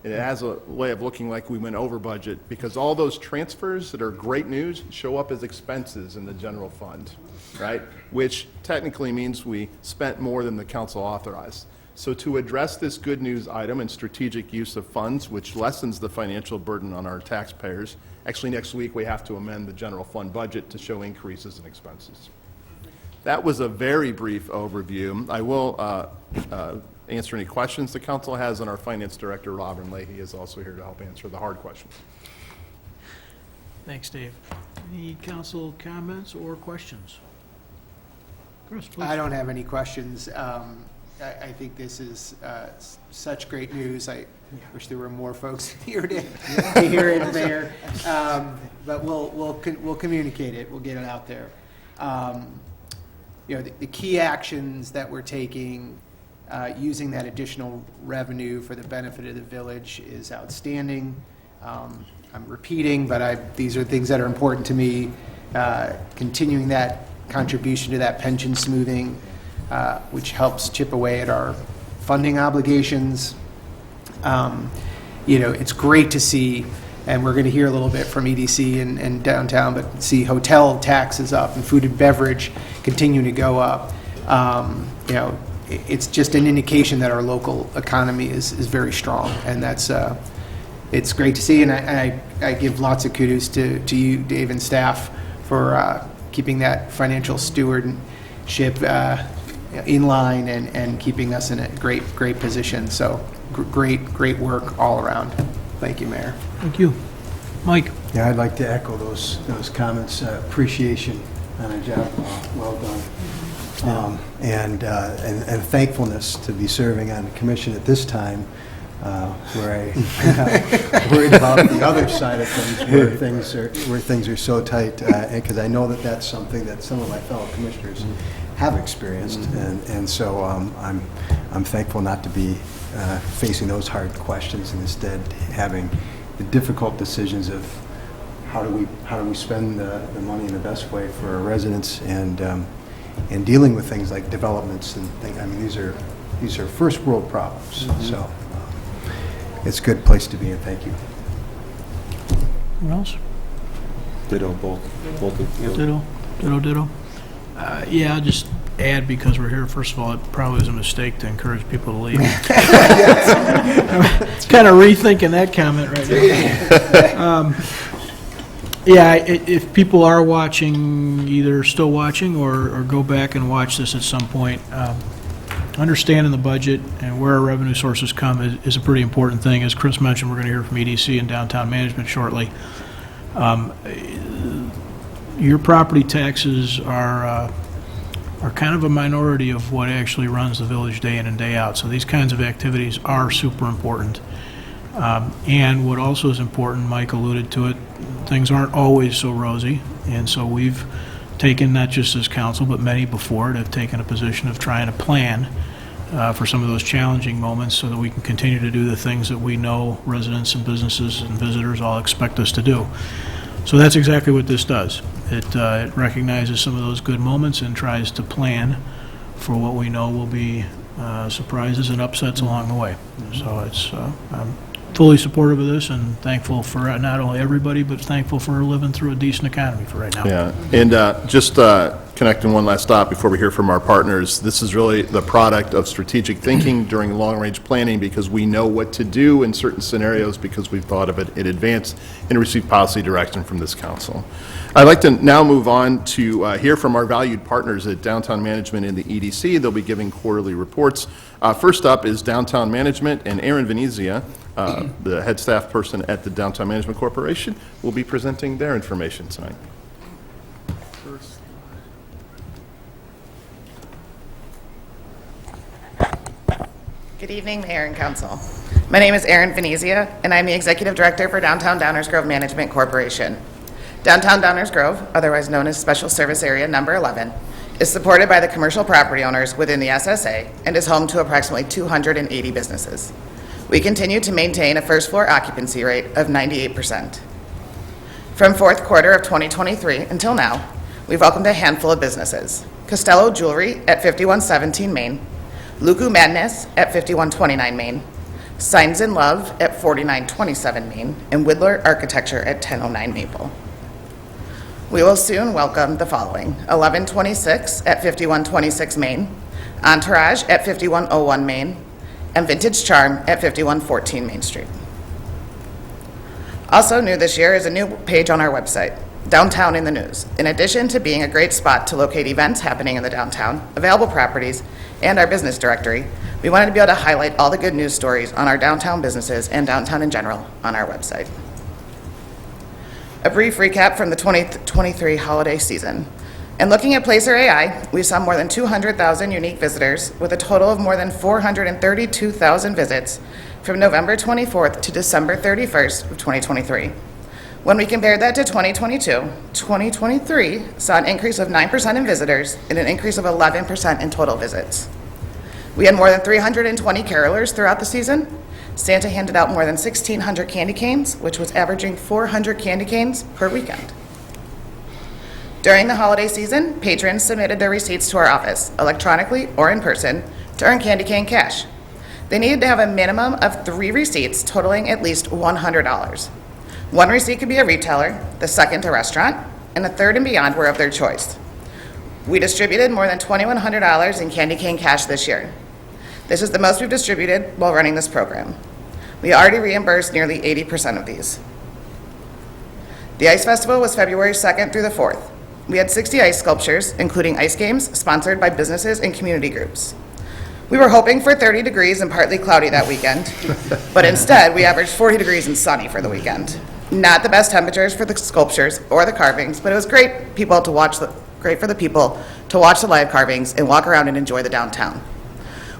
[SPEAKER 16] It has a way of looking like we went over budget because all those transfers that are great news show up as expenses in the general fund, right? Which technically means we spent more than the council authorized. So to address this good news item and strategic use of funds, which lessens the financial burden on our taxpayers, actually next week we have to amend the general fund budget to show increases in expenses. That was a very brief overview. I will answer any questions the council has, and our finance director, Robin Leahy, is also here to help answer the hard questions.
[SPEAKER 1] Thanks, Dave. Any council comments or questions? Chris, please.
[SPEAKER 2] I don't have any questions. I think this is such great news. I wish there were more folks here to hear it there. But we'll communicate it. We'll get it out there. The key actions that we're taking using that additional revenue for the benefit of the village is outstanding. I'm repeating, but these are things that are important to me. Continuing that contribution to that pension smoothing, which helps chip away at our funding obligations. It's great to see, and we're going to hear a little bit from EDC and downtown, but see hotel taxes up and food and beverage continuing to go up. It's just an indication that our local economy is very strong, and that's it's great to see. And I give lots of kudos to you, Dave, and staff for keeping that financial stewardship in line and keeping us in a great position. So great work all around. Thank you, Mayor.
[SPEAKER 1] Thank you. Mike?
[SPEAKER 7] Yeah, I'd like to echo those comments. Appreciation on a job well done. And thankfulness to be serving on the commission at this time, where I'm worried about the other side of things, where things are so tight, because I know that that's something that some of my fellow commissioners have experienced, and so I'm thankful not to be facing those hard questions, and instead having the difficult decisions of how do we spend the money in the best way for our residents, and dealing with things like developments and things. I mean, these are first world problems. So it's a good place to be, and thank you.
[SPEAKER 1] What else?
[SPEAKER 10] Ditto, both of you.
[SPEAKER 1] Ditto. Yeah, I'll just add, because we're here, first of all, it probably was a mistake to encourage people to leave. Kind of rethinking that comment right now. Yeah, if people are watching, either still watching or go back and watch this at some point, understanding the budget and where our revenue sources come is a pretty important thing. As Chris mentioned, we're going to hear from EDC and downtown management shortly. Your property taxes are kind of a minority of what actually runs the village day in and day out. So these kinds of activities are super important. And what also is important, Mike alluded to it, things aren't always so rosy. And so we've taken, not just as council, but many before it, have taken a position of trying to plan for some of those challenging moments so that we can continue to do the things that we know residents and businesses and visitors all expect us to do. So that's exactly what this does. It recognizes some of those good moments and tries to plan for what we know will be surprises and upsets along the way. So it's fully supportive of this and thankful for not only everybody, but thankful for living through a decent economy for right now.
[SPEAKER 16] Yeah, and just connecting one last thought before we hear from our partners, this is really the product of strategic thinking during long-range planning because we know what to do in certain scenarios because we've thought of it in advance and received policy direction from this council. I'd like to now move on to hear from our valued partners at Downtown Management and the EDC. They'll be giving quarterly reports. First up is Downtown Management, and Aaron Venezia, the head staff person at the Downtown Management Corporation, will be presenting their information tonight.
[SPEAKER 11] Good evening, Mayor and Council. My name is Aaron Venezia, and I'm the Executive Director for Downtown Downers Grove Management Corporation. Downtown Downers Grove, otherwise known as Special Service Area Number 11, is supported by the commercial property owners within the SSA and is home to approximately 280 businesses. We continue to maintain a first floor occupancy rate of 98%. From fourth quarter of 2023 until now, we've welcomed a handful of businesses. Costello Jewelry at 5117 Main, Luku Madness at 5129 Main, Signs in Love at 4927 Main, and Widler Architecture at 1009 Maple. We will soon welcome the following: 1126 at 5126 Main, Entourage at 5101 Main, and Vintage Charm at 5114 Main Street. Also new this year is a new page on our website, Downtown in the News. In addition to being a great spot to locate events happening in the downtown, available properties, and our business directory, we wanted to be able to highlight all the good news stories on our downtown businesses and downtown in general on our website. A brief recap from the 2023 holiday season. And looking at Placer AI, we saw more than 200,000 unique visitors with a total of more than 432,000 visits from November 24th to December 31st of 2023. When we compared that to 2022, 2023 saw an increase of 9% in visitors and an increase of 11% in total visits. We had more than 320 carolers throughout the season. Santa handed out more than 1,600 candy canes, which was averaging 400 candy canes per weekend. During the holiday season, patrons submitted their receipts to our office, electronically or in person, to earn candy cane cash. They needed to have a minimum of 3 receipts totaling at least $100. One receipt could be a retailer, the second a restaurant, and the third and beyond were of their choice. We distributed more than $2,100 in candy cane cash this year. This is the most we've distributed while running this program. We already reimbursed nearly 80% of these. The Ice Festival was February 2nd through the 4th. We had 60 ice sculptures, including ice games sponsored by businesses and community groups. We were hoping for 30 degrees and partly cloudy that weekend, but instead we averaged 40 degrees and sunny for the weekend. Not the best temperatures for the sculptures or the carvings, but it was great for the people to watch the live carvings and walk around and enjoy the downtown.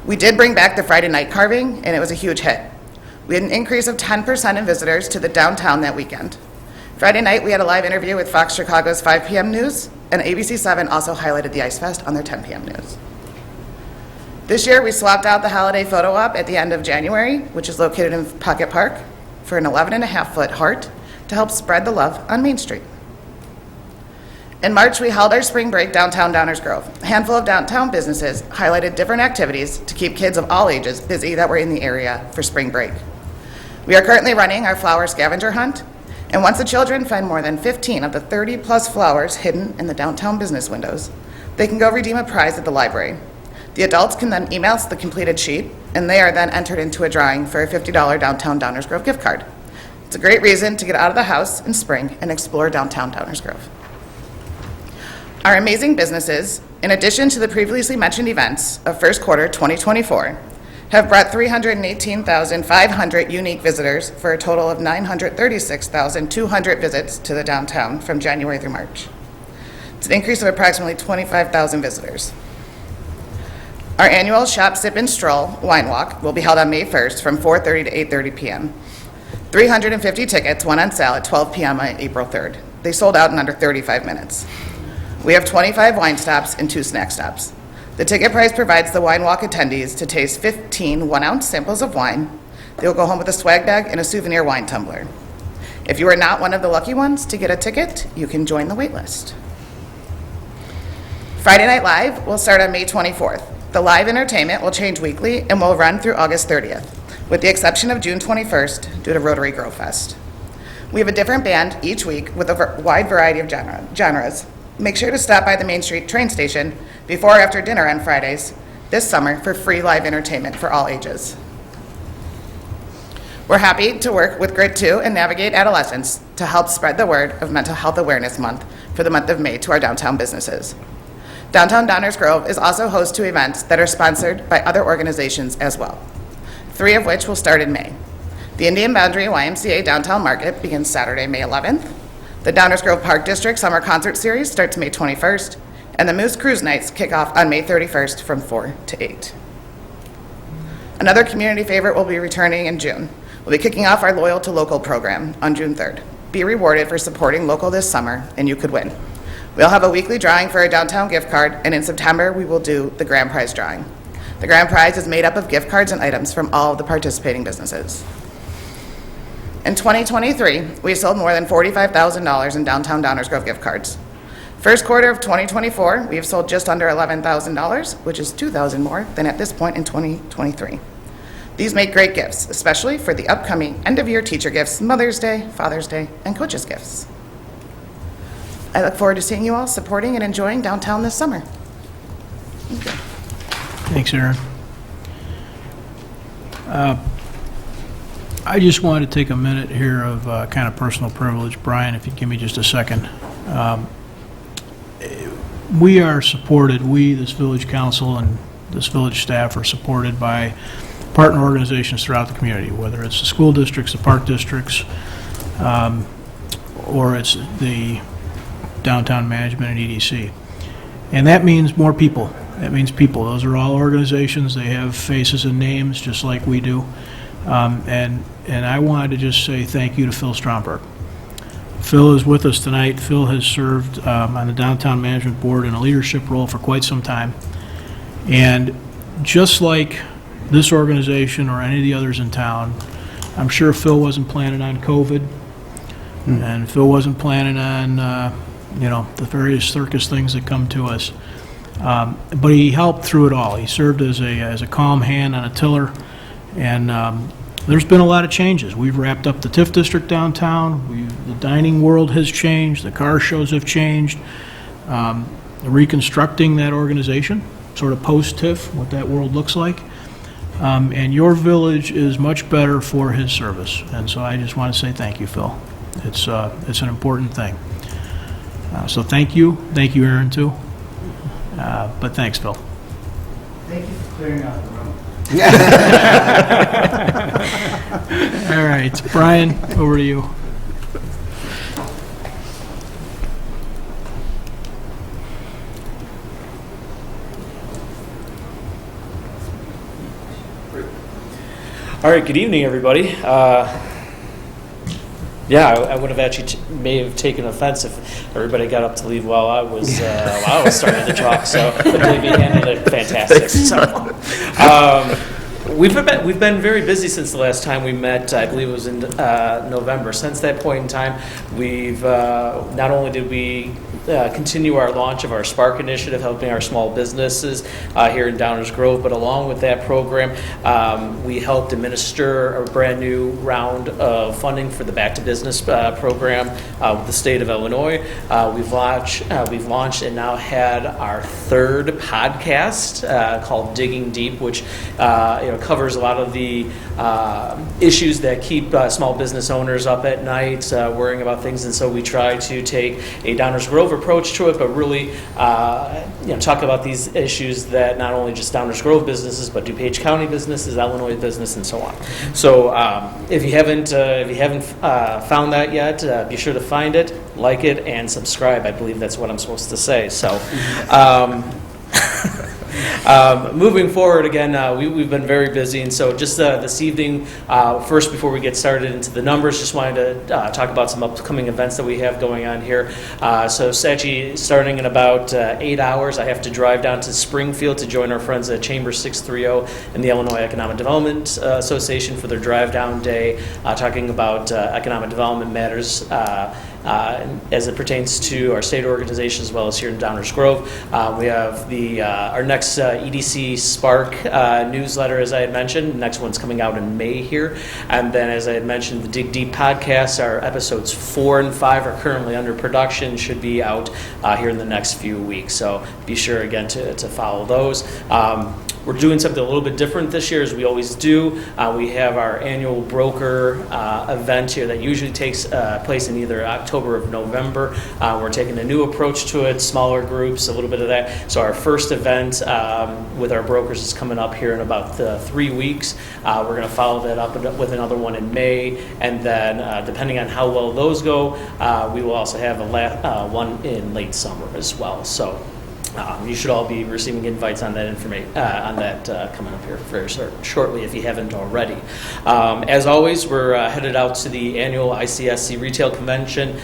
[SPEAKER 11] We did bring back the Friday night carving, and it was a huge hit. We had an increase of 10% in visitors to the downtown that weekend. Friday night, we had a live interview with Fox Chicago's 5 p.m. news, and ABC7 also highlighted the Ice Fest on their 10 p.m. news. This year, we swapped out the holiday photo op at the end of January, which is located in Pocket Park, for an 11.5-foot heart to help spread the love on Main Street. In March, we held our spring break downtown Downers Grove. A handful of downtown businesses highlighted different activities to keep kids of all ages busy that were in the area for spring break. We are currently running our flower scavenger hunt, and once the children find more than 15 of the 30-plus flowers hidden in the downtown business windows, they can go redeem a prize at the library. The adults can then email us the completed sheet, and they are then entered into a drawing for a $50 downtown Downers Grove gift card. It's a great reason to get out of the house in spring and explore downtown Downers Grove. Our amazing businesses, in addition to the previously mentioned events of first quarter 2024, have brought 318,500 unique visitors for a total of 936,200 visits to the downtown from January through March. It's an increase of approximately 25,000 visitors. Our annual Shop, Sip, and Stroll wine walk will be held on May 1st from 4:30 to 8:30 p.m. 350 tickets went on sale at 12 p.m. on April 3rd. They sold out in under 35 minutes. We have 25 wine stops and 2 snack stops. The ticket price provides the wine walk attendees to taste 15 one-ounce samples of wine. They will go home with a swag bag and a souvenir wine tumbler. If you are not one of the lucky ones to get a ticket, you can join the wait list. Friday Night Live will start on May 24th. The live entertainment will change weekly and will run through August 30th. with the exception of June 21st due to Rotary Grove Fest. We have a different band each week with a wide variety of genres. Make sure to stop by the Main Street train station before or after dinner on Fridays this summer for free live entertainment for all ages. We're happy to work with Grit 2 and Navigate Adolescence to help spread the word of Mental Health Awareness Month for the month of May to our downtown businesses. Downtown Downers Grove is also host to events that are sponsored by other organizations as well, 3 of which will start in May. The Indian Boundary YMCA Downtown Market begins Saturday, May 11th. The Downers Grove Park District Summer Concert Series starts May 21st, and the Moose Cruise Nights kick off on May 31st from 4 to 8. Another community favorite will be returning in June. We'll be kicking off our Loyal to Local program on June 3rd. Be rewarded for supporting local this summer, and you could win. We'll have a weekly drawing for a downtown gift card, and in September, we will do the grand prize drawing. The grand prize is made up of gift cards and items from all of the participating businesses. In 2023, we sold more than $45,000 in downtown Downers Grove gift cards. First quarter of 2024, we have sold just under $11,000, which is $2,000 more than at this point in 2023. These make great gifts, especially for the upcoming end-of-year teacher gifts, Mother's Day, Father's Day, and Coaches gifts. I look forward to seeing you all supporting and enjoying downtown this summer. Thank you.
[SPEAKER 1] Thanks, Aaron. I just wanted to take a minute here of kind of personal privilege. Brian, if you'd give me just a second. We are supported, this village council and this village staff are supported by partner organizations throughout the community, whether it's the school districts, the park districts, or it's the downtown management and EDC. And that means more people. That means people. Those are all organizations. They have faces and names just like we do. And I wanted to just say thank you to Phil Stromberg. Phil is with us tonight. Phil has served on the Downtown Management Board in a leadership role for quite some time. And just like this organization or any of the others in town, I'm sure Phil wasn't planning on COVID, and Phil wasn't planning on, the various circus things that come to us. But he helped through it all. He served as a calm hand on a tiller, and there's been a lot of changes. We've wrapped up the TIF district downtown. The dining world has changed. The car shows have changed. Reconstructing that organization, sort of post-TIF, what that world looks like. And your village is much better for his service. And so I just want to say thank you, Phil. It's an important thing. So thank you. Thank you, Aaron, too. But thanks, Phil.
[SPEAKER 2] Thank you for clearing out the room.
[SPEAKER 1] All right, Brian, over to you.
[SPEAKER 13] All right, good evening, everybody. I would have actually may have taken offense if everybody got up to leave while I was starting to talk. So, but believe me, handled it fantastic. So, we've been very busy since the last time we met. I believe it was in November. Since that point in time, we've not only did we continue our launch of our Spark initiative, helping our small businesses here in Downers Grove, but along with that program, we helped administer a brand new round of funding for the Back to Business program with the state of Illinois. We've launched and now had our third podcast called Digging Deep, which covers a lot of the issues that keep small business owners up at night, worrying about things, and so we try to take a Downers Grove approach to it, but really talk about these issues that not only just Downers Grove businesses, but DuPage County businesses, Illinois business, and so on. So if you haven't found that yet, be sure to find it, like it, and subscribe. I believe that's what I'm supposed to say. So. Moving forward, again, we've been very busy, and so just this evening, first before we get started into the numbers, just wanted to talk about some upcoming events that we have going on here. So actually, starting in about 8 hours, I have to drive down to Springfield to join our friends at Chamber 630 and the Illinois Economic Development Association for their drive-down day, talking about economic development matters as it pertains to our state organization as well as here in Downers Grove. We have our next EDC Spark newsletter, as I had mentioned. The next one's coming out in May here. And then, as I had mentioned, the Dig Deep podcast, our episodes 4 and 5 are currently under production, should be out here in the next few weeks. So be sure, again, to follow those. We're doing something a little bit different this year, as we always do. We have our annual broker event here that usually takes place in either October or November. We're taking a new approach to it, smaller groups, a little bit of that. So our first event with our brokers is coming up here in about 3 weeks. We're going to follow that up with another one in May, and then depending on how well those go, we will also have one in late summer as well. So you should all be receiving invites on that coming up here very shortly if you haven't already. As always, we're headed out to the annual ICSC Retail Convention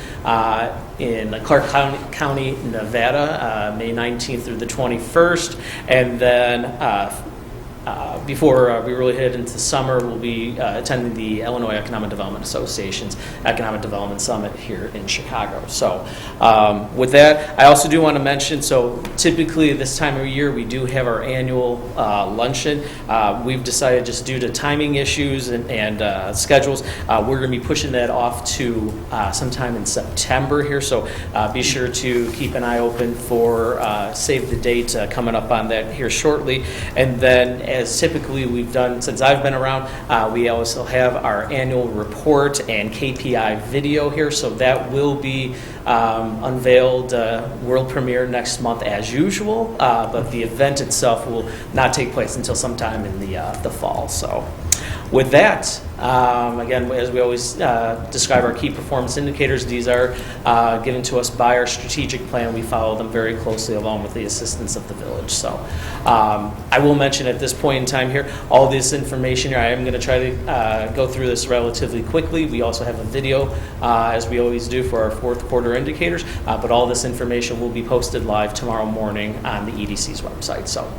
[SPEAKER 13] in Clark County, Nevada, May 19th through the 21st, and then before we really head into summer, we'll be attending the Illinois Economic Development Association's Economic Development Summit here in Chicago. So with that, I also do want to mention, so typically this time of year we do have our annual luncheon. We've decided, just due to timing issues and schedules, we're going to be pushing that off to sometime in September here. So be sure to keep an eye open for save the date coming up on that here shortly. And then, as typically we've done since I've been around, we also have our annual report and KPI video here, so that will be unveiled world premiere next month as usual, but the event itself will not take place until sometime in the fall. So with that, again, as we always describe our key performance indicators, these are given to us by our strategic plan. We follow them very closely along with the assistance of the village. So I will mention at this point in time here, all this information here, I am going to try to go through this relatively quickly. We also have a video, as we always do, for our fourth quarter indicators, but all this information will be posted live tomorrow morning on the EDC's website. So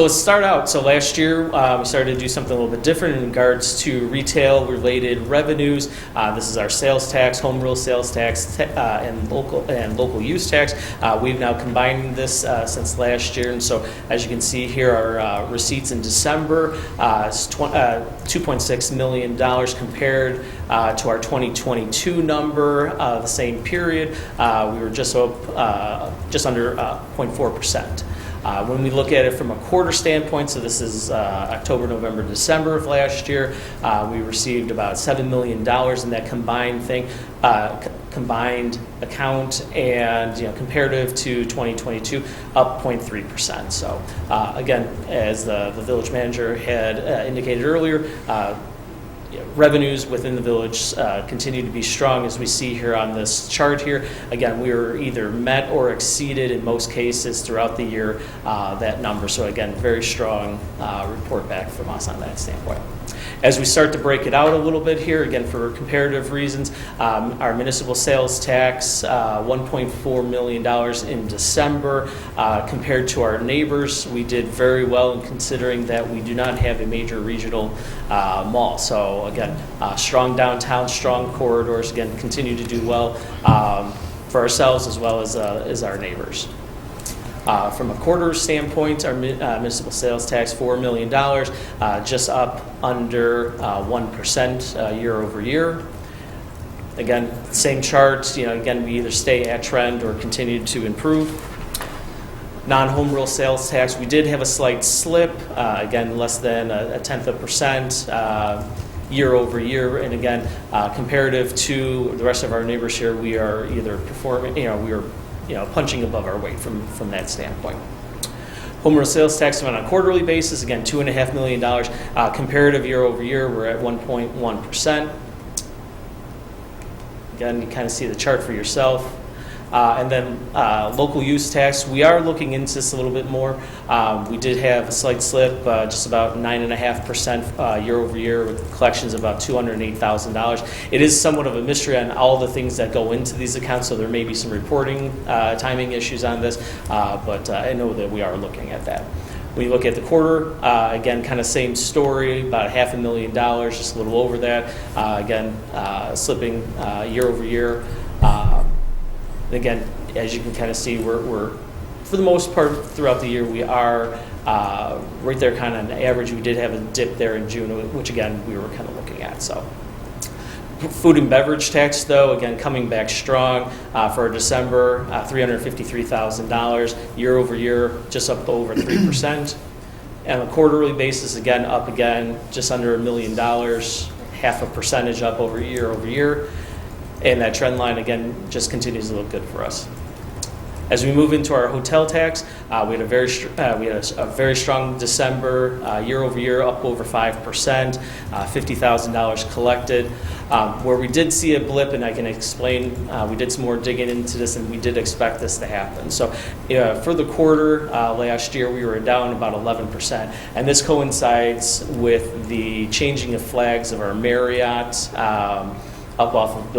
[SPEAKER 13] let's start out. So last year, we started to do something a little bit different in regards to retail-related revenues. This is our sales tax, home rule sales tax, and local use tax. We've now combined this since last year, and so as you can see here, our receipts in December is $2.6 million compared to our 2022 number, the same period. We were just under 0.4%. When we look at it from a quarter standpoint, so this is October, November, December of last year, we received about $7 million in that combined account, and comparative to 2022, up 0.3%. So again, as the village manager had indicated earlier, revenues within the village continue to be strong, as we see here on this chart here. Again, we were either met or exceeded in most cases throughout the year, that number. So again, very strong report back from us on that standpoint. As we start to break it out a little bit here, again, for comparative reasons, our municipal sales tax, $1.4 million in December. Compared to our neighbors, we did very well in considering that we do not have a major regional mall. So again, strong downtown, strong corridors, again, continue to do well for ourselves as well as our neighbors. From a quarter standpoint, our municipal sales tax, $4 million, just up under 1% year over year. Again, same chart, again, we either stay at trend or continue to improve. Non-home rule sales tax, we did have a slight slip, again, less than a 1/10% year over year. And again, comparative to the rest of our neighbors here, we are either performing, we are punching above our weight from that standpoint. Home rule sales tax on a quarterly basis, again, $2.5 million. Comparative year over year, we're at 1.1%. Again, you kind of see the chart for yourself. And then local use tax, we are looking into this a little bit more. We did have a slight slip, just about 9.5% year over year, with collections of about $208,000. It is somewhat of a mystery on all the things that go into these accounts, so there may be some reporting timing issues on this, but I know that we are looking at that. When you look at the quarter, again, kind of same story, about $500,000, just a little over that. Again, slipping year over year. Again, as you can kind of see, we're for the most part throughout the year, we are right there kind of on average. We did have a dip there in June, which again, we were kind of looking at. So. Food and beverage tax, though, again, coming back strong for December, $353,000, year over year, just up over 3%. And on a quarterly basis, again, up again, just under $1 million, 0.5% up over year. And that trend line, again, just continues to look good for us. As we move into our hotel tax, we had a very strong December, year over year, up over 5%, $50,000 collected. Where we did see a blip, and I can explain, we did some more digging into this, and we did expect this to happen. So for the quarter last year, we were down about 11%, and this coincides with the changing of flags of our Marriott up off of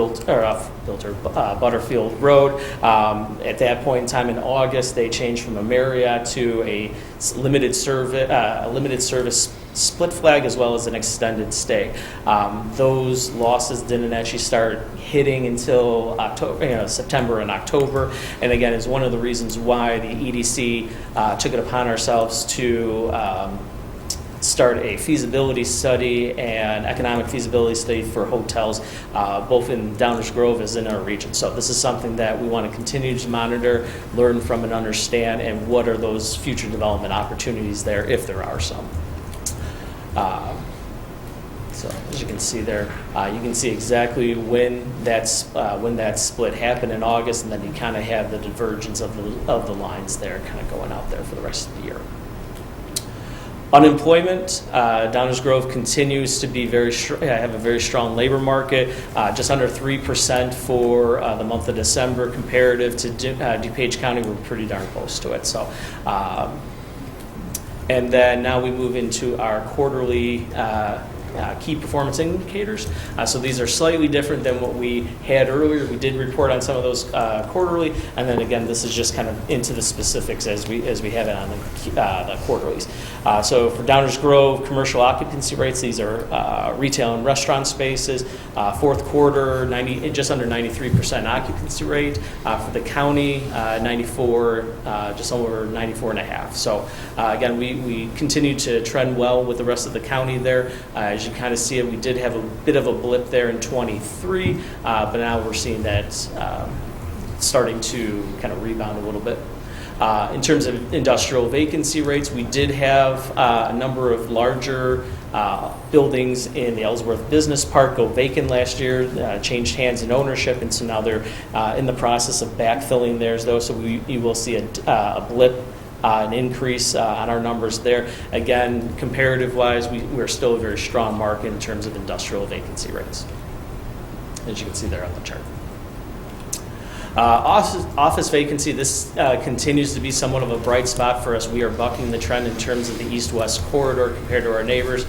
[SPEAKER 13] Butterfield Road. At that point in time in August, they changed from a Marriott to a limited service split flag as well as an extended stay. Those losses didn't actually start hitting until September and October, and again, is one of the reasons why the EDC took it upon ourselves to start a feasibility study and economic feasibility study for hotels, both in Downers Grove as in our region. So this is something that we want to continue to monitor, learn from, and understand, and what are those future development opportunities there, if there are some. So as you can see there, you can see exactly when that split happened in August, and then you kind of have the divergence of the lines there, kind of going out there for the rest of the year. Unemployment, Downers Grove continues to be have a very strong labor market, just under 3% for the month of December. Comparative to DuPage County, we're pretty darn close to it. So, and then now we move into our quarterly key performance indicators. So these are slightly different than what we had earlier. We did report on some of those quarterly, and then again, this is just kind of into the specifics as we have it on the quarterlies. So for Downers Grove, commercial occupancy rates, these are retail and restaurant spaces. Fourth quarter, just under 93% occupancy rate. For the county, 94, just over 94.5. So again, we continue to trend well with the rest of the county there. As you kind of see it, we did have a bit of a blip there in 23, but now we're seeing that starting to kind of rebound a little bit. In terms of industrial vacancy rates, we did have a number of larger buildings in the Ellsworth Business Park go vacant last year, changed hands in ownership, and so now they're in the process of backfilling theirs, though, so you will see a blip, an increase on our numbers there. Again, comparative-wise, we're still a very strong market in terms of industrial vacancy rates, as you can see there on the chart. Office vacancy, this continues to be somewhat of a bright spot for us. We are bucking the trend in terms of the east-west corridor compared to our neighbors.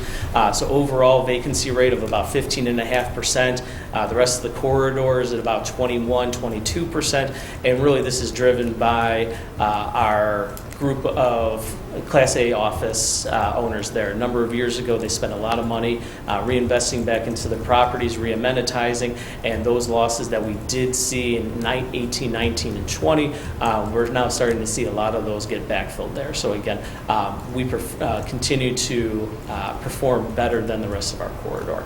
[SPEAKER 13] So overall vacancy rate of about 15.5%. The rest of the corridor is at about 21, 22%. And really this is driven by our group of Class A office owners there. A number of years ago, they spent a lot of money reinvesting back into the properties, re-amenitizing, and those losses that we did see in 18, 19, and 20, we're now starting to see a lot of those get backfilled there. So again, we continue to perform better than the rest of our corridor.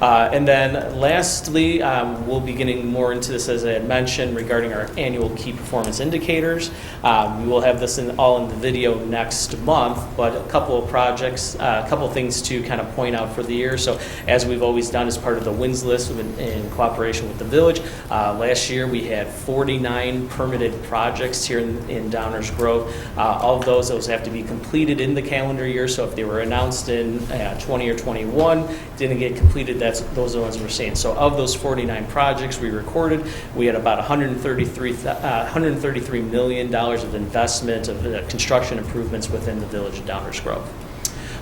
[SPEAKER 13] And then lastly, we'll be getting more into this, as I had mentioned, regarding our annual key performance indicators. We will have this all in the video next month, but a couple of projects, a couple of things to kind of point out for the year. So as we've always done as part of the wins list in cooperation with the village, last year we had 49 permitted projects here in Downers Grove. All of those have to be completed in the calendar year, so if they were announced in 20 or 21, didn't get completed, those are the ones we're seeing. So of those 49 projects we recorded, we had about $133 million of investment of construction improvements within the village of Downers Grove.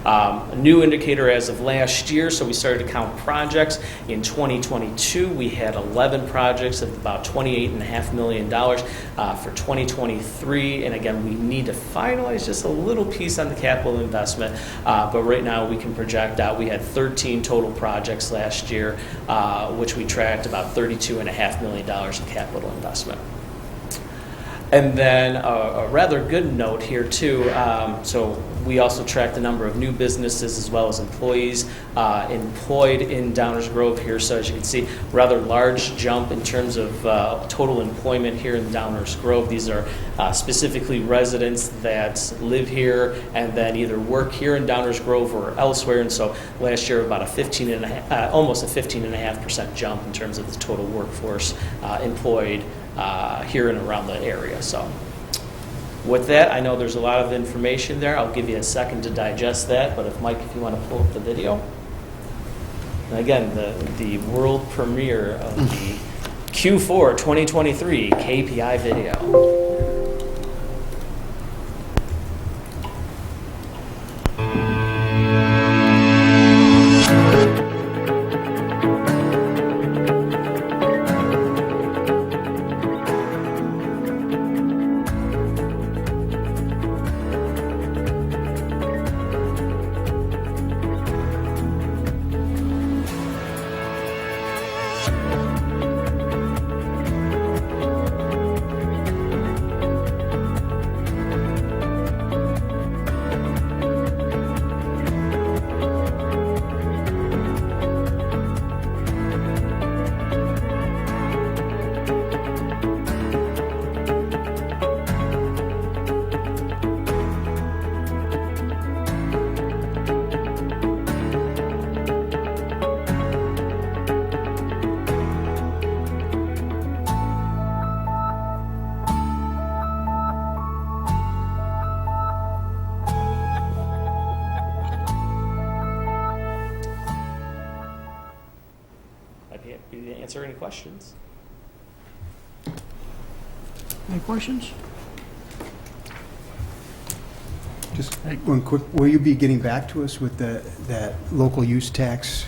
[SPEAKER 13] A new indicator as of last year, so we started to count projects. In 2022, we had 11 projects of about $28.5 million. For 2023, and again, we need to finalize just a little piece on the capital investment, but right now we can project out. We had 13 total projects last year, which we tracked about $32.5 million in capital investment. And then a rather good note here too, so we also track the number of new businesses as well as employees employed in Downers Grove here. So as you can see, rather large jump in terms of total employment here in Downers Grove. These are specifically residents that live here and then either work here in Downers Grove or elsewhere. And so last year about almost a 15.5% jump in terms of the total workforce employed here and around the area. So with that, I know there's a lot of information there. I'll give you a second to digest that, but if Mike, if you want to pull up the video. And again, the world premiere of the Q4 2023 KPI video. I'd be happy to answer any questions.
[SPEAKER 1] Any questions?
[SPEAKER 7] Just one quick, will you be getting back to us with that local use tax?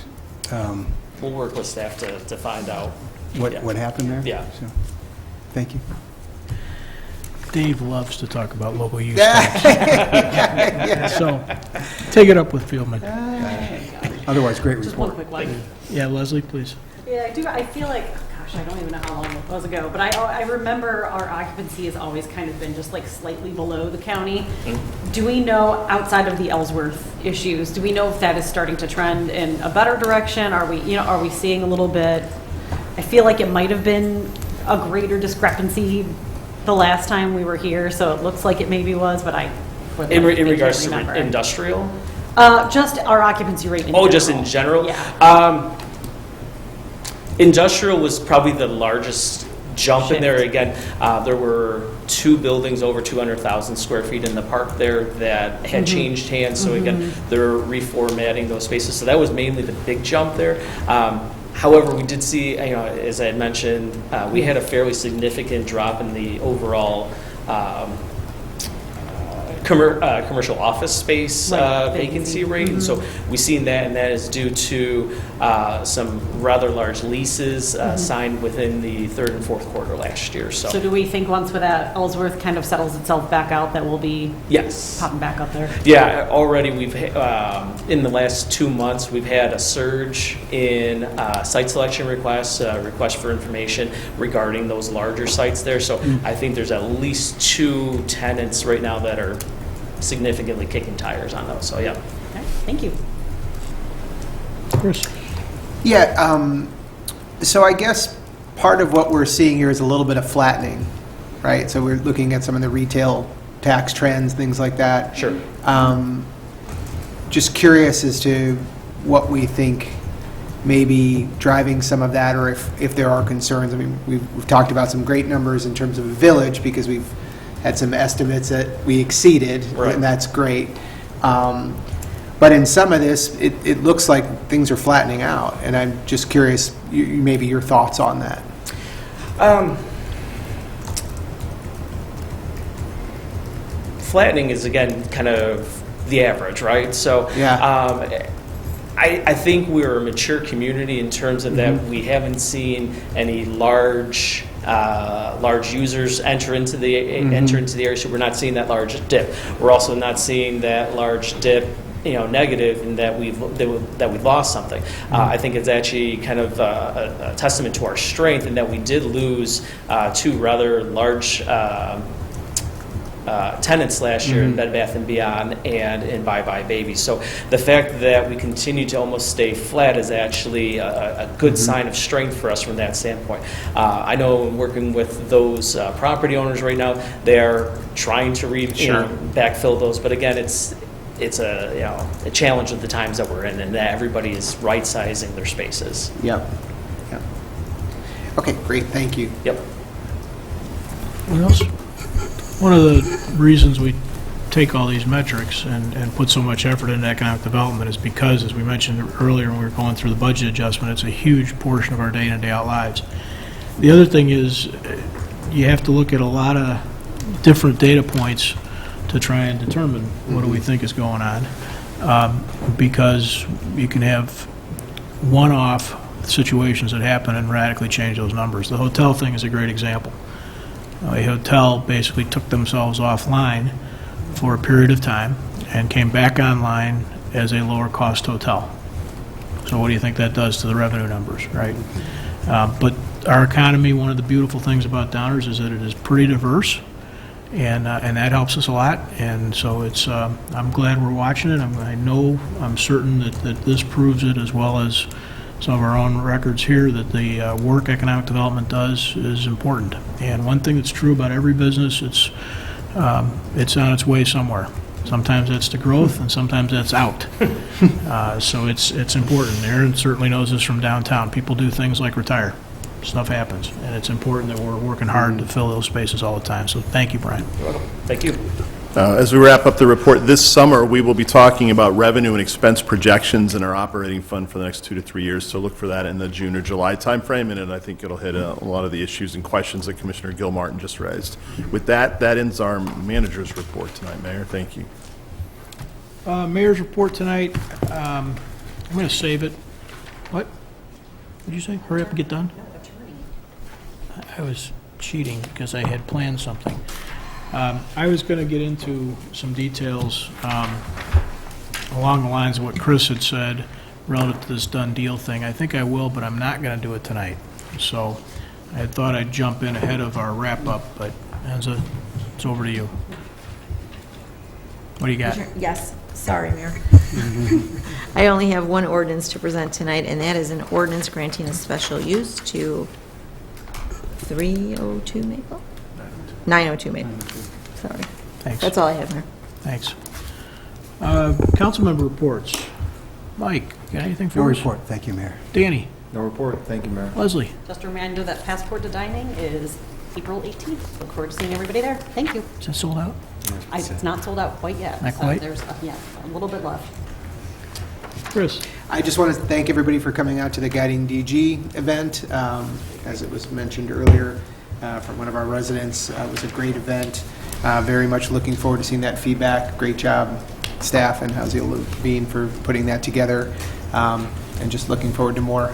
[SPEAKER 13] We'll work with staff to find out
[SPEAKER 7] What happened there?
[SPEAKER 13] Yeah.
[SPEAKER 7] So, thank you.
[SPEAKER 1] Dave loves to talk about local use tax. So, take it up with Fieldman.
[SPEAKER 7] Otherwise, great
[SPEAKER 4] Just one
[SPEAKER 7] report.
[SPEAKER 4] quick one.
[SPEAKER 1] Yeah, Leslie, please.
[SPEAKER 4] Yeah, I do. I feel like, oh gosh, I don't even know how long it was ago, but I remember our occupancy has always kind of been just like slightly below the county. Do we know, outside of the Ellsworth issues, do we know if that is starting to trend in a better direction? Are we seeing a little bit? I feel like it might have been a greater discrepancy the last time we were here, so it looks like it maybe was, but
[SPEAKER 13] in regards to industrial.
[SPEAKER 4] Just our occupancy rate in general.
[SPEAKER 13] Oh, just in general?
[SPEAKER 4] Yeah.
[SPEAKER 13] Industrial was probably the largest jump in there. Again, there were 2 buildings over 200,000 square feet in the park there that had changed hands. So again, they're reformatting those spaces. So that was mainly the big jump there. However, we did see, as I had mentioned, we had a fairly significant drop in the overall commercial office space vacancy rate. And so we've seen that, and that is due to some rather large leases signed within the 3rd and 4th quarter last year.
[SPEAKER 4] So do we think once that Ellsworth kind of settles itself back out that we'll be popping back up there?
[SPEAKER 13] Yeah, already we've, in the last 2 months, we've had a surge in site selection requests for information regarding those larger sites there. So I think there's at least 2 tenants right now that are significantly kicking tires on those. So yeah.
[SPEAKER 4] Okay, thank you.
[SPEAKER 1] Chris?
[SPEAKER 2] Yeah, so I guess part of what we're seeing here is a little bit of flattening, right? So we're looking at some of the retail tax trends, things like that.
[SPEAKER 13] Sure.
[SPEAKER 2] Just curious as to what we think may be driving some of that, or if there are concerns. I mean, we've talked about some great numbers in terms of a village because we've had some estimates that we exceeded, and that's great. But in some of this, it looks like things are flattening out, and I'm just curious, maybe your thoughts on that.
[SPEAKER 13] Flattening is, again, kind of the average, right? So I think we're a mature community in terms of that we haven't seen any large users enter into the area. So we're not seeing that large dip. We're also not seeing that large dip, negative, in that we've lost something. I think it's actually kind of a testament to our strength in that we did lose two rather large tenants last year in Bed Bath & Beyond and in Bye Bye Baby. So the fact that we continue to almost stay flat is actually a good sign of strength for us from that standpoint. I know in working with those property owners right now, they're trying to backfill those, but again, it's a challenge of the times that we're in, and that everybody is right-sizing their spaces.
[SPEAKER 2] Yep. Okay, great, thank you.
[SPEAKER 13] Yep.
[SPEAKER 1] What else? One of the reasons we take all these metrics and put so much effort into economic development is because, as we mentioned earlier when we were going through the budget adjustment, it's a huge portion of our day in and day out lives. The other thing is you have to look at a lot of different data points to try and determine what do we think is going on, because you can have one-off situations that happen and radically change those numbers. The hotel thing is a great example. A hotel basically took themselves offline for a period of time and came back online as a lower cost hotel. So what do you think that does to the revenue numbers, right? But our economy, one of the beautiful things about Downers is that it is pretty diverse, and that helps us a lot. And so it's I'm glad we're watching it. I'm certain that this proves it, as well as some of our own records here, that the work economic development does is important. And one thing that's true about every business, it's on its way somewhere. Sometimes that's to growth, and sometimes that's out. So it's important. Aaron certainly knows this from downtown. People do things like retire. Stuff happens, and it's important that we're working hard to fill those spaces all the time. So thank you, Brian.
[SPEAKER 13] You're welcome. Thank you.
[SPEAKER 16] As we wrap up the report, this summer we will be talking about revenue and expense projections in our operating fund for the next 2 to 3 years. So look for that in the June or July timeframe, and I think it'll hit a lot of the issues and questions that Commissioner Gilmartin just raised. With that ends our manager's report tonight, Mayor. Thank you.
[SPEAKER 1] Mayor's report tonight, I'm going to save it. What? What did you say? Hurry up and get done? I was cheating because I had planned something. I was going to get into some details along the lines of what Chris had said relative to this done deal thing. I think I will, but I'm not going to do it tonight. So I thought I'd jump in ahead of our wrap-up, but Enza, it's over to you. What do you got?
[SPEAKER 6] Yes, sorry, Mayor. I only have one ordinance to present tonight, and that is an ordinance granting a special use to 302 Maple? 902 Maple. Sorry.
[SPEAKER 1] Thanks.
[SPEAKER 6] That's all I have, Mayor.
[SPEAKER 1] Thanks. Council member reports. Mike, got anything for us?
[SPEAKER 7] No report. Thank you, Mayor.
[SPEAKER 1] Danny?
[SPEAKER 10] No report. Thank you, Mayor.
[SPEAKER 1] Leslie?
[SPEAKER 4] Just a reminder that Passport to Dining is April 18th. Look forward to seeing everybody there. Thank you.
[SPEAKER 1] Is it sold out?
[SPEAKER 4] It's not sold out quite yet.
[SPEAKER 1] Not
[SPEAKER 4] so
[SPEAKER 1] quite?
[SPEAKER 4] There's a little bit left.
[SPEAKER 1] Chris?
[SPEAKER 2] I just want to thank everybody for coming out to the Guiding DG event. As it was mentioned earlier from one of our residents, it was a great event. Very much looking forward to seeing that feedback. Great job, staff and Housing Levine for putting that together. And just looking forward to more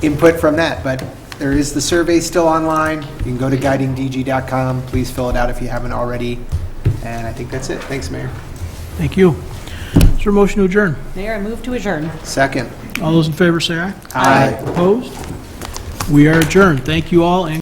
[SPEAKER 2] input from that. But there is the survey still online. You can go to guidingdg.com. Please fill it out if you haven't already. And I think that's it. Thanks, Mayor.
[SPEAKER 1] Thank you. Is there a motion to adjourn?
[SPEAKER 4] Mayor, I move to adjourn.
[SPEAKER 2] Second.
[SPEAKER 1] All those in favor say aye.
[SPEAKER 2] Aye.
[SPEAKER 1] Opposed? We are adjourned. Thank you all. And